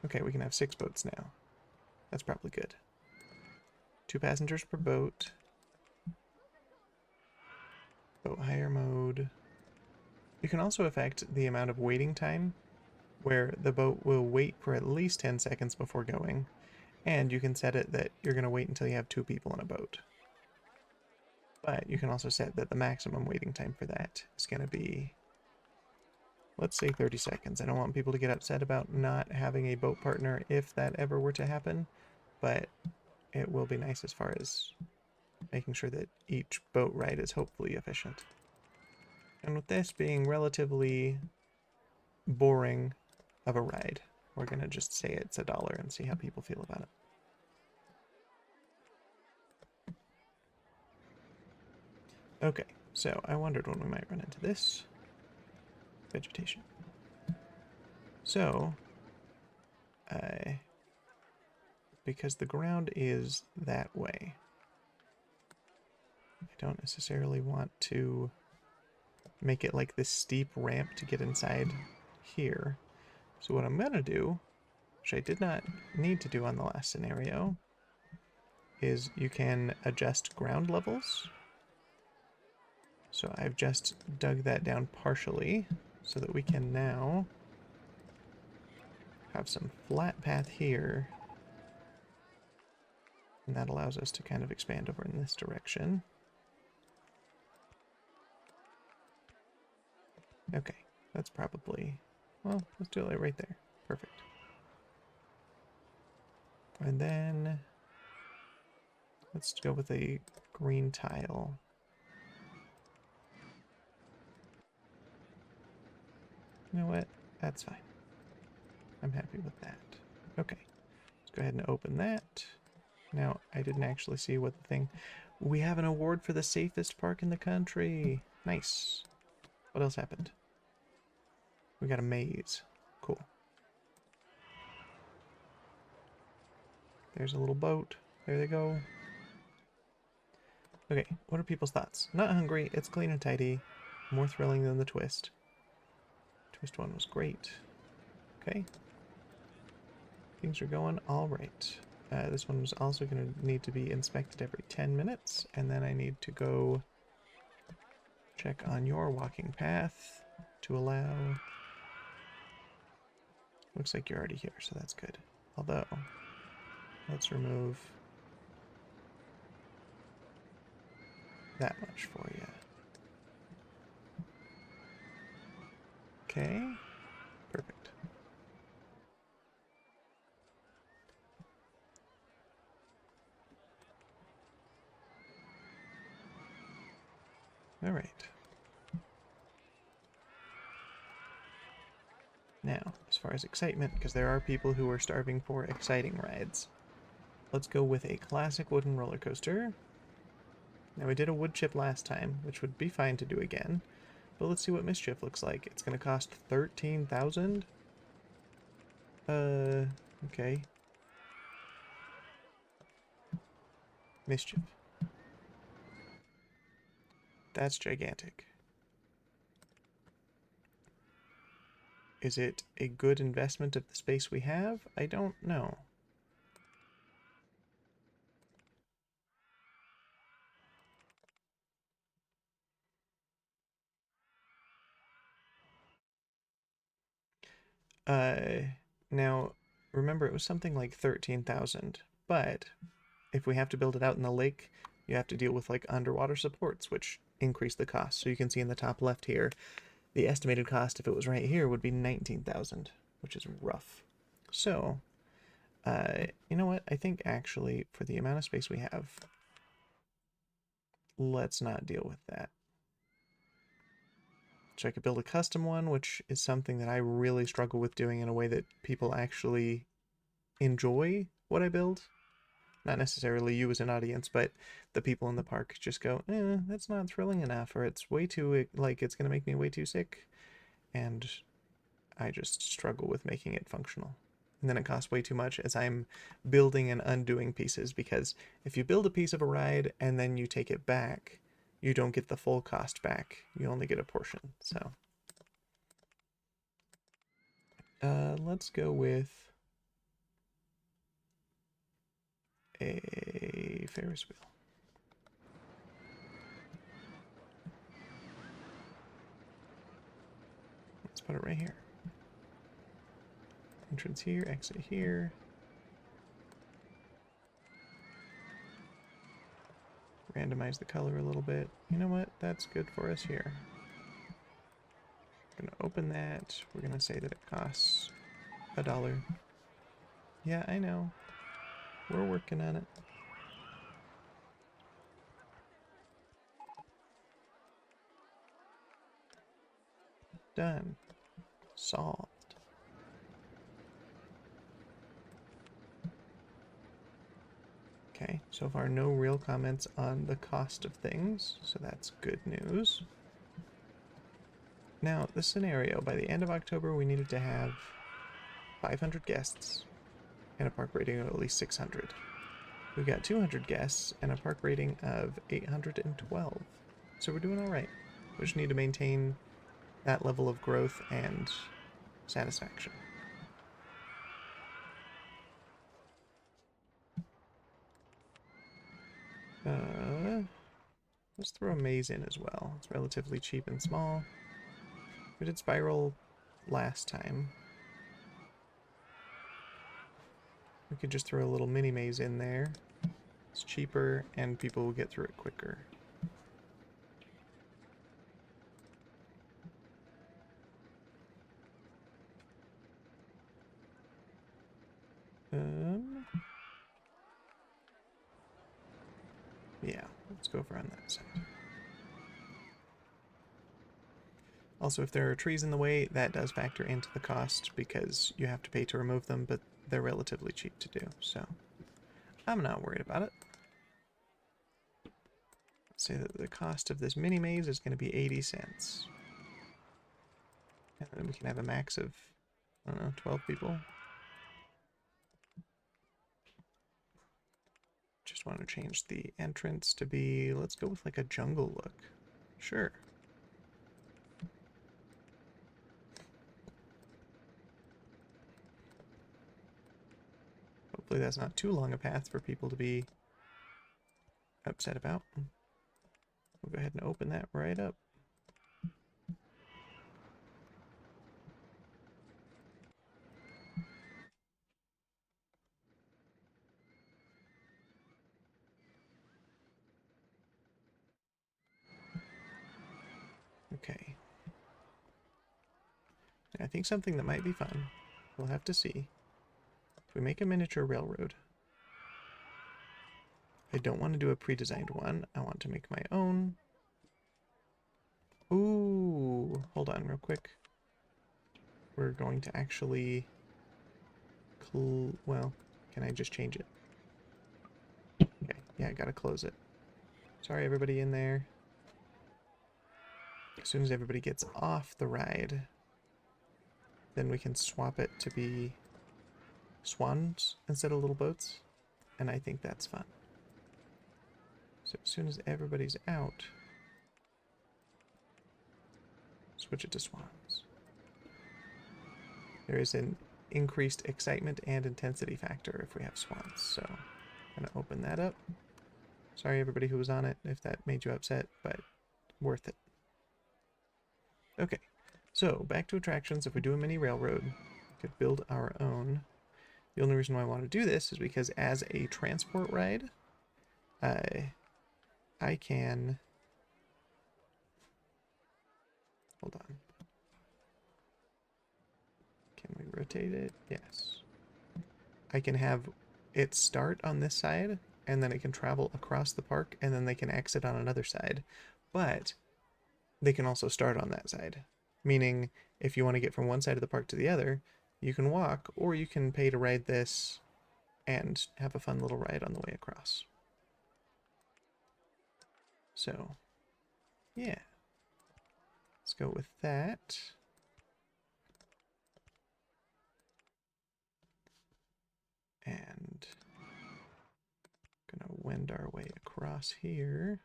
Okay, we can have 6 boats now. That's probably good. 2 passengers per boat. Boat hire mode. You can also affect the amount of waiting time, where the boat will wait for at least 10 seconds before going, and you can set it that you're going to wait until you have 2 people in a boat. But you can also set that the maximum waiting time for that is going to be, let's say 30 seconds. I don't want people to get upset about not having a boat partner if that ever were to happen, but it will be nice as far as making sure that each boat ride is hopefully efficient. And with this being relatively boring of a ride, we're going to just say it's $1 and see how people feel about it. Okay, so I wondered when we might run into this. Vegetation. So, because the ground is that way, I don't necessarily want to make it like this steep ramp to get inside here. So what I'm going to do, which I did not need to do on the last scenario, is you can adjust ground levels. So I've just dug that down partially so that we can now have some flat path here. And that allows us to kind of expand over in this direction. Okay, that's probably, well, let's do it right there. Perfect. And then let's go with a green tile. You know what? That's fine. I'm happy with that. Okay, let's go ahead and open that. Now, I didn't actually see what the thing... We have an award for the safest park in the country. Nice. What else happened? We got a maze. Cool. There's a little boat. There they go. Okay, what are people's thoughts? Not hungry, it's clean and tidy. More thrilling than the twist. Twist one was great. Okay. Things are going all right. This one was also going to need to be inspected every 10 minutes, and then I need to go check on your walking path to allow... Looks like you're already here, so that's good. Although, let's remove that much for you. Okay, perfect. All right. Now, as far as excitement, because there are people who are starving for exciting rides, let's go with a classic wooden roller coaster. Now, we did a wood chip last time, which would be fine to do again, but let's see what Mischief looks like. It's going to cost 13,000. Okay. Mischief. That's gigantic. Is it a good investment of the space we have? I don't know. Now, remember it was something like 13,000, but if we have to build it out in the lake, you have to deal with like underwater supports, which increase the cost. So you can see in the top left here, the estimated cost if it was right here would be 19,000, which is rough. So, you know what? I think actually for the amount of space we have, let's not deal with that. So I could build a custom one, which is something that I really struggle with doing in a way that people actually enjoy what I build. Not necessarily you as an audience, but the people in the park just go, that's not thrilling enough, or it's way too, like, it's going to make me way too sick. And I just struggle with making it functional. And then it costs way too much as I'm building and undoing pieces, because if you build a piece of a ride and then you take it back, you don't get the full cost back. You only get a portion. So let's go with a Ferris wheel. Let's put it right here. Entrance here, exit here. Randomize the color a little bit. You know what? That's good for us here. We're gonna open that. We're gonna say that it costs $1. Yeah, I know. We're working on it. Done. Solved. Okay, so far no real comments on the cost of things, so that's good news. Now, this scenario, by the end of October, we needed to have 500 guests and a park rating of at least 600. We've got 200 guests and a park rating of 812. So we're doing all right. We just need to maintain that level of growth and satisfaction. Let's throw a maze in as well. It's relatively cheap and small. We did spiral last time. We could just throw a little mini maze in there. It's cheaper and people will get through it quicker. Yeah, let's go over on that side. Also, if there are trees in the way, that does factor into the cost because you have to pay to remove them, but they're relatively cheap to do, so I'm not worried about it. Let's say that the cost of this mini maze is going to be 80 cents. And then we can have a max of, I don't know, 12 people. Just want to change the entrance to be, let's go with like a jungle look. Sure. Hopefully that's not too long a path for people to be upset about. We'll go ahead and open that right up. Okay. I think something that might be fun, we'll have to see. If we make a miniature railroad, I don't want to do a pre-designed one. I want to make my own. Ooh, hold on real quick. We're going to actually... well, can I just change it? Okay, yeah, I gotta close it. Sorry, everybody in there. As soon as everybody gets off the ride, then we can swap it to be swans instead of little boats, and I think that's fun. So as soon as everybody's out, switch it to swans. There is an increased excitement and intensity factor if we have swans, so I'm going to open that up. Sorry everybody who was on it if that made you upset, but worth it. Okay, so back to attractions. If we do a mini railroad, we could build our own. The only reason why I want to do this is because as a transport ride, I can... Hold on. Can we rotate it? Yes. I can have it start on this side, and then it can travel across the park, and then they can exit on another side. But they can also start on that side. Meaning, if you want to get from one side of the park to the other, you can walk, or you can pay to ride this and have a fun little ride on the way across. So, yeah. Let's go with that. And gonna wend our way across here.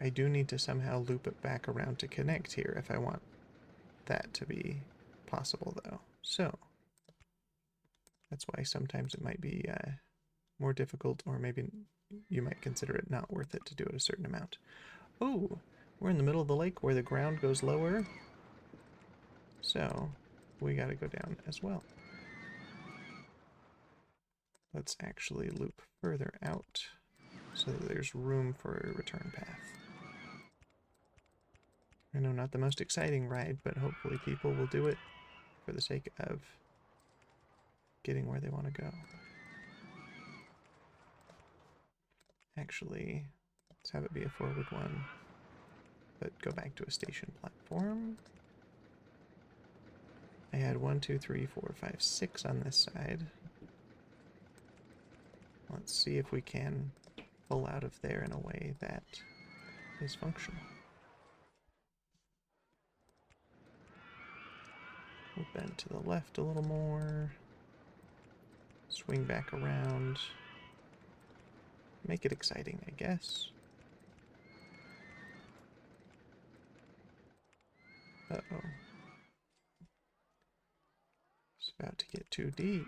I do need to somehow loop it back around to connect here if I want that to be possible, though. So, that's why sometimes it might be more difficult, or maybe you might consider it not worth it to do it a certain amount. Oh, we're in the middle of the lake where the ground goes lower, so we gotta go down as well. Let's actually loop further out so that there's room for a return path. I know, not the most exciting ride, but hopefully people will do it for the sake of getting where they want to go. Actually, let's have it be a forward one, but go back to a station platform. I had 1, 2, 3, 4, 5, 6 on this side. Let's see if we can pull out of there in a way that is functional. We'll bend to the left a little more. Swing back around. Make it exciting, I guess. Uh-oh. It's about to get too deep.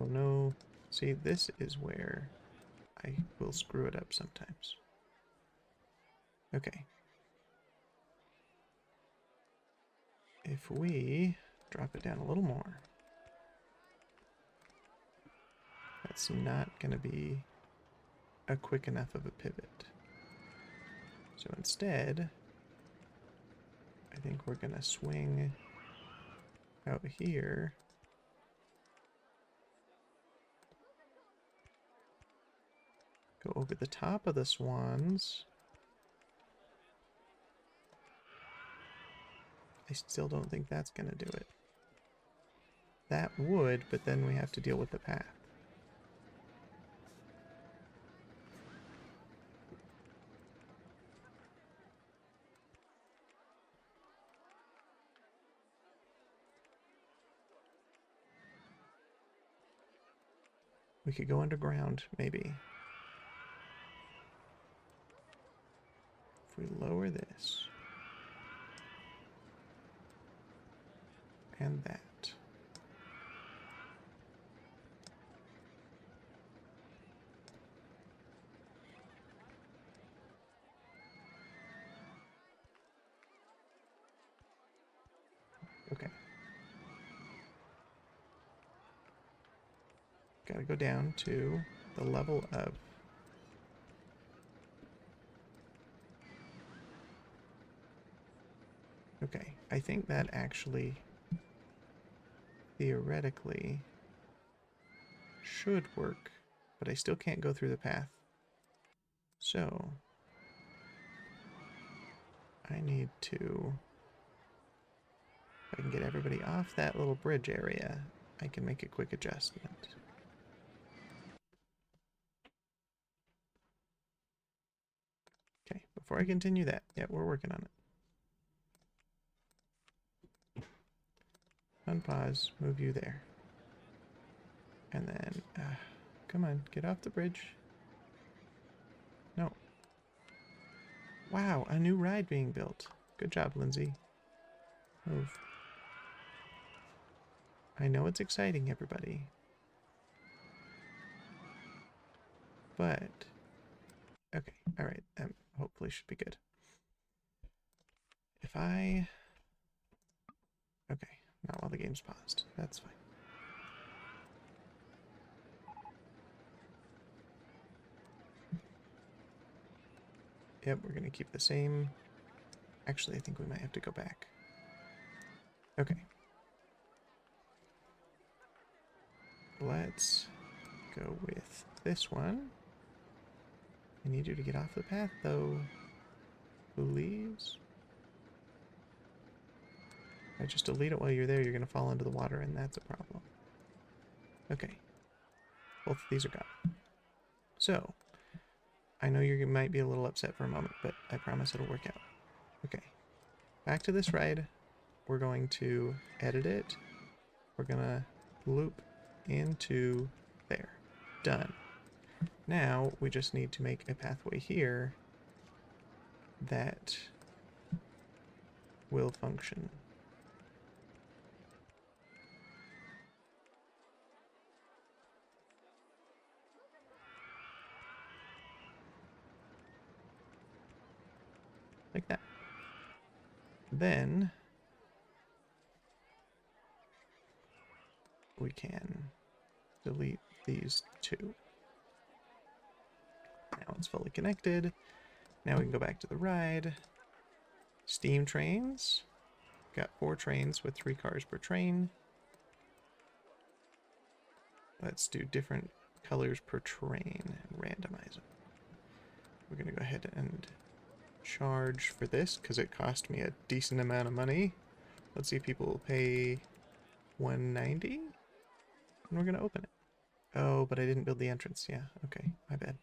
Oh no. See, this is where I will screw it up sometimes. Okay. If we drop it down a little more, that's not going to be a quick enough of a pivot. So instead, I think we're going to swing out here. Go over the top of the swans. I still don't think that's going to do it. That would, but then we have to deal with the path. We could go underground, maybe. If we lower this. And that. Okay. Gotta go down to the level of okay, I think that actually theoretically should work, but I still can't go through the path. So I need to, if I can get everybody off that little bridge area, I can make a quick adjustment. Okay, before I continue that, yeah, we're working on it. Unpause, move you there. And then, come on, get off the bridge. No. Wow, a new ride being built. Good job, Lindsay. Move. I know it's exciting, everybody. But, okay, all right, hopefully should be good. If I, okay, not while the game's paused, that's fine. Yep, we're gonna keep the same. Actually, I think we might have to go back. Okay. Let's go with this one. I need you to get off the path, though. Please. If I just delete it while you're there, you're gonna fall into the water, and that's a problem. Okay. Both of these are gone. So, I know you might be a little upset for a moment, but I promise it'll work out. Okay. Back to this ride. We're going to edit it. We're gonna loop into there. Done. Now we just need to make a pathway here that will function. Like that. Then we can delete these two. Now it's fully connected. Now we can go back to the ride. Steam trains. Got 4 trains with 3 cars per train. Let's do different colors per train and randomize it. We're going to go ahead and charge for this because it cost me a decent amount of money. Let's see if people will pay $190. And we're going to open it. Oh, but I didn't build the entrance. Yeah, okay, my bad.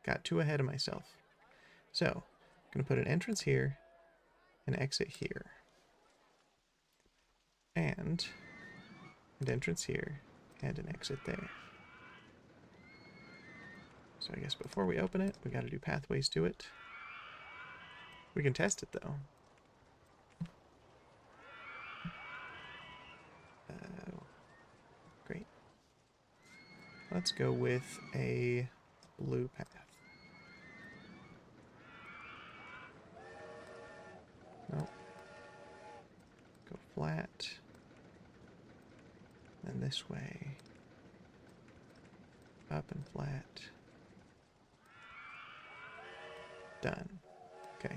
Got too ahead of myself. So, I'm going to put an entrance here, an exit here, and an entrance here, and an exit there. So I guess before we open it, we got to do pathways to it. We can test it, though. Great. Let's go with a blue path. Nope. Go flat. Then this way. Up and flat. Done. Okay.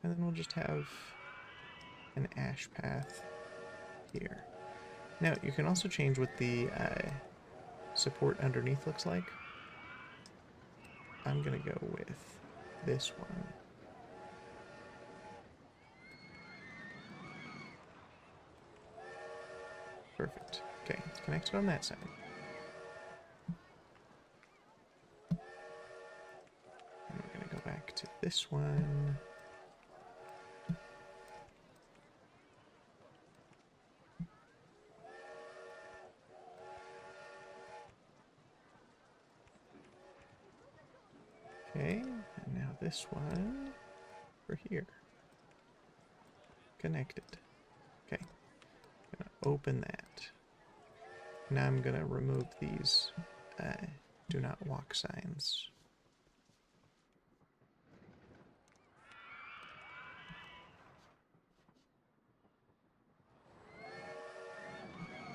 And then we'll just have an ash path here. Now, you can also change what the support underneath looks like. I'm going to go with this one. Perfect. Okay, it's connected on that side. And we're going to go back to this one. Okay, and now this one for here. Connected. Okay, I'm gonna open that. Now I'm gonna remove these do not walk signs.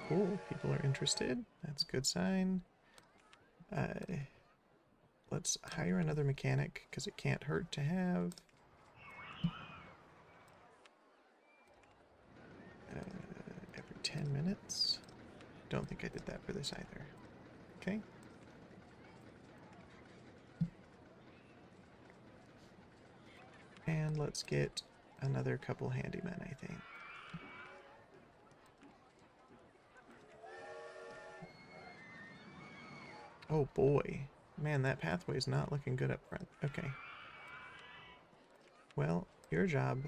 Cool, people are interested. That's a good sign. Let's hire another mechanic, because it can't hurt to have. Every 10 minutes. Don't think I did that for this either. Okay. And let's get another couple handymen, I think. Oh boy. Man, that pathway's not looking good up front. Okay. Well, your job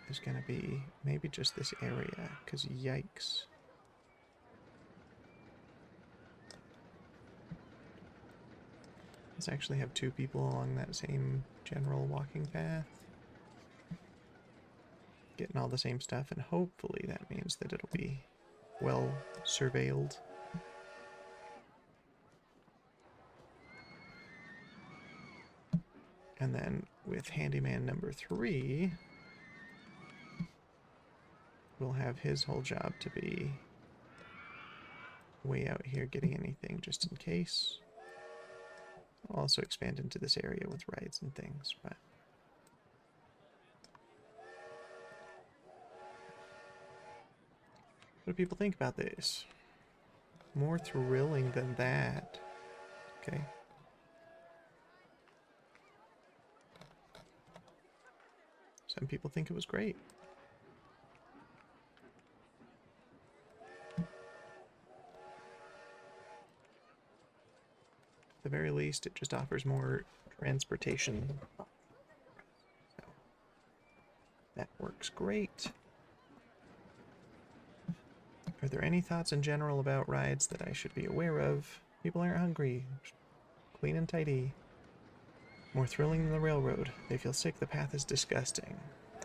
is going to be maybe just this area, because yikes. Let's actually have 2 people along that same general walking path. Getting all the same stuff, and hopefully that means that it'll be well surveilled. And then with handyman number 3, we'll have his whole job to be way out here getting anything just in case. I'll also expand into this area with rides and things, but what do people think about this? More thrilling than that. Okay. Some people think it was great. At the very least, it just offers more transportation. So, that works great. Are there any thoughts in general about rides that I should be aware of? People aren't hungry. Clean and tidy. More thrilling than the railroad. They feel sick. The path is disgusting.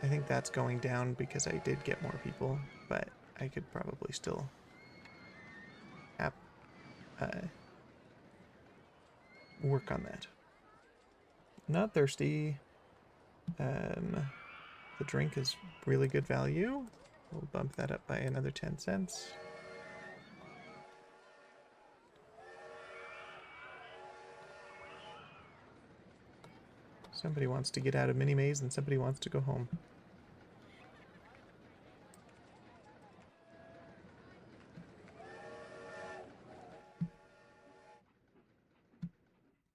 I think that's going down because I did get more people, but I could probably still have, work on that. Not thirsty. The drink is really good value. We'll bump that up by another 10 cents. Somebody wants to get out of Mini Maze and somebody wants to go home.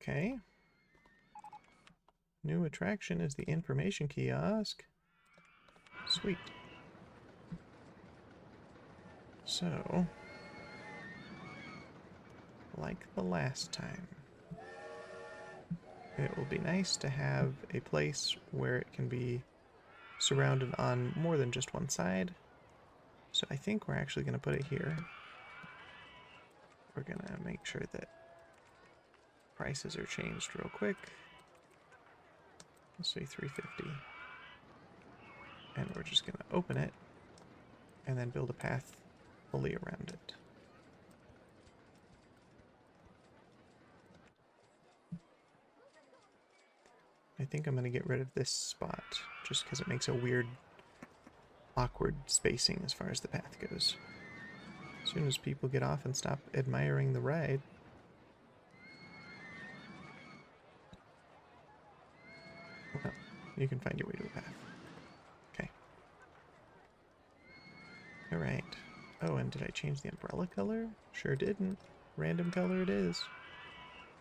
Okay. New attraction is the information kiosk. Sweet. So, like the last time, it will be nice to have a place where it can be surrounded on more than just one side. So I think we're actually going to put it here. We're going to make sure that prices are changed real quick. Let's say 350. And we're just going to open it and then build a path fully around it. I think I'm going to get rid of this spot just because it makes a weird, awkward spacing as far as the path goes. As soon as people get off and stop admiring the ride, well, you can find your way to a path. Okay. Alright. Oh, and did I change the umbrella color? Sure didn't. Random color it is.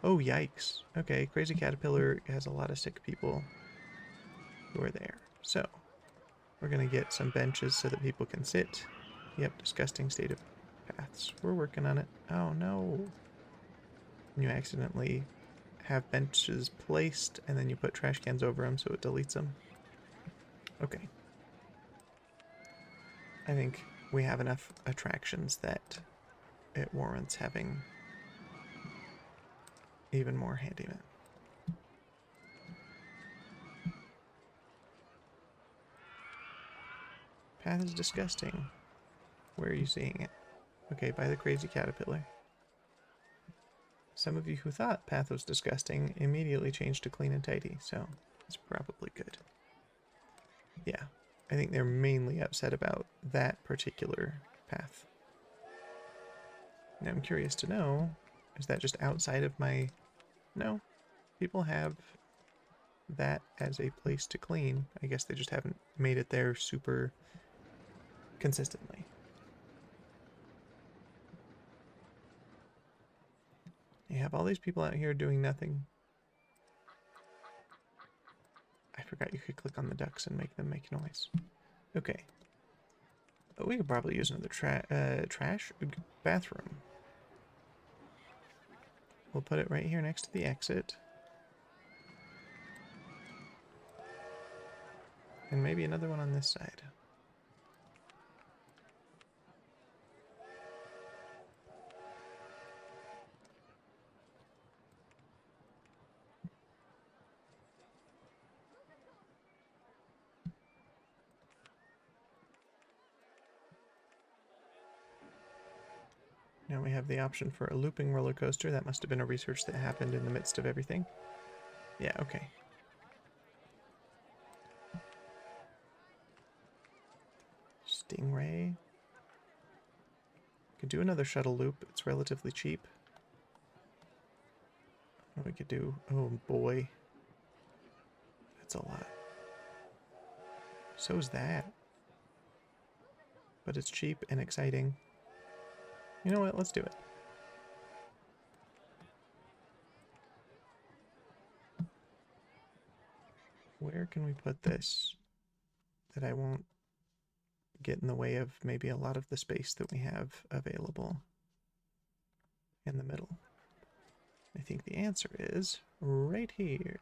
Oh, yikes. Okay, Crazy Caterpillar has a lot of sick people who are there. So, we're going to get some benches so that people can sit. Yep, disgusting state of paths. We're working on it. Oh, no. And you accidentally have benches placed, and then you put trash cans over them so it deletes them. Okay. I think we have enough attractions that it warrants having even more handymen. Path is disgusting. Where are you seeing it? Okay, by the Crazy Caterpillar. Some of you who thought path was disgusting immediately changed to clean and tidy, so it's probably good. Yeah, I think they're mainly upset about that particular path. Now I'm curious to know, is that just outside of my... No, people have that as a place to clean. I guess they just haven't made it there super consistently. You have all these people out here doing nothing. I forgot you could click on the ducks and make them make noise. Okay. Oh, we could probably use another trash bathroom. We'll put it right here next to the exit. And maybe another one on this side. Now we have the option for a looping roller coaster. That must have been a research that happened in the midst of everything. Yeah, okay. Stingray. Could do another shuttle loop. It's relatively cheap. What we could do... Oh, boy. That's a lot. So is that. But it's cheap and exciting. You know what? Let's do it. Where can we put this that I won't get in the way of maybe a lot of the space that we have available in the middle? I think the answer is right here.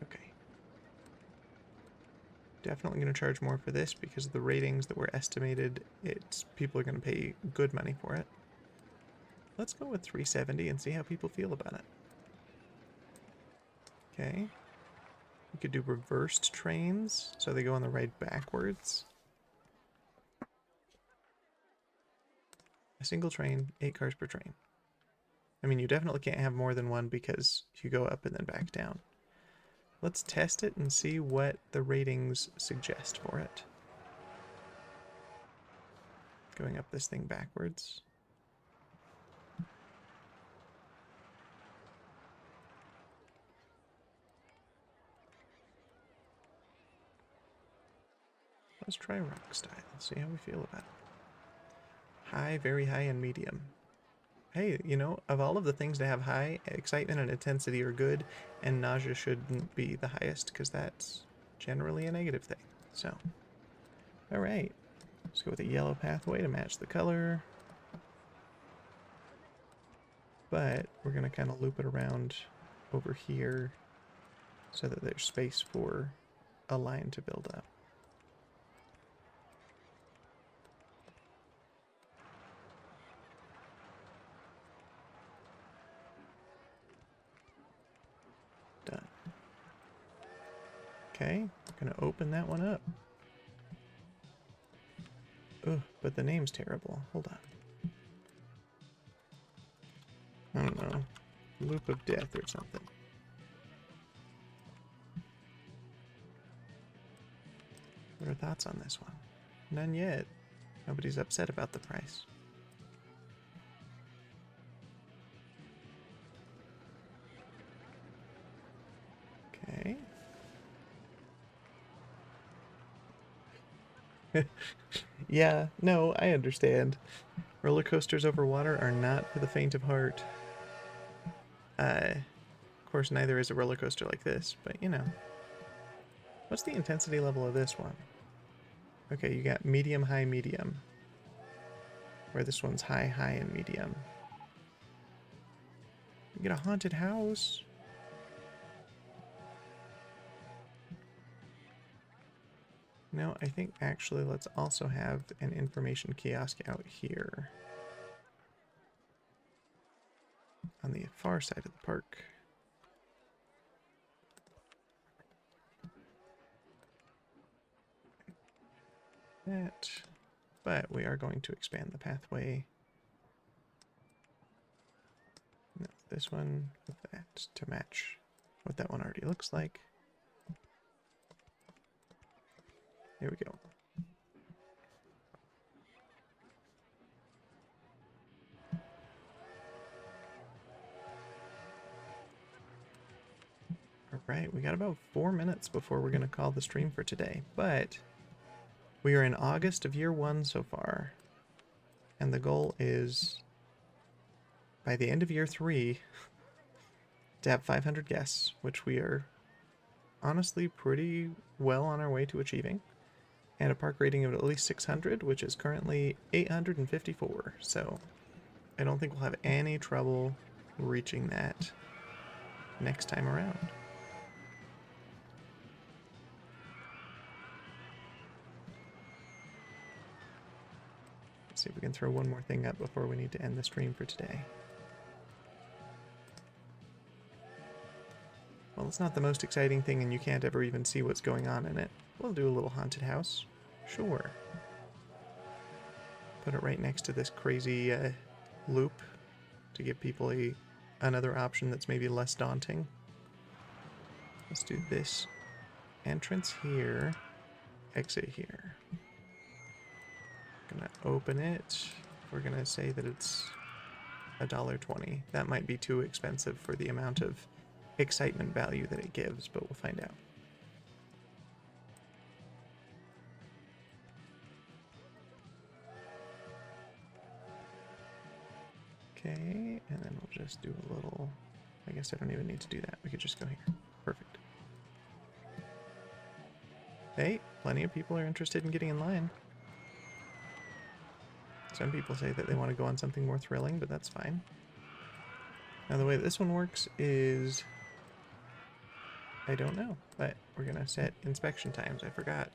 Okay. Definitely going to charge more for this because of the ratings that were estimated. People are going to pay good money for it. Let's go with 370 and see how people feel about it. Okay. We could do reversed trains, so they go on the ride backwards. A single train, 8 cars per train. I mean, you definitely can't have more than one because you go up and then back down. Let's test it and see what the ratings suggest for it. going up this thing backwards. Let's try rock style, see how we feel about it. High, very high, and medium. Hey, you know, of all of the things to have high, excitement and intensity are good, and nausea shouldn't be the highest, because that's generally a negative thing. So, alright. Let's go with a yellow pathway to match the color. But we're going to kind of loop it around over here so that there's space for a line to build up. Done. Okay, I'm gonna open that one up. Ugh, but the name's terrible. Hold on. I don't know. Loop of Death or something. What are thoughts on this one? None yet. Nobody's upset about the price. Okay. Yeah, no, I understand. Roller coasters over water are not for the faint of heart. Of course, neither is a roller coaster like this, but you know. What's the intensity level of this one? Okay, you got medium, high, medium. Where this one's high, high, and medium. You get a haunted house. No, I think actually let's also have an information kiosk out here. On the far side of the park. That. But we are going to expand the pathway. This one with that to match what that one already looks like. There we go. Alright, we got about 4 minutes before we're going to call the stream for today, but we are in August of year 1 so far, and the goal is, by the end of year 3, to have 500 guests, which we are honestly pretty well on our way to achieving, and a park rating of at least 600, which is currently 854, so I don't think we'll have any trouble reaching that next time around. Let's see if we can throw one more thing up before we need to end the stream for today. Well, it's not the most exciting thing and you can't ever even see what's going on in it. We'll do a little haunted house. Sure. Put it right next to this crazy loop to give people another option that's maybe less daunting. Let's do this entrance here, exit here. Gonna open it. We're gonna say that it's $1.20. That might be too expensive for the amount of excitement value that it gives, but we'll find out. Okay, and then we'll just do a little... I guess I don't even need to do that. We could just go here. Perfect. Hey, plenty of people are interested in getting in line. Some people say that they want to go on something more thrilling, but that's fine. Now the way this one works is... I don't know, but we're going to set inspection times. I forgot.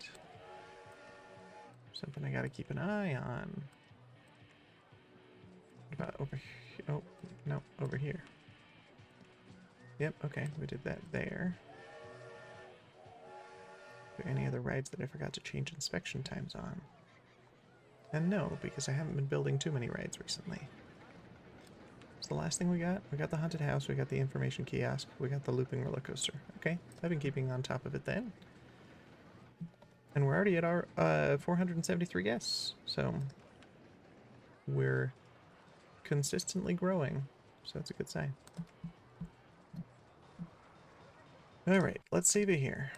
Something I got to keep an eye on. What about over here? Oh, no, over here. Yep, okay, we did that there. Are there any other rides that I forgot to change inspection times on? And no, because I haven't been building too many rides recently. What's the last thing we got? We got the haunted house, we got the information kiosk, we got the looping roller coaster. Okay, I've been keeping on top of it then. And we're already at our 473 guests, so we're consistently growing, so that's a good sign. All right, let's save it here.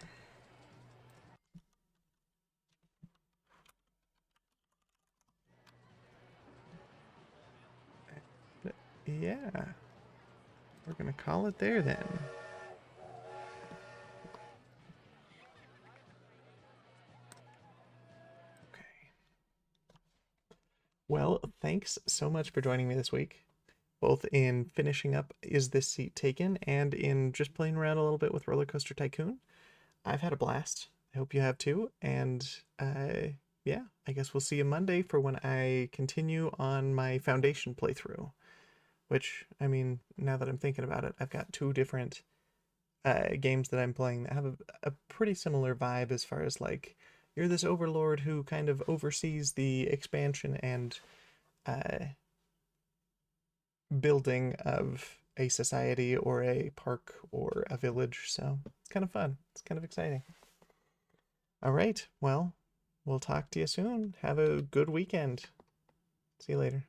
Yeah, we're gonna call it there then. Okay. Well, thanks so much for joining me this week, both in finishing up Is This Seat Taken and in just playing around a little bit with Roller Coaster Tycoon. I've had a blast. I hope you have too. And yeah, I guess we'll see you Monday for when I continue on my Foundation playthrough. Which, I mean, now that I'm thinking about it, I've got two different games that I'm playing that have a pretty similar vibe as far as like you're this overlord who kind of oversees the expansion and uh, building of a society or a park or a village. So it's kind of fun. It's kind of exciting. All right. Well, we'll talk to you soon. Have a good weekend. See you later.